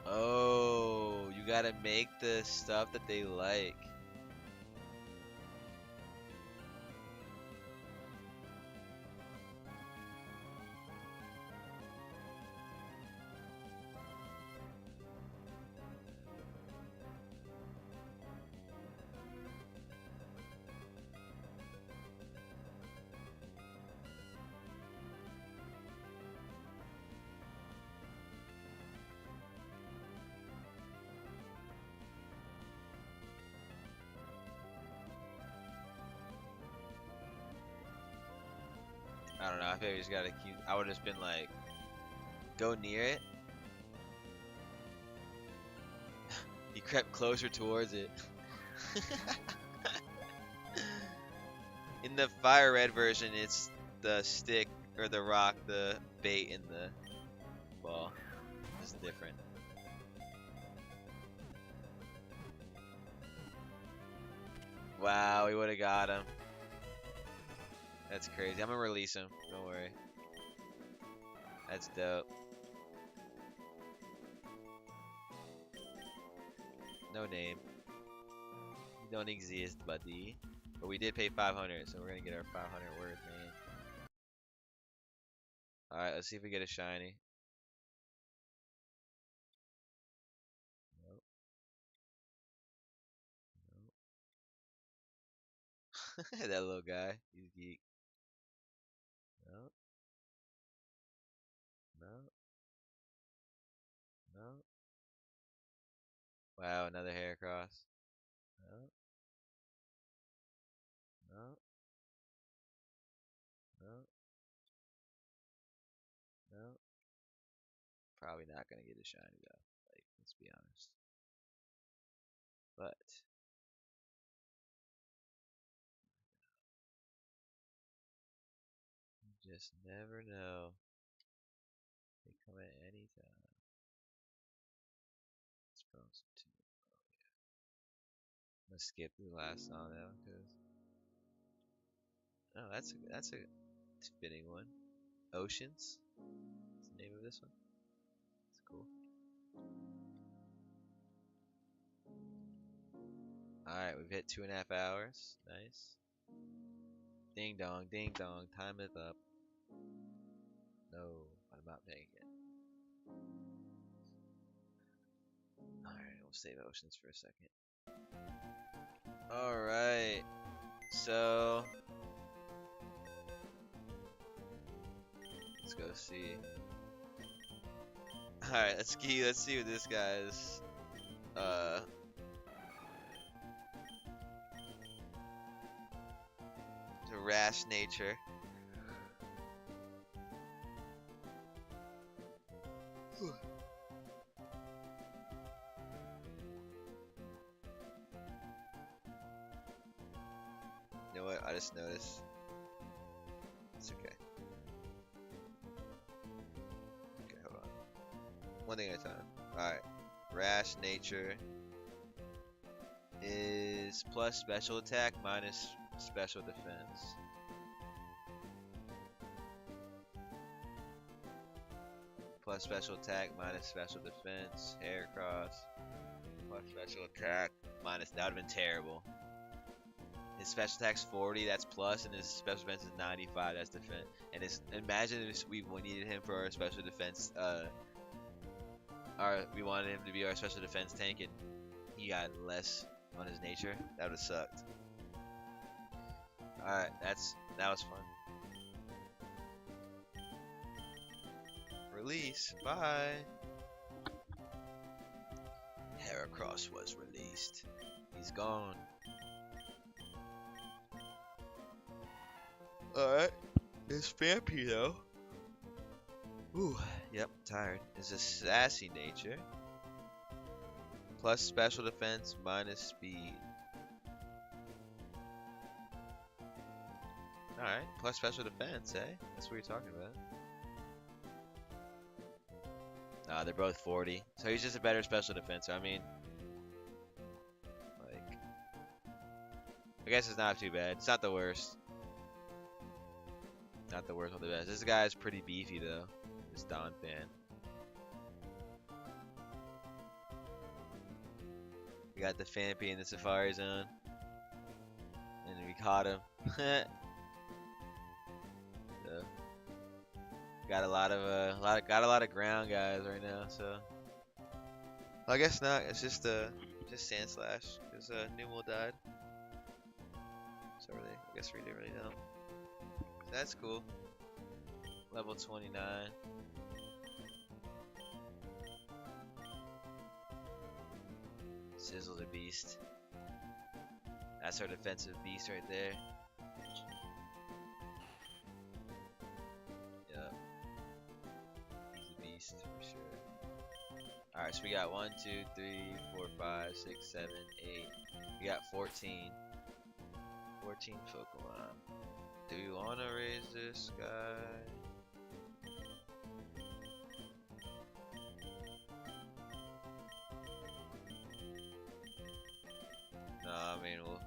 Oh, you gotta make the stuff that they like. I don't know. I feel like we just gotta keep. I would have just been like, go near it. He crept closer towards it. In the fire red version, it's the stick or the rock, the bait in the ball. It's different. Wow, we would have got him. That's crazy. I'm gonna release him. Don't worry. That's dope. No name. You don't exist, buddy. But we did pay 500, so we're gonna get our 500 worth, man. Alright, let's see if we get a shiny. Nope. Nope. That little guy. He's geek. Nope. Nope. Nope. Wow, another hair cross. Nope. Nope. Nope. Nope. Probably not gonna get a shiny though. Like, let's be honest. But you just never know. They come at any time. It's gonna skip the last song now because oh, that's a fitting one. Oceans. What's the name of this one? It's cool. All right, we've hit 2.5 hours. Nice. Ding dong, time is up. No, I'm not paying it. Alright, we'll save oceans for a second. Alright, so let's go see. Alright, let's see what this guy's the rash nature. You know what? I just noticed. It's okay. Okay, hold on. One thing at a time. Alright. Rash nature is plus special attack minus special defense. Plus special attack minus special defense. Hair cross. Plus special attack minus. That would have been terrible. His special attack's 40, that's plus, and his special defense is 95, that's defense. And imagine if we needed him for our special defense. We wanted him to be our special defense tank, and he got less on his nature. That would have sucked. All right, that was fun. Release, bye. Heracross was released. He's gone. Alright, it's Vampy though. Ooh, yep, tired. It's a sassy nature. Plus special defense, minus speed. Alright, plus special defense, eh? That's what you're talking about. Nah, they're both 40. So he's just a better special defense. I mean, like, I guess it's not too bad. It's not the worst. Not the worst or the best. This guy is pretty beefy though. This Don fan. We got the Fampy in the Safari Zone, and we caught him. So, got a lot of ground guys right now. So I guess not. It's just Sand Slash because Numel died. So really, I guess we didn't really know. That's cool. Level 29. Sizzle the beast. That's our defensive beast right there. Yep. He's a beast for sure. Alright, so we got 1, 2, 3, 4, 5, 6, 7, 8. We got 14. 14 Pokemon. Do you want to raise this guy? No, I mean, we'll...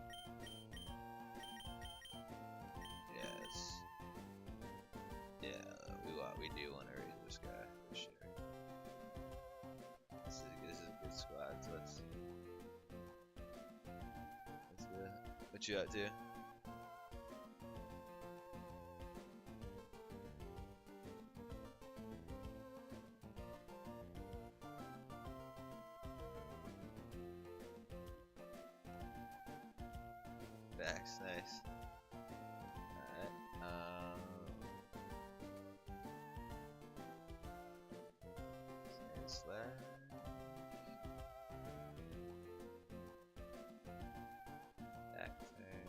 Yes. Yeah, we do want to raise this guy, for sure. This is a good squad, so let's do it. What you up to? Backs, nice. Alright, Sand Slash. Back turn.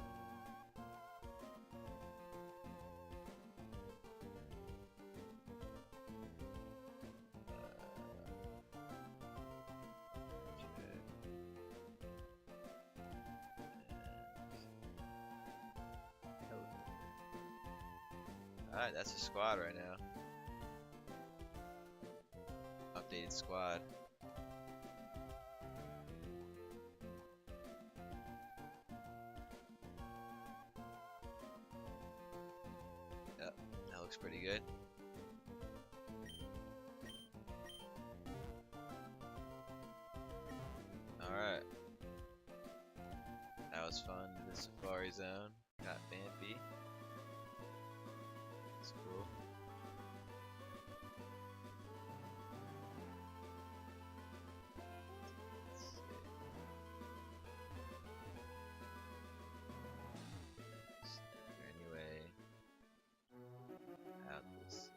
Alright, that's a squad right now. Updated squad. looks pretty good. Alright. That was fun. The Safari Zone. Got Vampy. That's cool. Anyway, out this.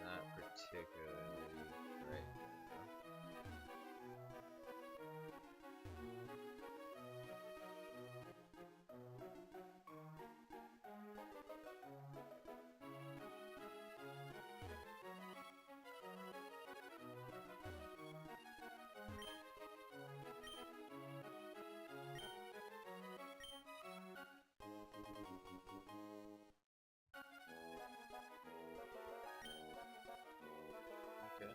Not particularly right now. Okay.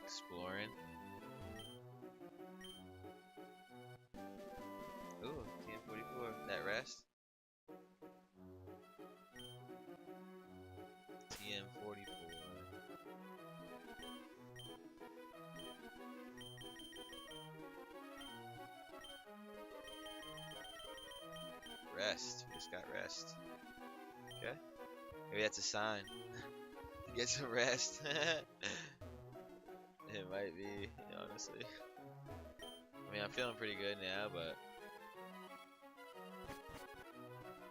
Exploring. Ooh, TM44. That rest. TM44. Rest. We just got rest. Okay. Maybe that's a sign. Get some rest. It might be, honestly. I mean, I'm feeling pretty good now, but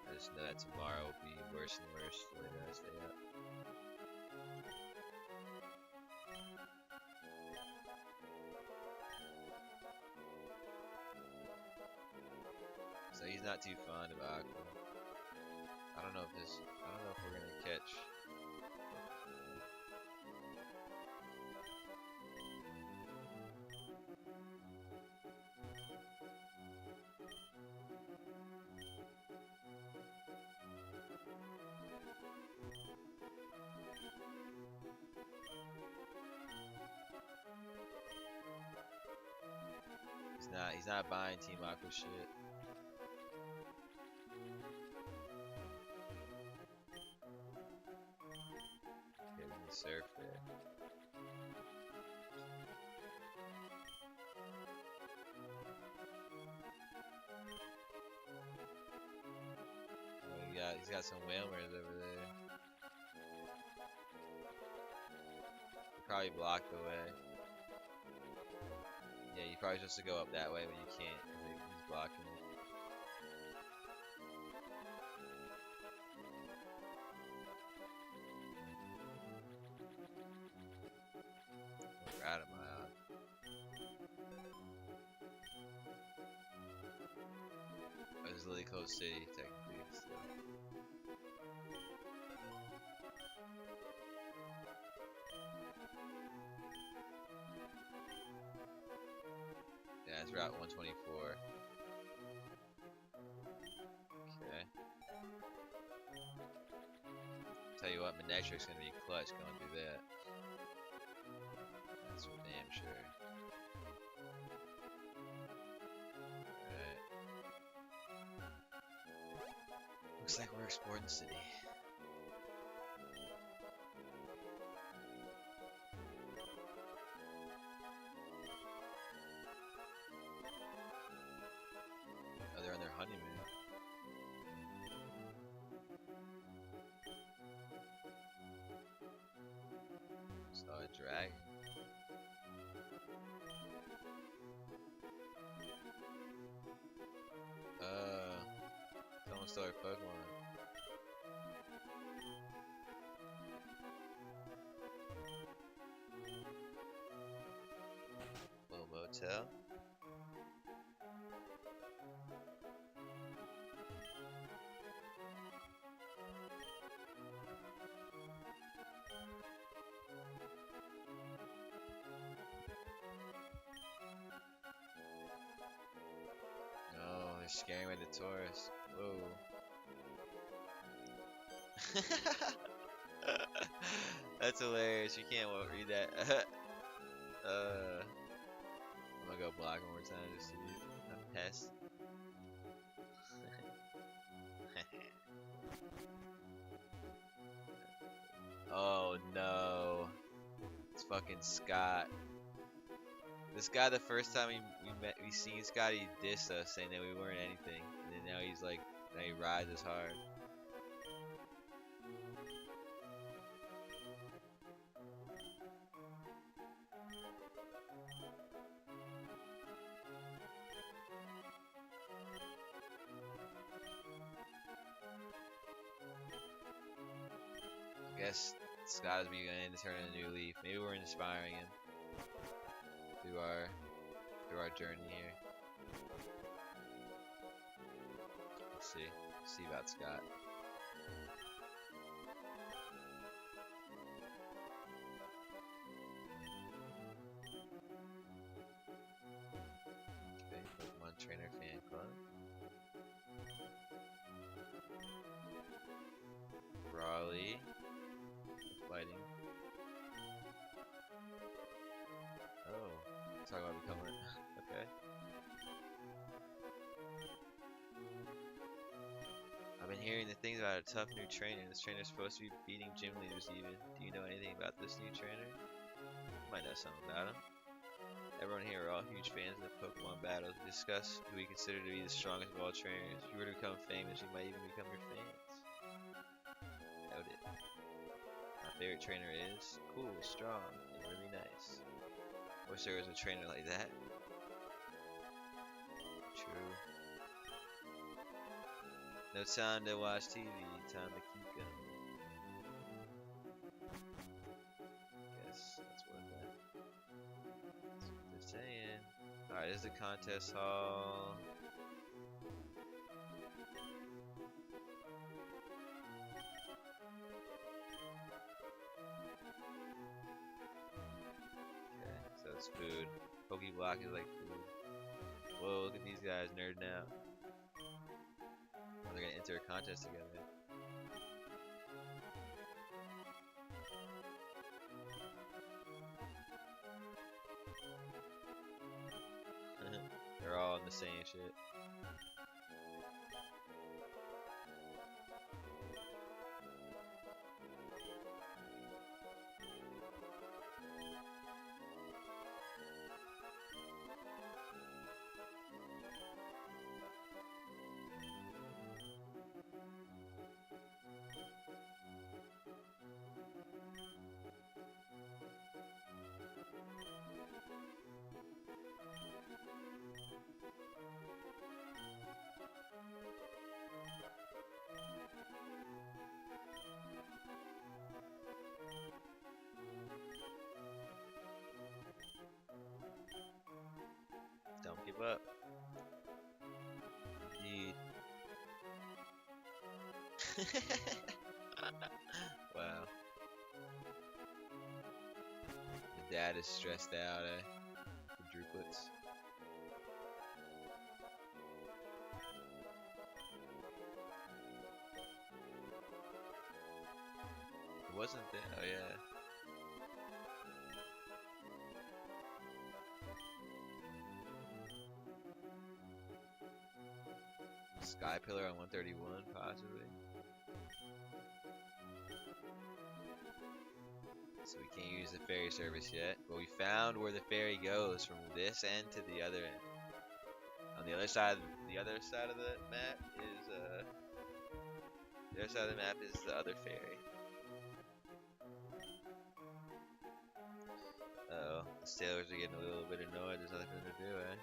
I just know that tomorrow will be worse and worse the later I stay up. So he's not too fond of Aqua. I don't know if we're gonna catch. He's not buying Team Aqua shit. Okay, we can surf there. Oh, he's got some whalers over there. He probably blocked the way. Yeah, you're probably supposed to go up that way, but you can't because he's blocking it. We're out of my eye. Oh, this is Lily Cove City, technically. Still. Yeah, it's Route 124. Okay. Tell you what, Manectric's gonna be clutch going through that. That's for damn sure. Alright. Looks like we're exploring the city. Oh, they're on their honeymoon. Saw a dragon. Someone stole our Pokemon. Little motel. scaring with the Taurus. Whoa. That's hilarious. You can't read that. I'm gonna go block one more time just to be a pest. Oh no. It's fucking Scott. This guy, the first time we seen Scott, he dissed us saying that we weren't anything. And then now he's like, now he rides us hard. I guess Scott is beginning to turn a new leaf. Maybe we're inspiring him through our journey here. Let's see. Let's see about Scott. Okay, Pokemon Trainer Fan Club. Raleigh. Fighting. Oh, talking about becoming. Okay. I've been hearing the things about a tough new trainer. This trainer's supposed to be beating gym leaders even. Do you know anything about this new trainer? You might know something about him. Everyone here are all huge fans of the Pokemon battles. We discuss who we consider to be the strongest of all trainers. If you were to become famous, you might even become your fans. Doubt it. My favorite trainer is cool, strong, and really nice. Wish there was a trainer like that. True. No time to watch TV, time to keep going. Guess that's what they're saying. Alright, this is the contest hall. Okay, so it's food. Pokeblock is like food. Whoa, look at these guys nerding out. They're gonna enter a contest together. They're all in the same shit. Don't give up. Indeed. Wow. The dad is stressed out, the Drooplets. It wasn't there. Oh, yeah. Sky Pillar on 131, possibly. So we can't use the ferry service yet, but we found where the ferry goes from this end to the other end. On the other side, of the map is the other side of the map is the other ferry. Uh oh, the sailors are getting a little bit annoyed. There's nothing to do, eh?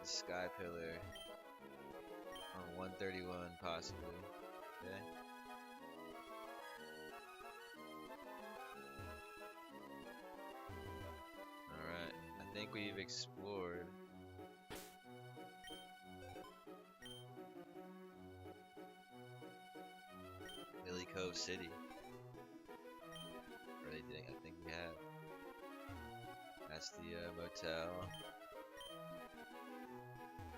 The Sky Pillar on 131, possibly. Okay. Alright, I think we've explored. Cove City. Really didn't. I think we have. That's the motel.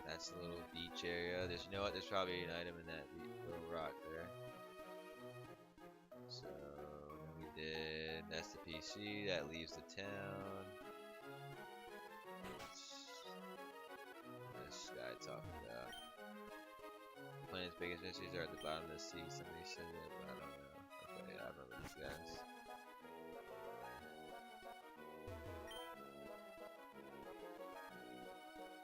That's the little beach area. There's, you know what? There's probably an item in that little rock there. So then we did. That's the PC. That leaves the town. What's this guy talking about? The planet's biggest mysteries are at the bottom of the sea. Somebody said it, but I don't know. Okay, I remember these guys.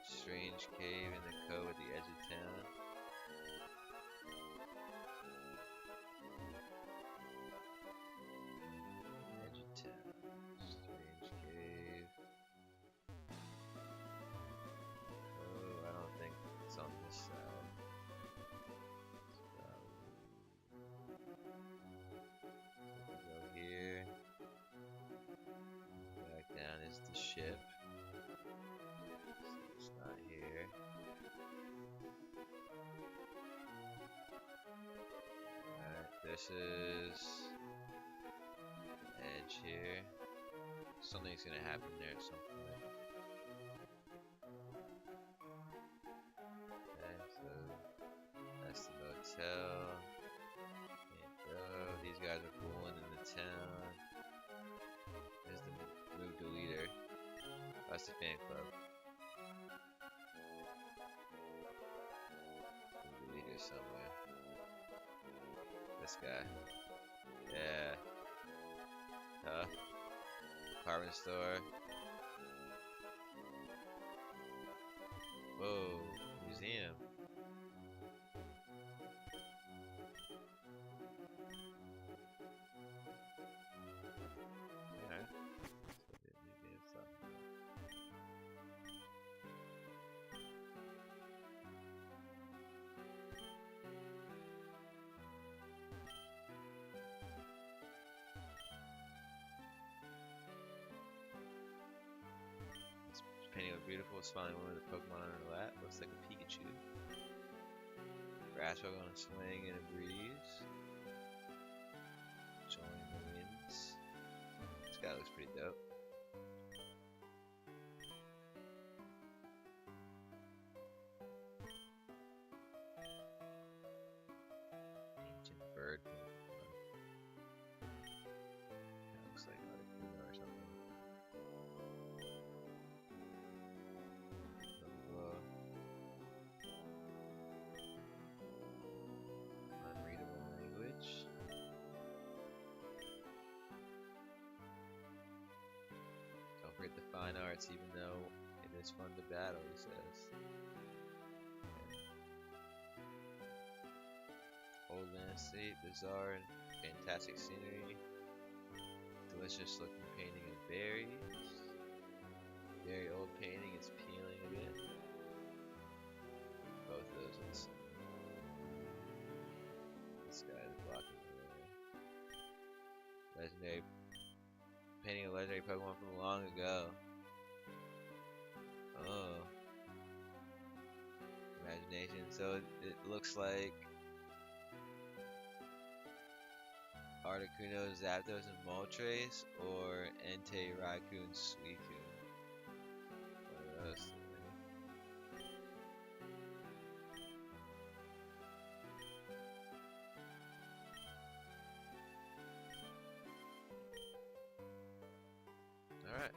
Strange cave in the cove at the edge of town. Edge of town. Strange cave. Oh, I don't think it's on this side. So we go here. Back down is the ship. It's not here. Alright, this is the edge here. Something's gonna happen there at some point. Okay, so that's the motel. Can't go. These guys are fooling in the town. There's the move to leader. That's the fan club. Leader somewhere. This guy. Yeah. Tough. Department store. Whoa. Museum. Alright. Museum stuff. Painting a beautiful smiling woman with a Pokemon on her lap. Looks like a Pikachu. Grassrug on a swing in a breeze. Enjoying the winds. This guy looks pretty dope. Ancient bird. That looks like Articuno or something. Unreadable language. Don't forget the fine arts, even though it is fun to battle, he says. Old landscape, bizarre and fantastic scenery. Delicious looking painting of berries. Very old painting, it's peeling a bit. Both of those are the same. This guy is blocking the way. Legendary painting a legendary Pokemon from long ago. Oh. Imagination. So it looks like Articuno, Zapdos, and Moltres, or Entei, Raikou, Suicune. One of those three. Alright.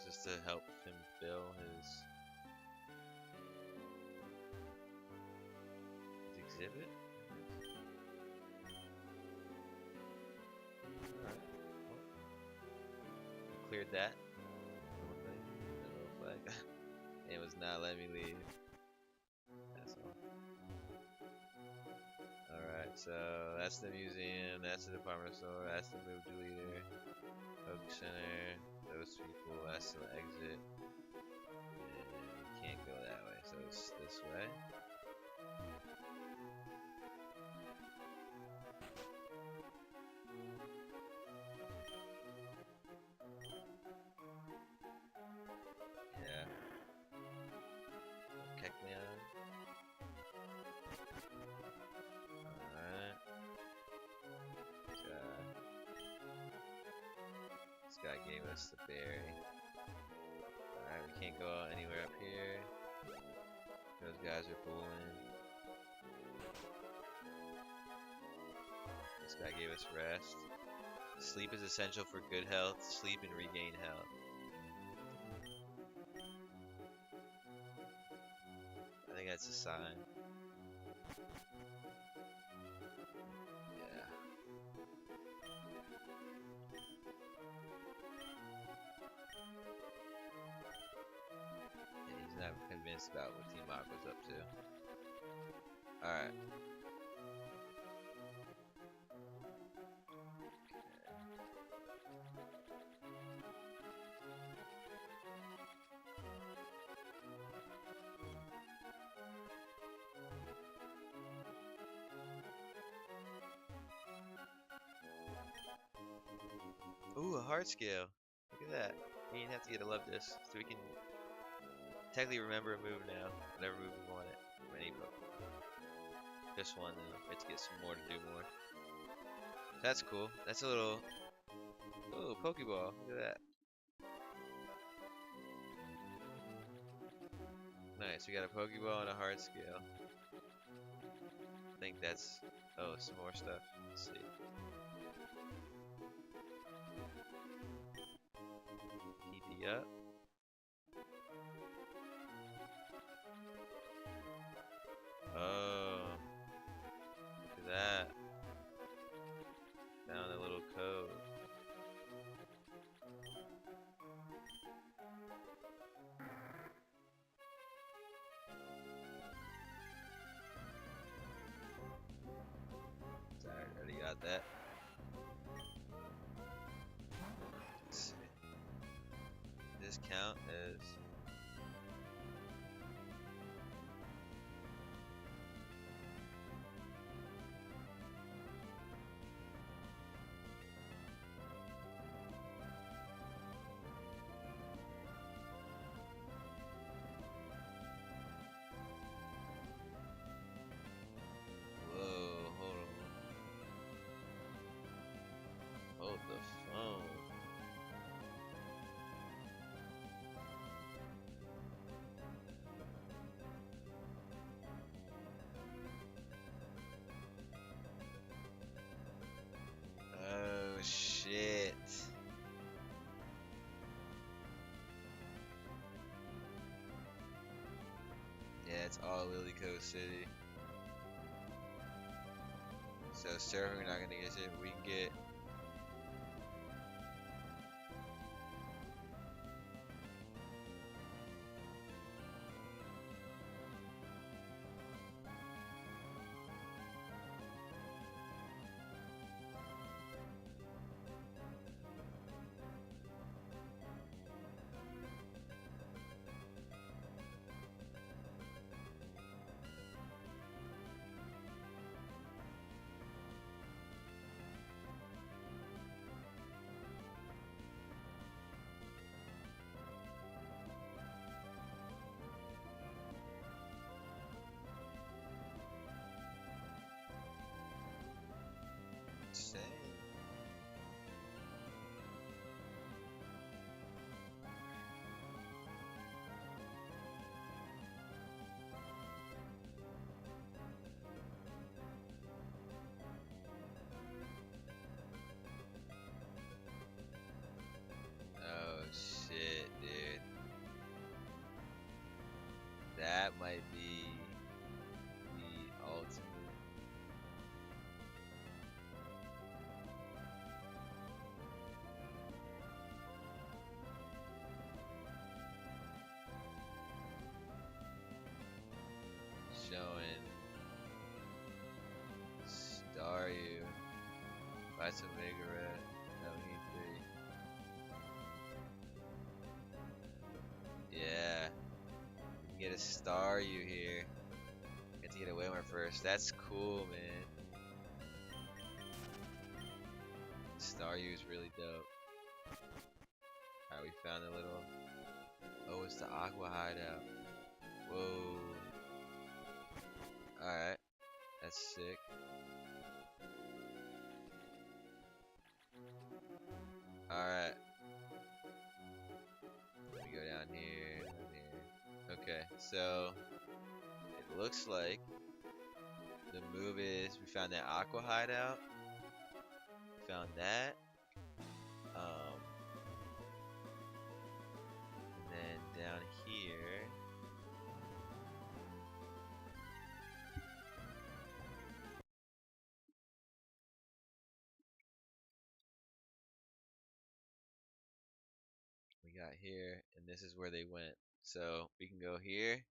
Just to help him fill his exhibit. Alright. Well, cleared that. That little flag. It was not letting me leave. So that's the museum, that's the department store, that's the move leader, Oak Center, those people, that's the exit. And we can't go that way, so it's this way. Yeah. Kekleon. Alright. This guy gave us the berry. Alright, we can't go anywhere up here. Those guys are fooling. This guy gave us rest. Sleep is essential for good health. Sleep and regain health. I think that's a sign. Yeah. He's not convinced about what Team Aqua's up to. Alright. Ooh, a heart scale. Look at that. You didn't have to get a love disc, so we can technically remember a move now. Whatever move we want it. Any Pokemon. Just one though. We have to get some more to do more. That's cool. That's a little. Ooh, Pokeball. Look at that. Nice. We got a Pokeball and a heart scale. I think that's. Oh, some more stuff. Let's see. TP up. Oh, look at that. Found a little code. Sorry, I already got that. Let's see. This count as. Whoa, hold on. Hold the phone. Oh shit. Yeah, it's all Lilyco City. So server, we're not gonna get it. We can get. Fight some Vigorette. No, he 3. Yeah. Get a star you here. Get to get a Waymer first. That's cool, man. Star you is really dope. Alright, we found a little. Oh, it's the Aqua hideout. Whoa. Alright. That's sick. Alright. Let me go down here. Okay, so it looks like the move is we found that Aqua hideout. Found that. And then down here. We got here, and this is where they went. So we can go here.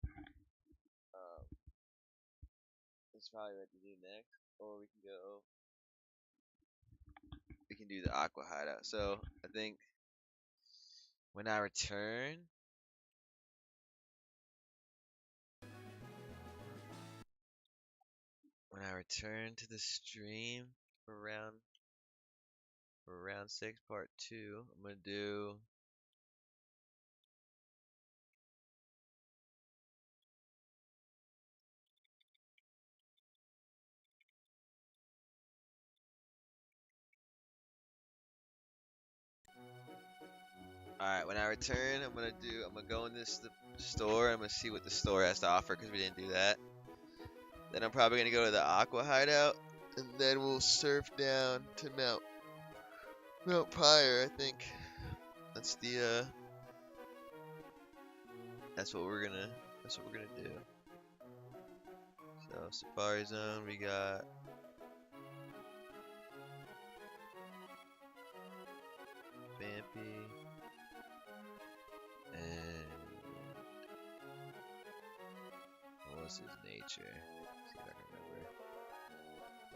That's probably what to do next, or we can go. We can do the Aqua hideout. So I think when I return, to the stream for round 6 part 2, I'm gonna do. Alright, when I return, I'm gonna go in the store. I'm gonna see what the store has to offer because we didn't do that. Then I'm probably gonna go to the Aqua hideout, and then we'll surf down to Mount Pyre. I think that's the that's what we're gonna do. So Safari Zone, we got Vampy and what was his nature? See if I can remember.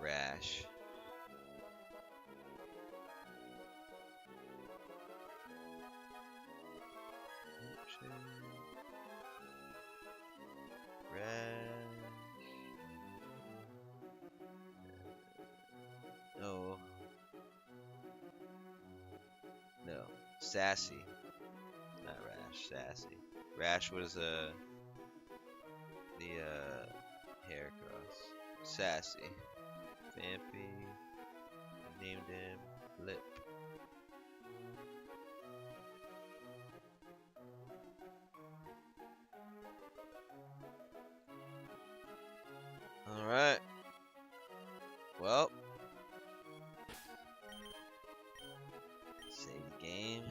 Rash. No. No. Sassy. Not Rash. Sassy. Rash was the hair cross. Sassy. Vampy. Named him Lip. Alright. Well. Save the game.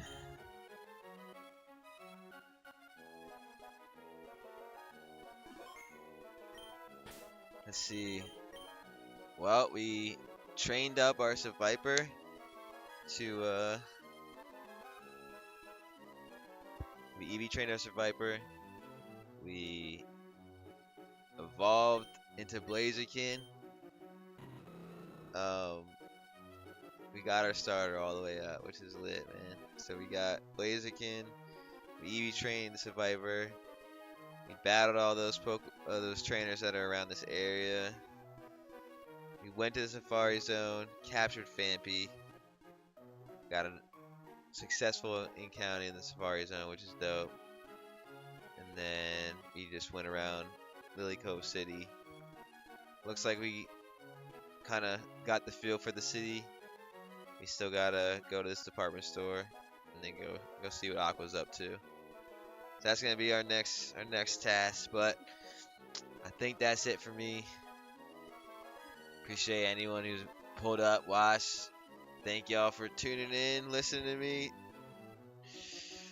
Let's see. Well, we trained up our Viper to we EV trained our Viper. We evolved into Blaziken. We got our starter all the way up, which is lit, man. So we got Blaziken. We EV trained the Survivor. We battled all those those trainers that are around this area. We went to the Safari Zone, captured Vampy. Got a successful encounter in the Safari Zone, which is dope. And then we just went around Lily Cove City. Looks like we kind of got the feel for the city. We still gotta go to this department store and then go see what Aqua's up to. So that's gonna be our next task. But I think that's it for me. Appreciate anyone who's pulled up, watched. Thank y'all for tuning in, listening to me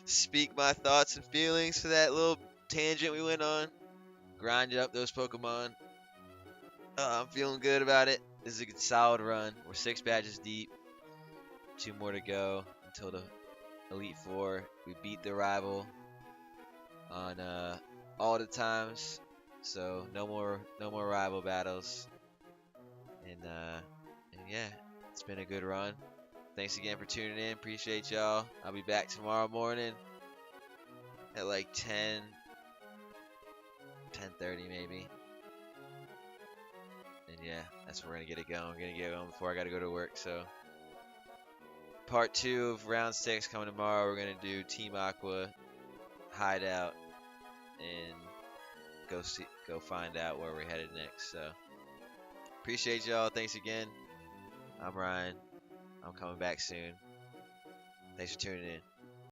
speak my thoughts and feelings for that little tangent we went on. Grinded up those Pokemon. I'm feeling good about it. This is a good solid run. We're 6 badges deep. 2 more to go until the Elite Four. We beat the rival on all the times, so no more rival battles. And yeah, It's been a good run. Thanks again for tuning in. Appreciate y'all. I'll be back tomorrow morning at like 10:30 maybe. And yeah, that's where we're gonna get it going. We're gonna get it going before I gotta go to work. So part 2 of round 6 coming tomorrow. We're gonna do Team Aqua hideout and go find out where we're headed next. So appreciate y'all. Thanks again. I'm Ryan. I'm coming back soon. Thanks for tuning in.